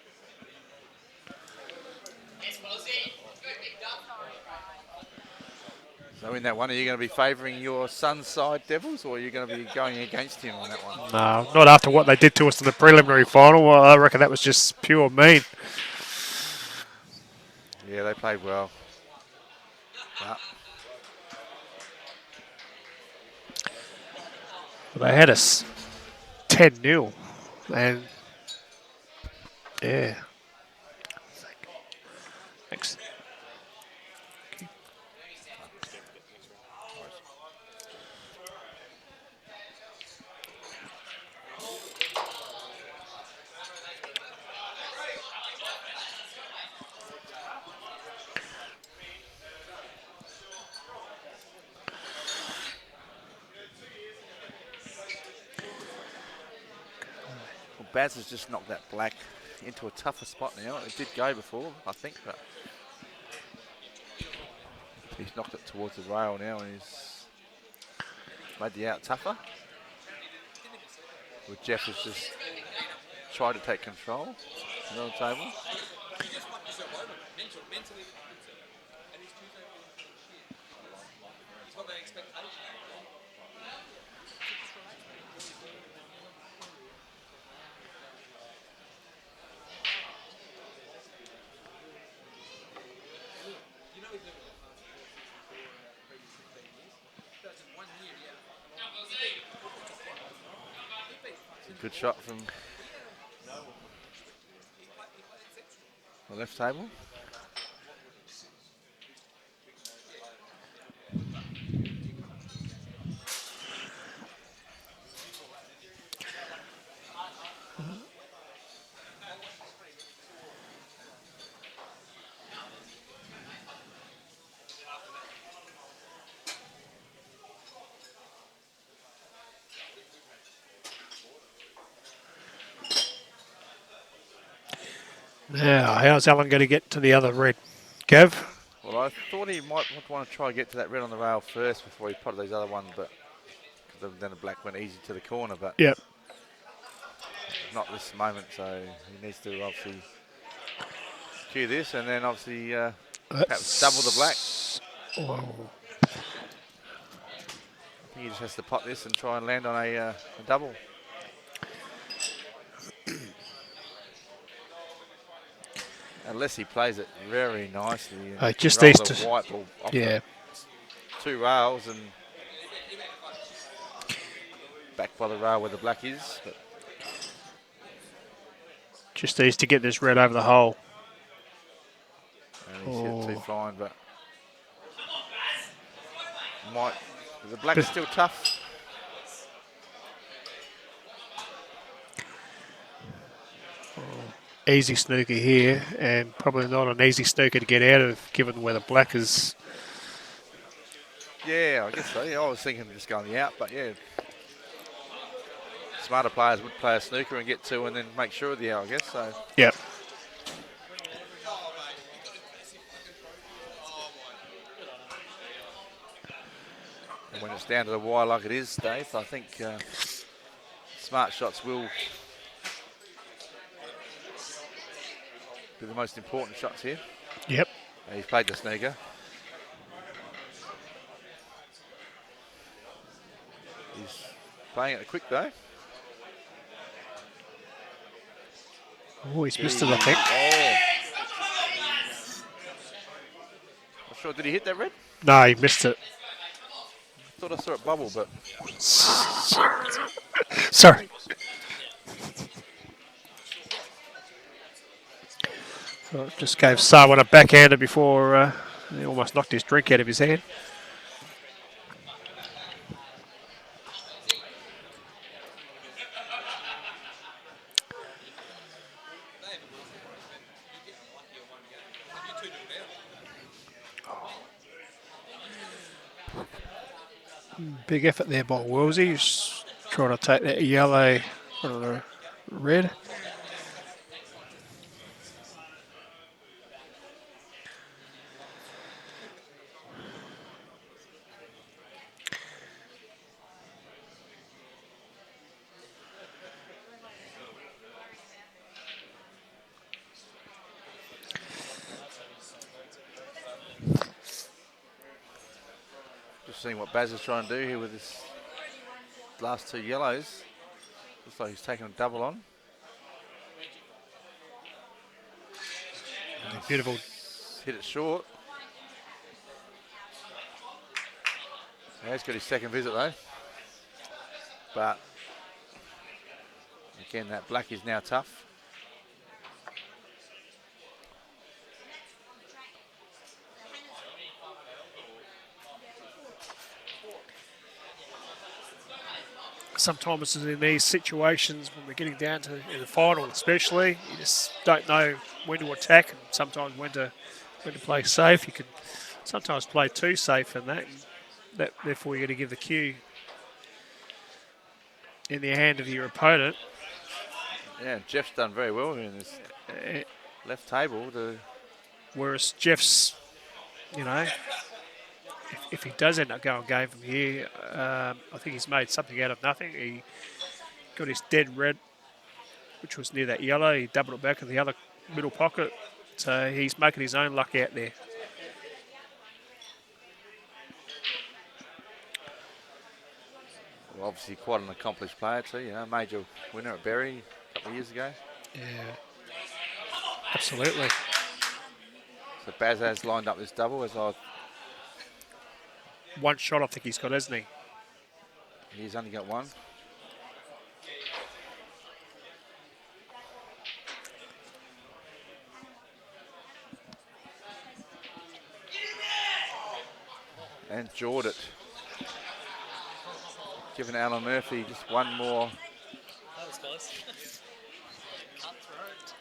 So in that one, are you going to be favouring your son's side, Devils, or are you going to be going against him on that one? no, not after what they did to us in the preliminary final. Well, I reckon that was just pure mean. Yeah, they played well. They had us 10-0, and yeah. Thanks. Well, Baz has just knocked that black into a tougher spot now. It did go before, I think, but he's knocked it towards the rail now and he's made the out tougher. With Jeff has just tried to take control on the table. Good shot from the left table. Now, how's Alan going to get to the other red? Gav? Well, I thought he might want to try and get to that red on the rail first before he potted these other ones, but cause then the black went easy to the corner, but Yep. not this moment, so he needs to obviously cue this and then obviously perhaps double the black. Whoa. I think he just has to pot this and try and land on a double. Unless he plays it very nicely. And Just roll these the two. white ball off Yeah. the 2 rails and back by the rail where the black is. But Just these to get this red over the hole. and he's hit it too Oh. fine, but the black is still tough. Easy snooker here, and probably not an easy snooker to get out of, given where the black is. Yeah, I guess so. Yeah, I was thinking of just going the out, but yeah. Smarter players would play a snooker and get 2 and then make sure of the out, I guess. So Yep. and when it's down to the wire like it is, Dave, I think smart shots will be the most important shots here. Yep. He's played the snooker. He's playing it quick though. Oh, he's missed it, I think. Oh. Not sure, did he hit that red? No, he missed it. Thought I saw it bubble, but Sorry. So just gave Sarwan a backhander before he almost knocked his drink out of his hand. Big effort there by Woolsey. He's trying to take that yellow or the red. just seeing what Baz is trying to do here with his last 2 yellows. Looks like he's taking a double on. Beautiful. Hit it short. Yeah, he's got his second visit though. But again, that black is now tough. Sometimes in these situations, when we're getting down to in the final especially, you just don't know when to attack and sometimes when to play safe. You can sometimes play too safe in that, and that therefore you're going to give the cue in the hand of your opponent. Yeah, Jeff's done very well in this Uh, left table. Whereas Jeff's, if he does end up going game from here, I think he's made something out of nothing. He got his dead red, which was near that yellow. He doubled it back in the other middle pocket. So he's making his own luck out there. Well, obviously quite an accomplished player too, major winner at Berry a couple of years ago. Yeah, absolutely. So Baz has lined up this double as One shot I think he's got, hasn't he? he's only got one. And jawed it. Giving Alan Murphy just one more. That was close. Cutthroat.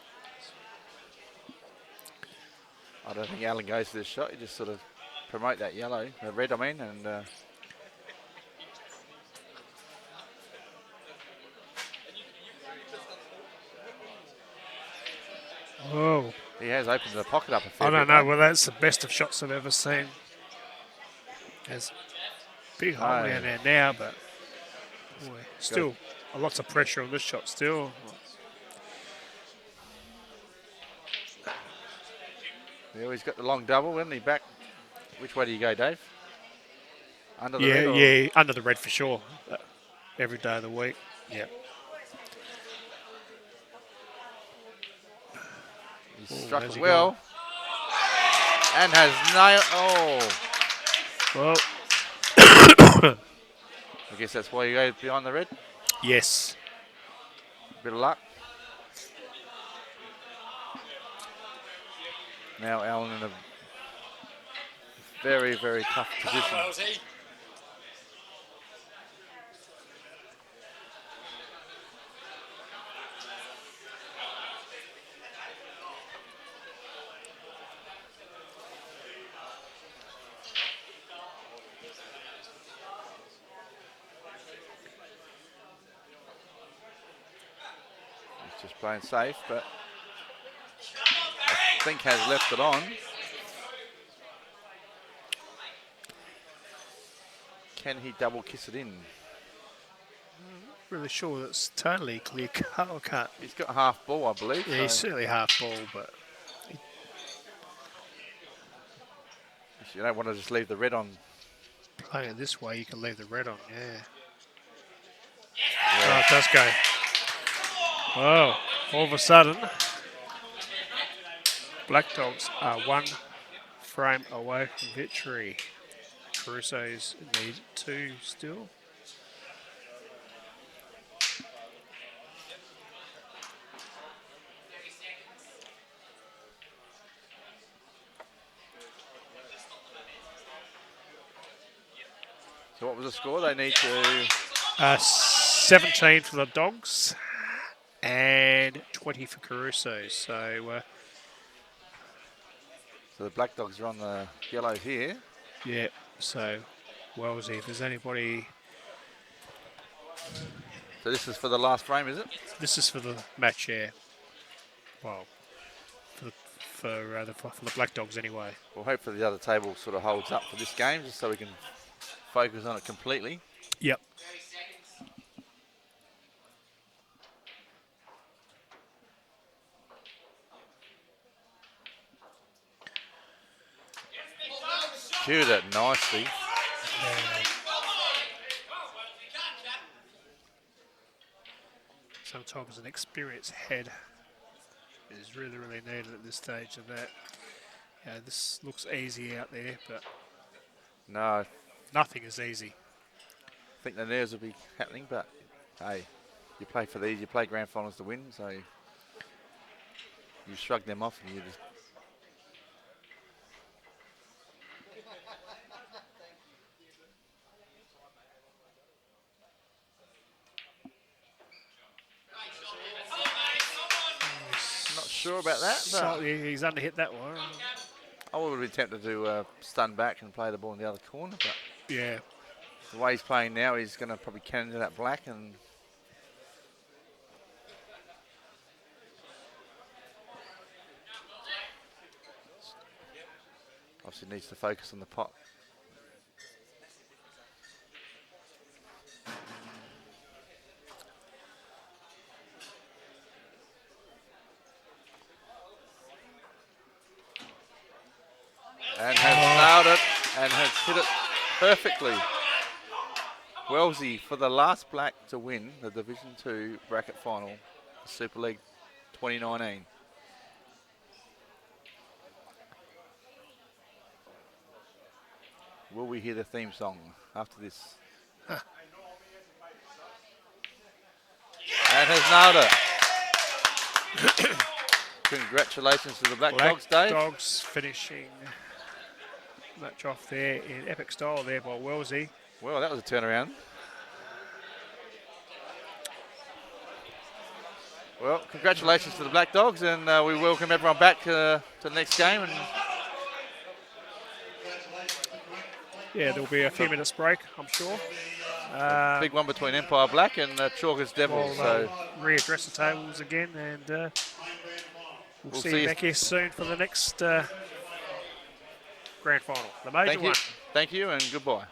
I don't think Alan goes for this shot. He just sort of promote that yellow, red I mean, and Oh, He has opened the pocket up a fair I don't bit, know. though. Well, that's the best of shots I've ever seen. There's a big hole No. down there now, but boy, still lots of pressure on this shot still. Yeah, he's got the long double, isn't he? Back. Which way do you go, Dave? Under the Yeah, red or yeah, under the red for sure. Every day of the week. Yeah. He's Oh, struck how's it he well. And has nailed. Oh, Well, I guess that's why you go behind the red. yes. Bit of luck. Now Allen in a very, very tough position. He's just playing safe, but I think has left it on. Can he double kiss it in? Really sure that's totally clear cut. I can't. He's got half ball, I believe. Yeah, he's so certainly half ball, but you don't want to just leave the red on. playing it this way, you can leave the red on. Yeah. Oh, it does go. Oh, all of a sudden, Black Dogs are one frame away from victory. Caruso's need 2 still. So what was the score? They need to. 17 for the Dogs and 20 for Caruso. So, So the Black Dogs are on the yellows here. yeah, so Wellesley, if there's anybody, So this is for the last frame, is it? this is for the match, yeah. Well, for the Black Dogs anyway. Well, hopefully the other table sort of holds up for this game, just so we can focus on it completely. Yep. Cued it nicely. Sometimes an experienced head is really, really needed at this stage of that. Yeah, this looks easy out there, but No, I nothing is easy. think the nerves will be happening, but hey, you play for these, you play grand finals to win, so you shrug them off and you just. Not sure about that, but Slightly, he's underhit that one. I would have been tempted to stun back and play the ball in the other corner, but Yeah. the way he's playing now, he's going to probably cannon to that black and obviously needs to focus on the pot. And has nailed it and has hit it perfectly. Wellesley for the last black to win the Division 2 bracket final, Super League 2019. Will we hear the theme song after this? And has nailed it. Congratulations to the Black Dogs, Dave. Dogs finishing match off there in epic style there by Wellesley. Well, that was a turnaround. Well, congratulations to the Black Dogs, and we welcome everyone back to the next game. And Yeah, there'll be a few minutes break, I'm sure. big one between Empire Black and Chalkers Devils. We'll So readdress the tables again, and We'll We'll see see you you- back here soon for the next grand final, the major Thank you. one. Thank you and goodbye.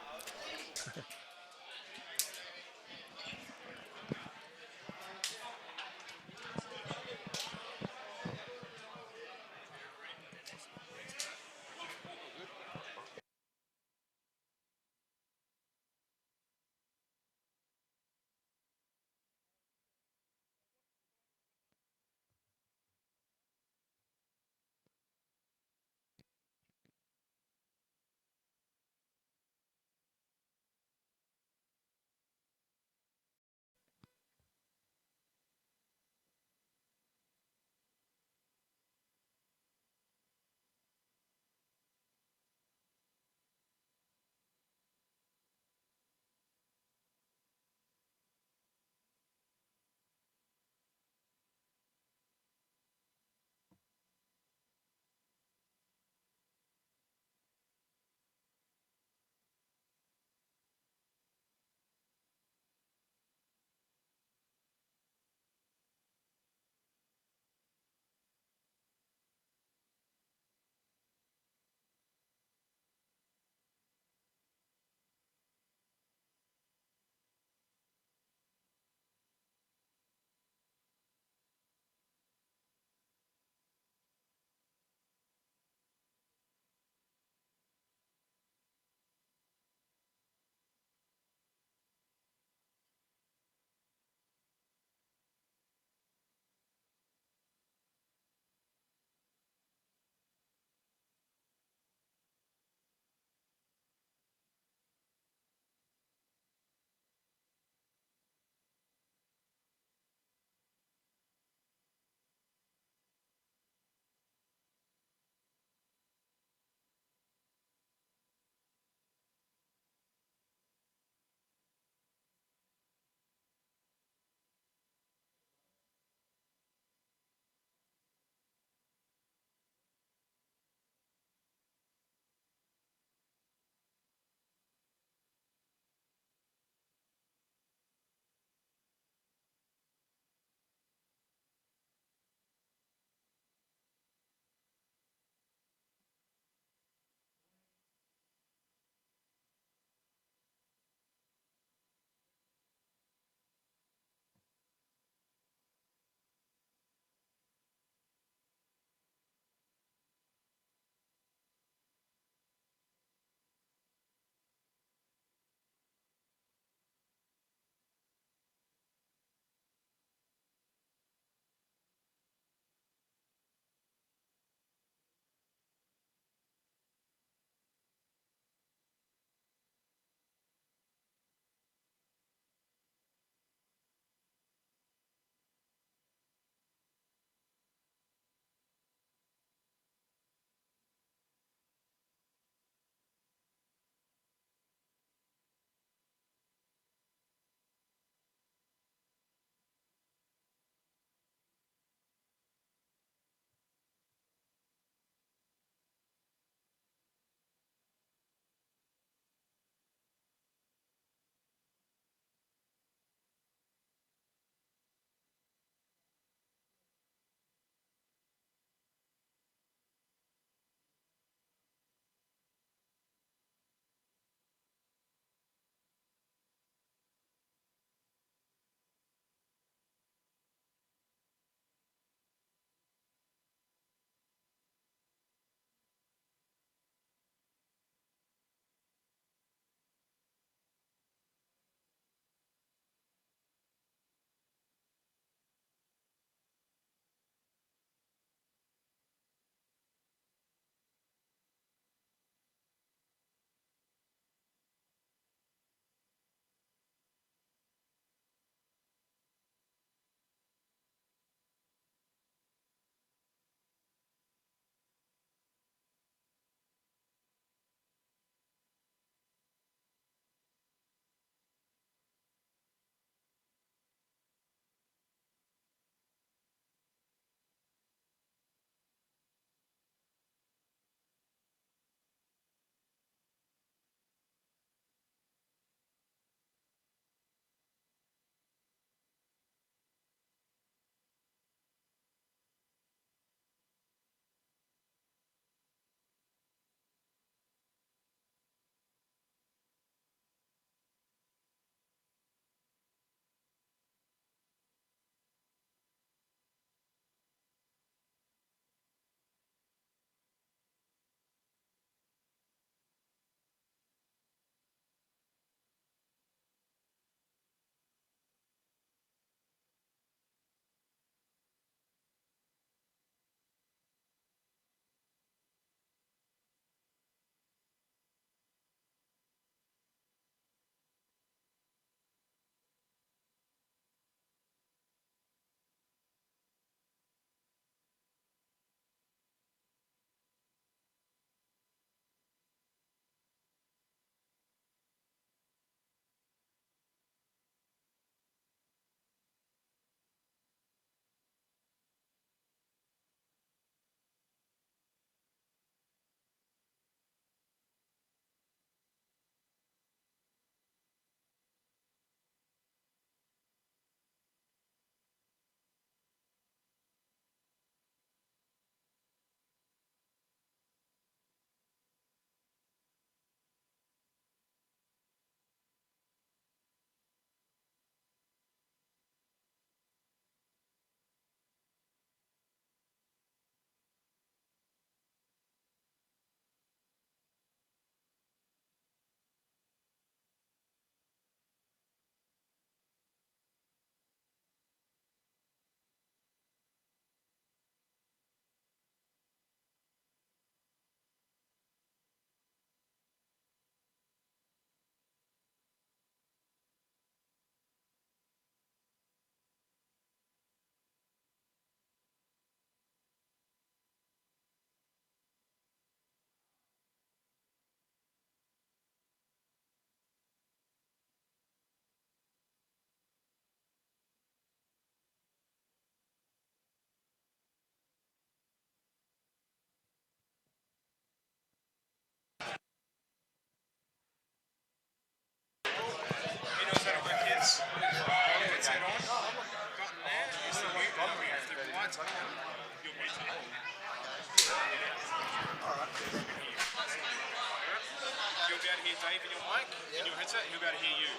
be able to hear Dave in your mic, in your headset, he'll be able to hear you.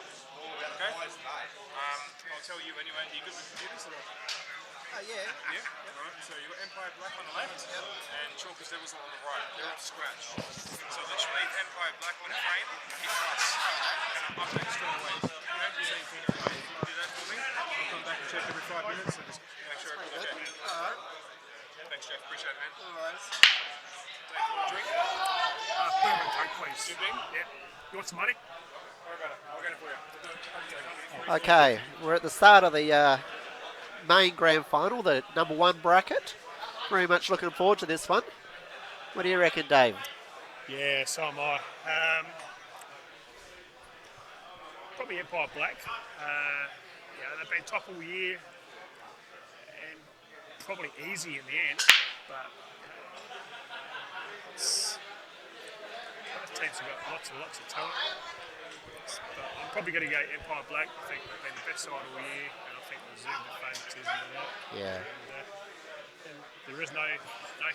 Okay? I'll tell you anyway. Are you good with computers or not? Yeah. Yeah? Alright, so you've got Empire Black on the left and Chalkers Devils on the right. They're off scratch. So literally Empire Black on frame, hit us. And I'm update straight away. Okay? So you can do that for me. I'll come back and check every 5 minutes and just make sure everything's okay. Alright. Thanks, Jeff. Appreciate it, man. Alright. Take a drink. Boom and Coke, please. Two big? Yeah. You want some money? Worry about it. I'll get it for you. Okay, we're at the start of the main grand final, the number 1 bracket. Very much looking forward to this one. What do you reckon, Dave? Yeah, so am I. Probably Empire Black. They've been top all year and probably easy in the end, but both teams have got lots of talent. But I'm probably going to go Empire Black. I think they've been the best side all year, and I think they'll zoom the favouritism of that. Yeah. And there is no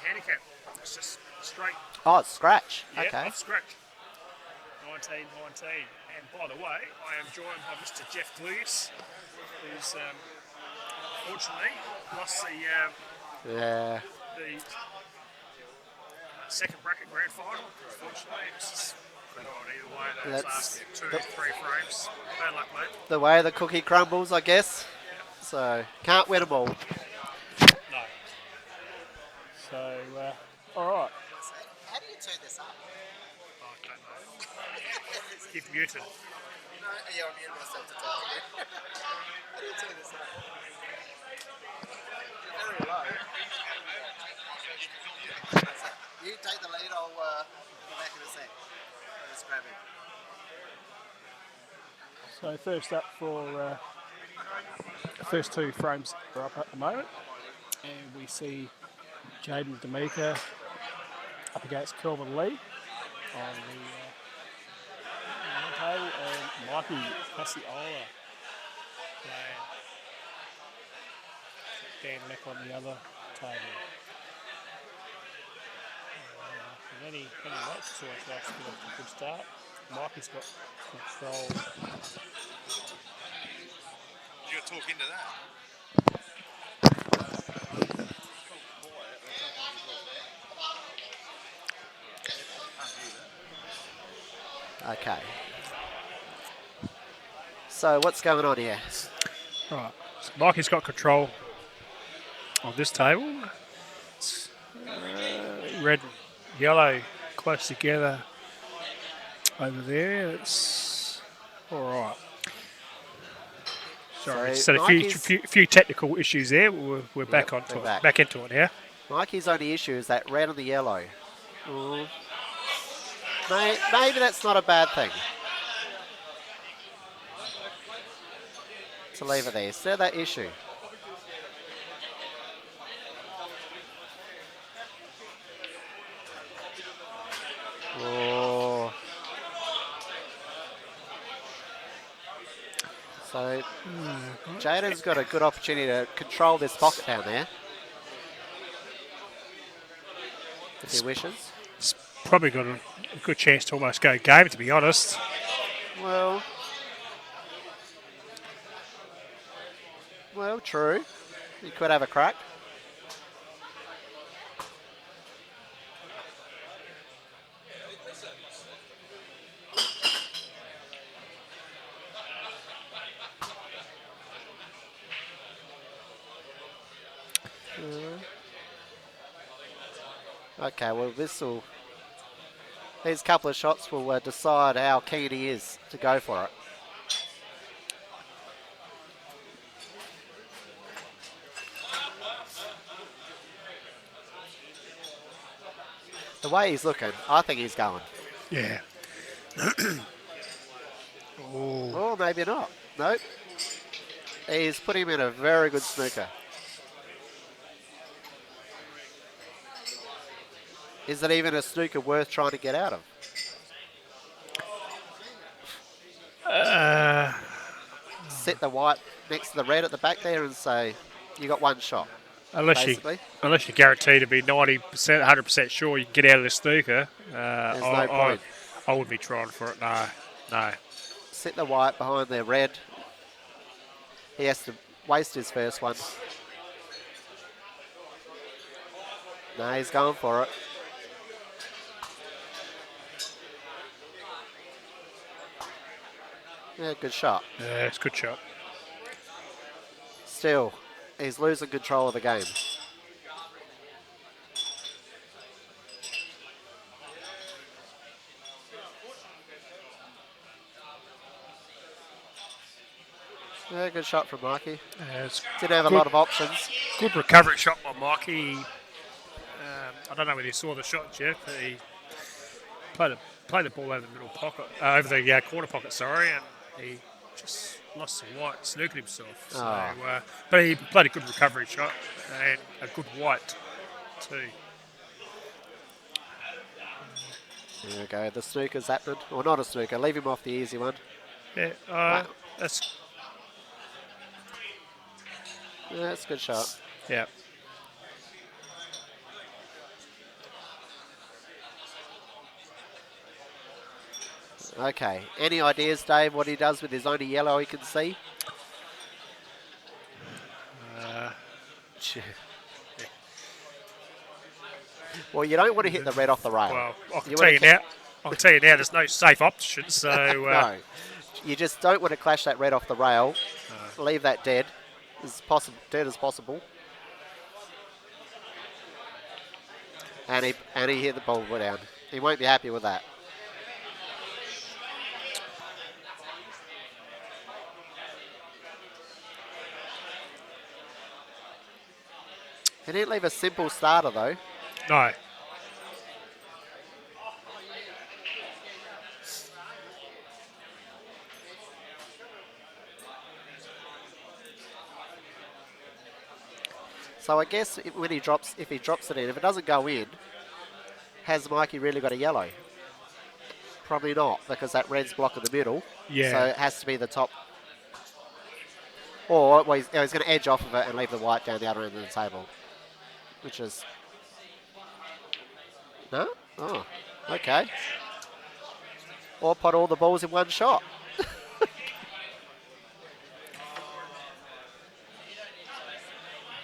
handicap. It's just straight. Oh, it's scratch. Yeah, Okay. off scratch. 19-19. And by the way, I am joined by Mr. Jeff Gluyas, who's fortunately lost Yeah. the second bracket grand final. Unfortunately, it's just quite odd either way. Those That's last 2-3 frames. Bad luck, mate. the way the cookie crumbles, I guess. So, can't win them all. No. So, all right. How do you turn this up? I don't know. Keep muted. No, yeah, I'm muting myself to talk to you. How do you turn this up? Very low. You take the lead, I'll be back in a sec. I'll just grab it. So first up for the first 2 frames are up at the moment, and we see Jaden D'Amica up against Kelvin Lee on the table, and Mikey Casiola playing Dan Leck on the other table. And any mates to us likes to get off to a good start. Mikey's got control. You got to talk into that. Okay. So, what's going on here? Right, so Mikey's got control on this table. It's, red and yellow close together over there. It's all right. Sorry, So just had Mikey's- a few technical issues there. We're back onto we're it. back. Back into it now. Mikey's only issue is that red and the yellow. Maybe that's not a bad thing. To leave it there. Instead of that issue. Oh. So Jaden's got a good opportunity to control this pocket down there. If he wishes. It's probably got a good chance to almost go game, to be honest. Well, true. You could have a crack. Okay, well, these couple of shots will decide how keen he is to go for it. The way he's looking, I think he's going. Yeah. Oh, maybe not. Nope. He's put him in a very good snooker. Is it even a snooker worth trying to get out of? Set the white next to the red at the back there and say, you got one shot. Unless you're guaranteed to be 90%, 100% sure you can get out of the snooker. There's no point. I wouldn't be trying for it. No, no. Sit the white behind the red. He has to waste his first one. No, he's going for it. Yeah, good shot. Yeah, it's a good shot. Still, he's losing control of the game. Yeah, good shot from Mikey. Yeah, it's Didn't have a good. lot of options. Good recovery shot by Mikey. I don't know whether you saw the shot, Jeff, but he played the ball over the middle pocket, over the corner pocket, sorry, and he just lost the white, snookered himself. So, Oh. but he played a good recovery shot and a good white too. There we go. The snooker's happening. Or not a snooker. Leave him off the easy one. Yeah, Wow. that's Yeah, that's a good shot. yeah. Okay. Any ideas, Dave, what he does with his only yellow he can see? Well, you don't want to hit the red off the rail. Well, I can You tell wanna you now. I can tell you now. There's no safe option, so No. You just don't want to clash that red off the rail. Leave that dead as possible. And he hit the ball down. He won't be happy with that. He didn't leave a simple starter though. no. So I guess if he drops it in, if it doesn't go in, has Mikey really got a yellow? Probably not, because that red's blocking the middle. Yeah. So it has to be the top. Or well, he's going to edge off of it and leave the white down the other end of the table. Which is... No? Oh, okay. Or pot all the balls in one shot.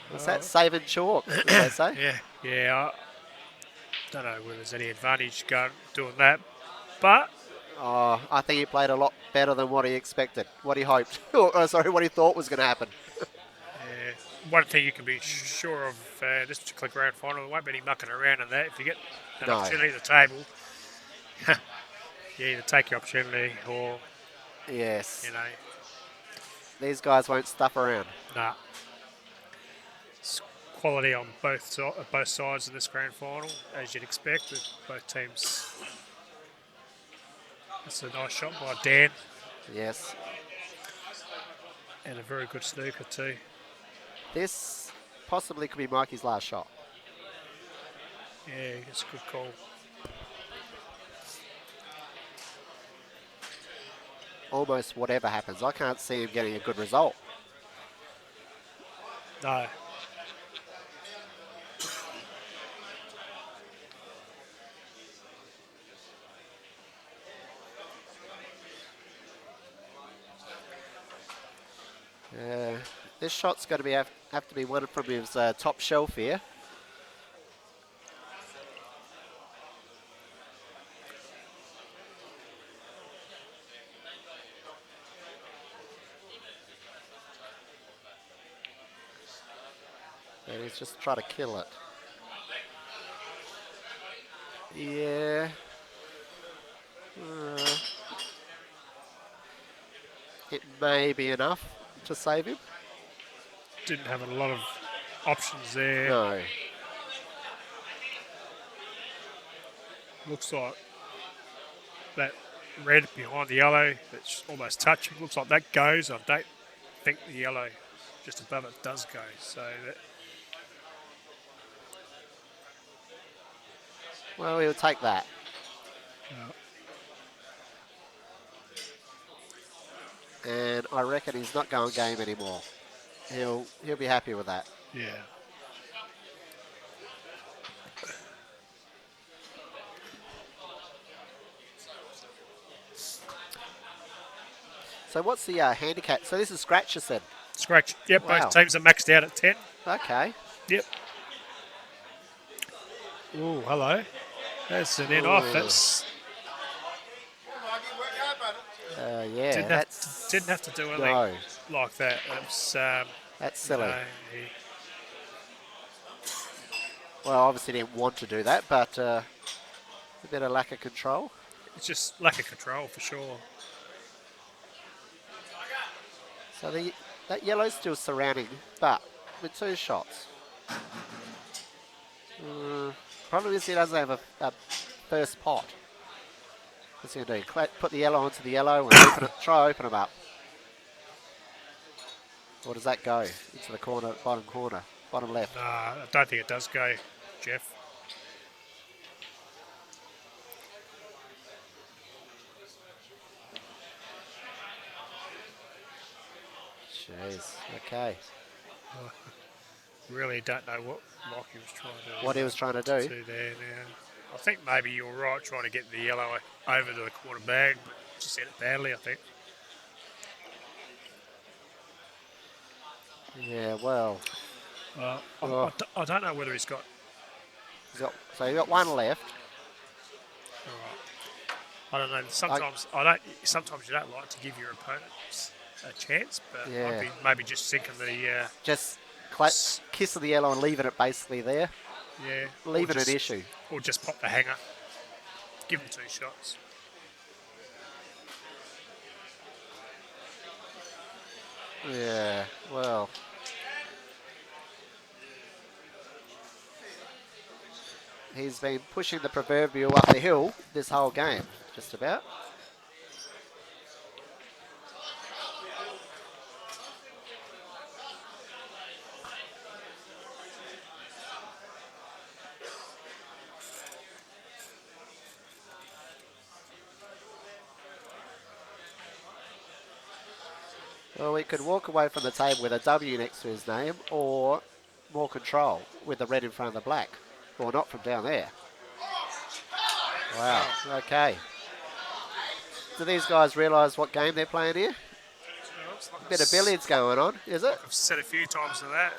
What's that? Saving chalk, as they say. Yeah. I don't know whether there's any advantage doing that, but Oh, I think he played a lot better than what he expected, what he hoped. What he thought was going to happen. one thing you can be sure of this particular grand final, there won't be any mucking around in that. If you get an No. opportunity at the table, you either take your opportunity or, Yes. you These guys won't stuff around. nah. It's quality on both sides of this grand final, as you'd expect, with both teams. That's a nice shot by Dan, Yes. and a very good snooker too. This possibly could be Mikey's last shot. Yeah, it's a good call. Almost whatever happens. I can't see him getting a good result. No. This shot's going to have to be one from his top shelf here. And he's just trying to kill it. Yeah. It may be enough to save him. Didn't have a lot of options there. No. Looks like that red behind the yellow that's almost touching. Looks like that goes. I don't think the yellow just above it does go. So that, Well, he'll take that. And I reckon he's not going game anymore. He'll be happy with that. yeah. So what's the handicap? So this is scratches then. Scratch. Yep, Wow. both teams are maxed out at 10. Okay. Yep. Oh, hello. That's an in off. Ooh. That's Yeah, didn't have to do anything no, like that. That's that's silly. no, Well, obviously didn't want to do that, but a bit of lack of control. it's just lack of control for sure. So that yellow's still surrounding, but with 2 shots. Problem is he doesn't have a first pot. What's he going to do? Put the yellow onto the yellow and try open them up. Or does that go into the corner, bottom left? Nah, I don't think it does go, Jeff. Jeez. Okay. Really don't know what Mikey was trying to What he was trying to do. there now. I think maybe you're right trying to get the yellow over to the quarter bag, but just hit it badly, I think. Yeah. Well. Oh. I don't know whether he's got. So you got 1 left. I don't know. Sometimes Sometimes you don't like to give your opponents a chance, but Yeah. maybe just sinking the Just kiss of the yellow and leaving it basically there. yeah. Leaving or an just, issue. or just pop the hanger. Give him 2 shots. Yeah. Well. He's been pushing the proverbial up the hill this whole game, just about. Well, he could walk away from the table with a W next to his name, or more control with the red in front of the black. Or not from down there. Wow, okay. Do these guys realise what game they're playing here? A bit of billiards going on, is it? I've said a few times to that.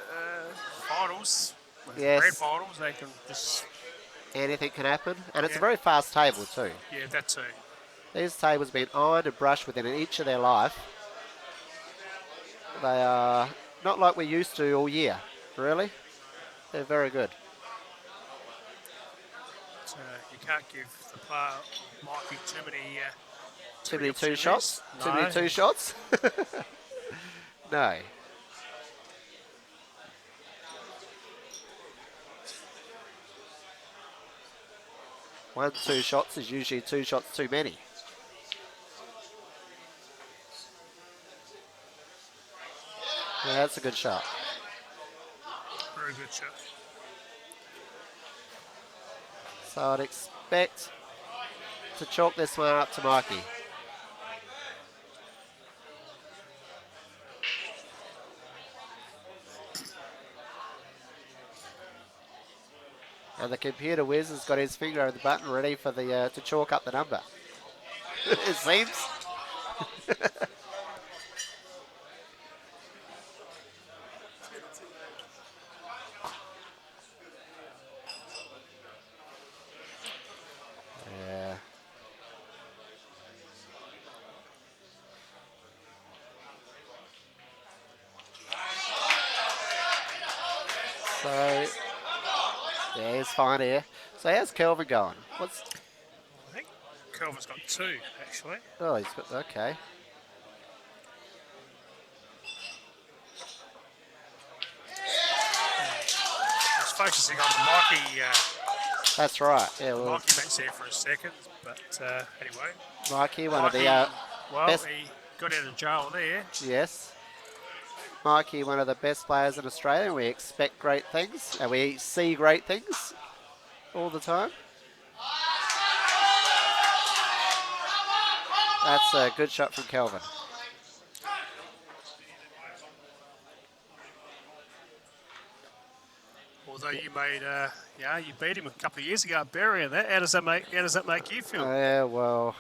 Finals, Yes. grand finals, they can just Anything can happen. And it's a Yeah. very fast table too. yeah, that too. These tables have been ironed and brushed within an inch of their life. They are not like we're used to all year, really. They're very good. So you can't give the player Mikey too many. Too many 2 opportunities. shots? Too many No. 2 shots? No. One 2 shots is usually 2 shots too many. Yeah, that's a good shot. Very good shot. So I'd expect to chalk this one up to Mikey. And the computer whiz has got his finger on the button ready for the to chalk up the number. It seems. Yeah. So, yeah, he's fine here. So how's Kelvin going? What's? I think Kelvin's got 2 actually. Oh, he's got okay. He's focusing on the Mikey. That's right. Yeah, well, Mikey back's there for a second, but anyway. Mikey, one of the Mikey, well, best. he got out of jail there. Yes. Mikey, one of the best players in Australia. We expect great things, and we see great things all the time. That's a good shot from Kelvin. Although you made, you beat him a couple of years ago at Berry and that. How does that make you feel? Yeah, well,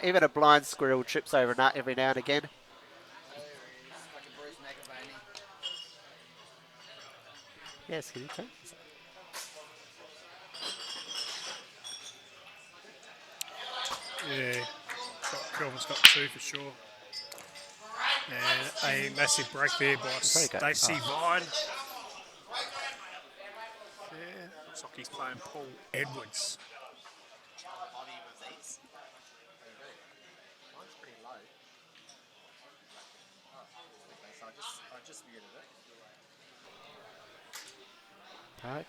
Even a blind squirrel trips over a nut every now and again. Yes, can you take this? Yeah, Kelvin's got 2 for sure. And a massive break there by Very good. Stacey Vine. Yeah, looks like he's playing Paul Edwards.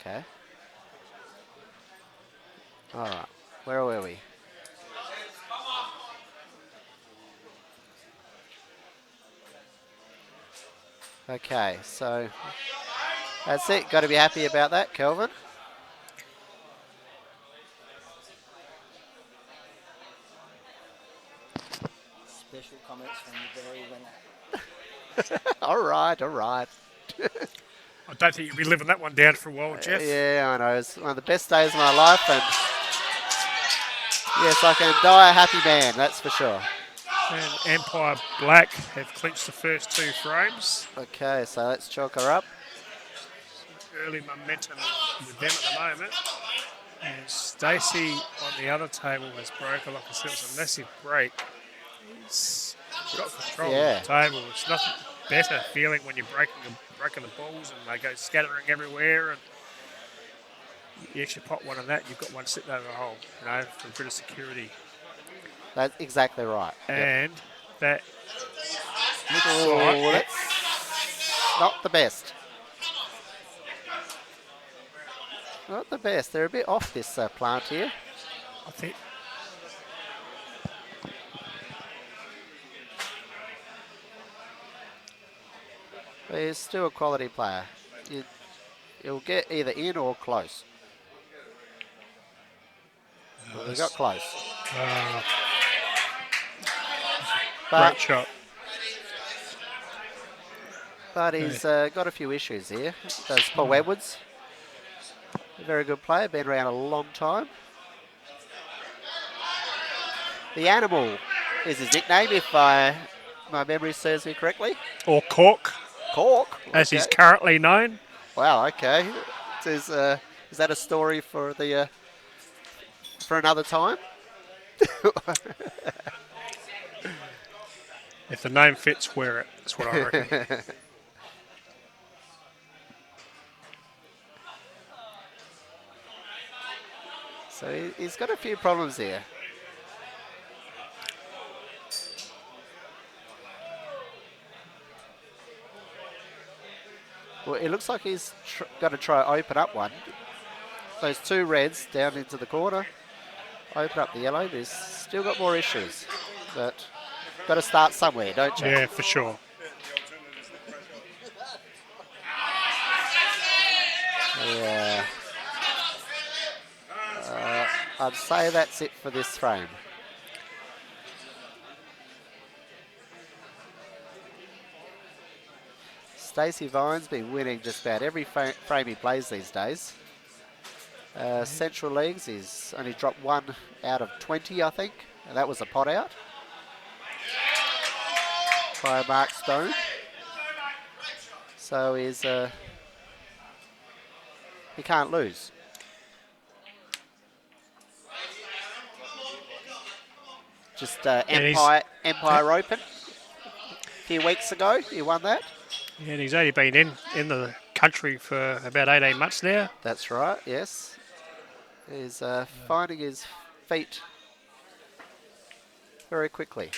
Okay. All right. Where were we? Okay, so that's it. Got to be happy about that, Kelvin. Special comments from the very winner. All right, all right. I don't think you'll be living that one down for a while, Jeff. Yeah, I know. It's one of the best days of my life, and yes, I can die a happy man. That's for sure. And Empire Black have clinched the first 2 frames. Okay, so let's chalk her up. Early momentum with them at the moment. And Stacey on the other table has broken. Like I said, it was a massive break. He's got control Yeah. of the table. It's nothing better feeling when you're breaking the balls and they go scattering everywhere. And you actually pop one of that, you've got one sitting over the hole, you know, for a bit of security. That's exactly right. And that looks Oh, like that's not the best. Not the best. They're a bit off this plant here. I think But he's still a quality player. He'll get either in or close. Well, they got close. great But, shot. but he's got a few issues here. Does Paul Edwards. A very good player, been around a long time. The Animal is his nickname, if my memory serves me correctly. Or Cork, Cork, as he's okay. currently known. Wow, okay. Is that a story for the for another time? If the name fits, wear it. That's what I reckon. So he's got a few problems here. Well, it looks like he's got to try open up one. Those 2 reds down into the corner. Open up the yellow. There's still got more issues. But got to start somewhere, don't you? Yeah, for sure. Yeah. I'd say that's it for this frame. Stacey Vine's been winning just about every frame he plays these days. Central Leagues, he's only dropped 1 out of 20, I think, and that was a pot out by Mark Stone. So he's he can't lose. Just he's- Empire Open a few weeks ago, he won that. Yeah, and he's only been in the country for about 18 months now. That's right, yes. He's finding his feet very quickly.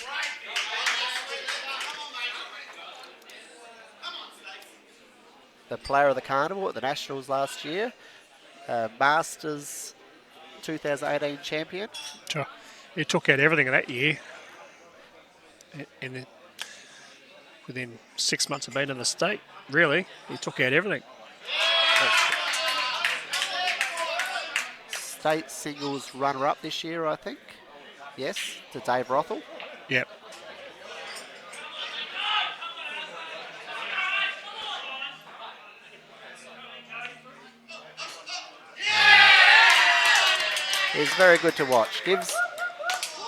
The player of the carnival at the Nationals last year, Masters 2018 champion. He took out everything in that year. Within 6 months of being in the state, really, he took out everything. State singles runner-up this year, I think. Yes, to Dave Rothel. Yep. He's very good to watch. Gives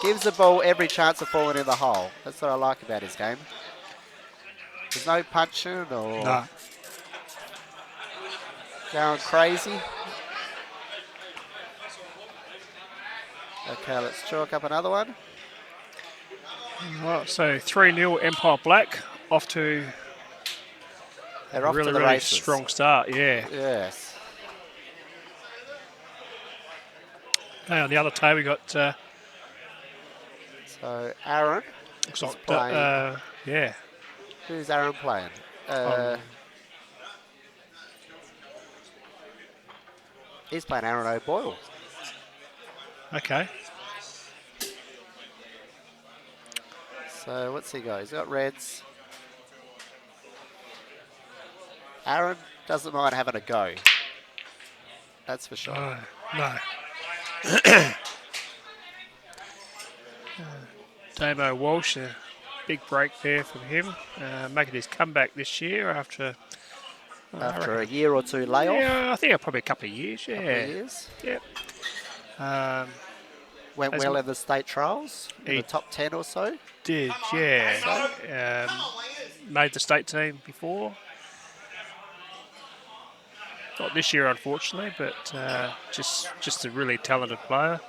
gives the ball every chance of falling in the hole. That's what I like about his game. There's no punching or No. going crazy. Okay, let's chalk up another one. Right, so 3-0 Empire Black, off to They're a off really, to the really races. strong start, yeah. Yes. Okay, on the other table we got, So Aaron, looks He's like, playing. yeah, who's Aaron playing? He's playing Aaron O'Boyle. okay. So what's he got? He's got reds. Aaron doesn't mind having a go. That's for sure. No. Damo Walsh, a big break there from him, making his comeback this year after After a year or two layoff. yeah, I think probably a couple of years. Yeah, Couple of years. Yep. Went As well m- in the state trials, in He- the top 10 or so. Did yeah. Made the state team before. Not this year, unfortunately, but just a really talented player.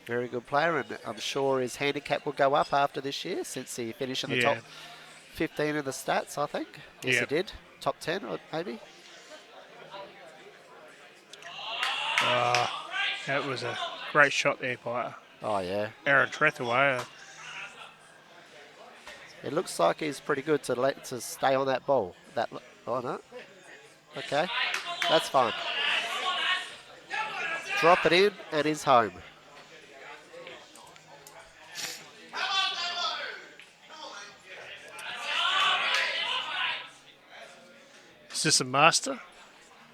Very good player, and I'm sure his handicap will go up after this year since he finished in the Yeah. top 15 in the stats, I think. Yes, Yeah. he did. Top 10, or maybe. That was a great shot there by Oh, yeah. Aaron Trethaway. It looks like he's pretty good to stay on that ball. Oh, no. Okay, that's fine. Drop it in, and he's home. Is this a master?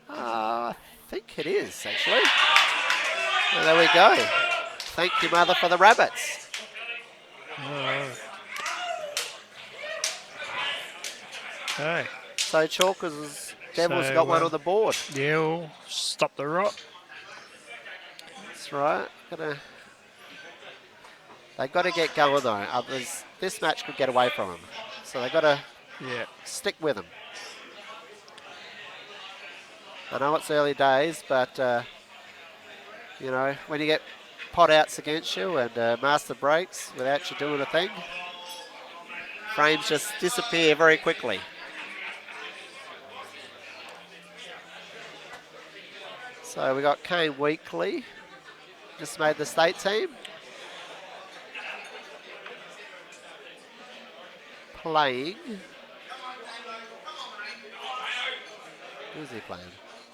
I think it is, actually. Well, there we go. Thank you, mother, for the rabbits. Okay. So Chalkers Devils So, got one on the board. Yeah, we'll stop the rot. That's right. They got to get going though. Others, this match could get away from them, so they got to Yeah. stick with them. I know it's early days, but you know, when you get pot outs against you and master breaks without you doing a thing, frames just disappear very quickly. So we got Kane Weekly, just made the state team. Playing. Who's he playing?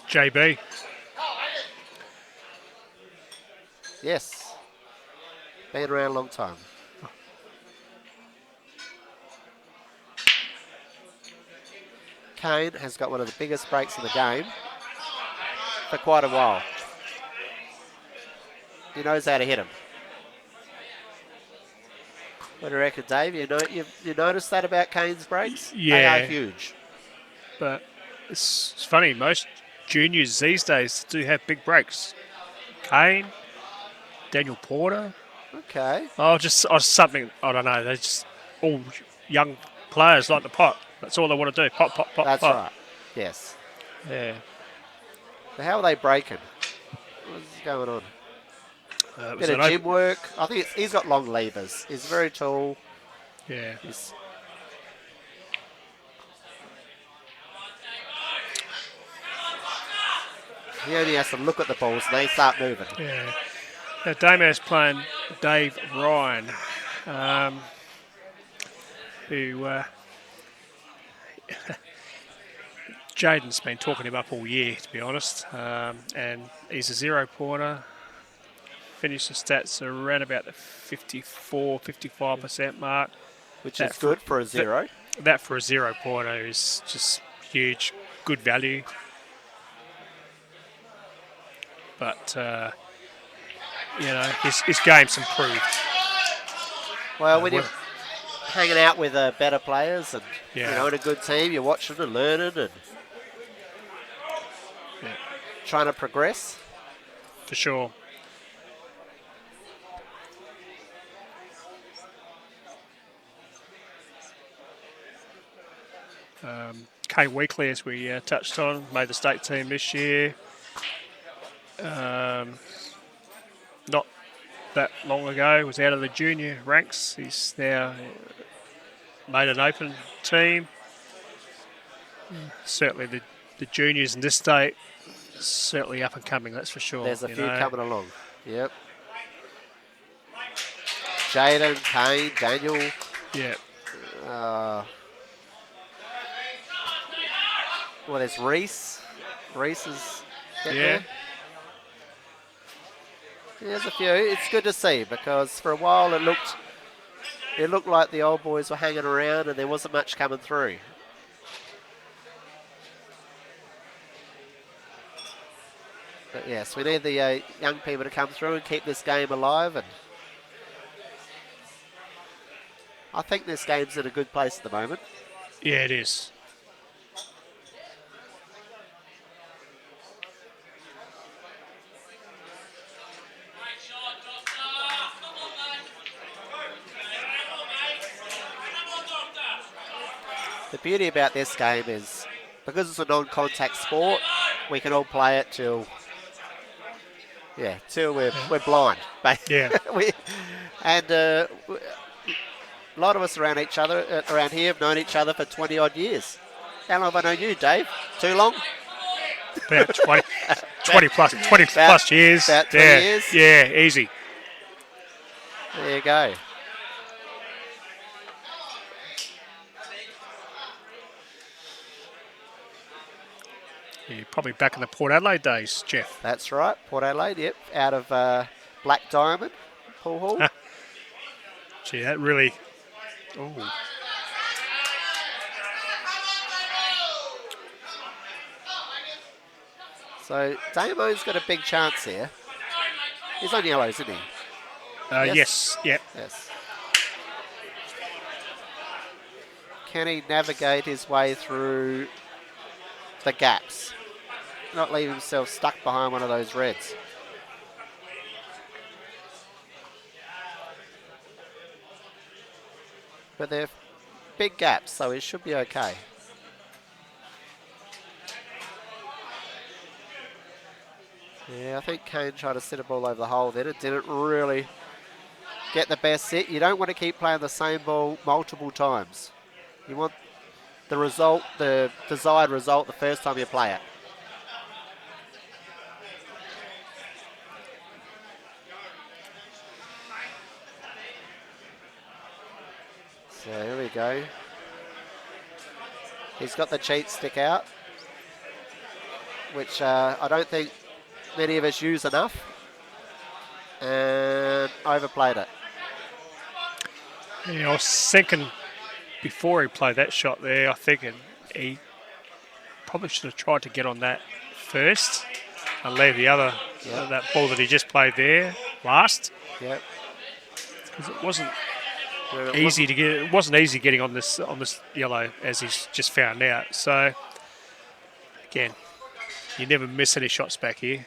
JB. Yes. Been around a long time. Kane has got one of the biggest breaks in the game for quite a while. He knows how to hit him. What do you reckon, Dave? You noticed that about Kane's breaks? They Yeah. are huge. But it's funny, most juniors these days do have big breaks. Kane, Daniel Porter. Okay. Just something, I don't know, they're just all young players like the pot. That's all they want to do, pop, pop, pop, That's pop. right. Yes. Yeah. So how are they breaking? What's going on? It was Bit of an gym work. I think he's got long levers. He's very tall. yeah. He's He only has to look at the balls and they start moving. Yeah. Now Damo's playing Dave Ryan, who Jaden's been talking him up all year, to be honest. And he's a 0-pointer. Finished the stats around about the 55% mark. Which That is good for a zero. That for a 0-pointer is just huge, good value. But, you know, his game's improved. Well, when you're hanging out with better players and Yeah. you know in a good team, you're watching and learning, and trying to progress. For sure. Kay Weekly, as we touched on, made the state team this year. Not that long ago, was out of the junior ranks. He's now made an open team. Certainly the juniors in this state, certainly up and coming, that's for sure. There's a you few know. coming along. Yep. Jaden, Kane, Daniel. Yeah. Well, there's Reese. Reese is getting Yeah. there. There's a few. It's good to see because for a while it looked like the old boys were hanging around and there wasn't much coming through. But yes, we need the young people to come through and keep this game alive. And I think this game's in a good place at the moment. Yeah, it is. The beauty about this game is because it's a non-contact sport, we can all play it till we're blind. Yeah. A lot of us around here have known each other for 20 odd years. How long have I known you, Dave? Too long? About 20 plus years. About 20 yeah. years? Yeah, easy. There you go. You're probably back in the Port Adelaide days, Jeff. That's right. Port Adelaide, yep. Out of Black Diamond, Paul Hall. Gee, that really... Oh. So Damo's got a big chance here. He's on yellows, isn't he? Yes. Yep. Yes. Can he navigate his way through the gaps? Not leave himself stuck behind one of those reds. But they're big gaps, so it should be okay. Yeah, I think Kane tried to sit a ball over the hole then. It didn't really get the best hit. You don't want to keep playing the same ball multiple times. You want the result, the desired result, the first time you play it. So here we go. He's got the cheat stick out, which I don't think many of us use enough, and overplayed it. Yeah, I was thinking before he played that shot there, I think he probably should have tried to get on that first and leave the other, that ball that he just played there last. Yep. Because it wasn't easy to get. It wasn't easy getting on this yellow, as he's just found out. So again, you never miss any shots back here.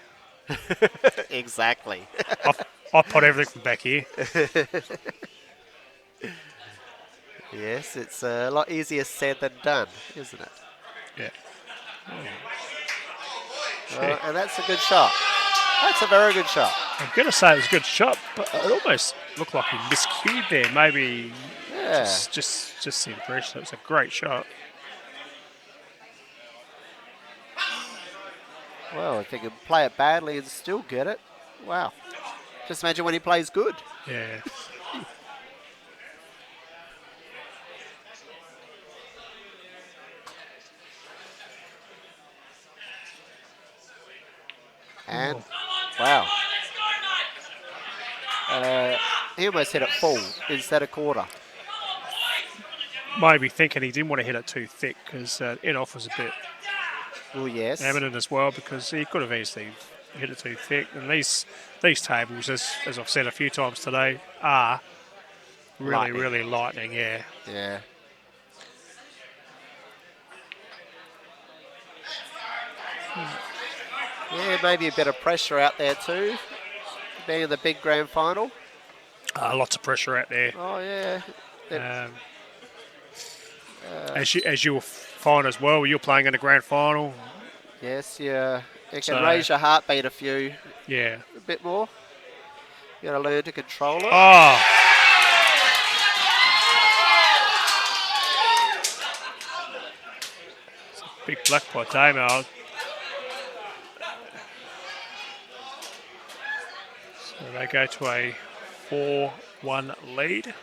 Exactly. I pot everything from back here. Yes, it's a lot easier said than done, isn't it? Yeah. And that's a good shot. That's a very good shot. I'm going to say it was a good shot, but it almost looked like he miscued there. Maybe just the impression. It was a great shot. Well, if he can play it badly and still get it, wow. Just imagine when he plays good. Yeah. And, wow. He almost hit it full instead of quarter. Maybe thinking he didn't want to hit it too thick because in-off was a bit Oh, yes. eminent as well, because he could have easily hit it too thick. And these tables, as I've said a few times today, are really, really lightning, yeah. Yeah. Yeah, maybe a bit of pressure out there too, being in the big grand final. Lots of pressure out there. Oh yeah. As you'll find as well, you're playing in the grand final. Yes, yeah. You can So- raise your heartbeat a Yeah. bit more. You got to learn to control it. Oh, big black by Damo. So they go to a 4-1 lead.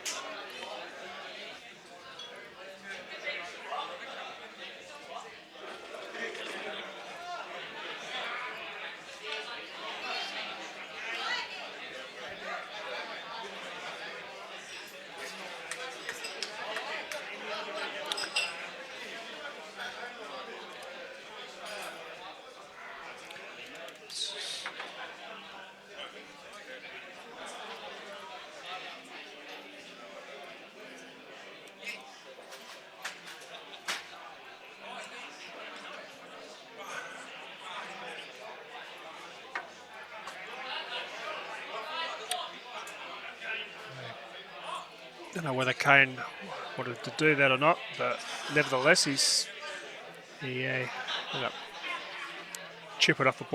Don't know whether Kane wanted to do that or not, but nevertheless, he chip it off the ball.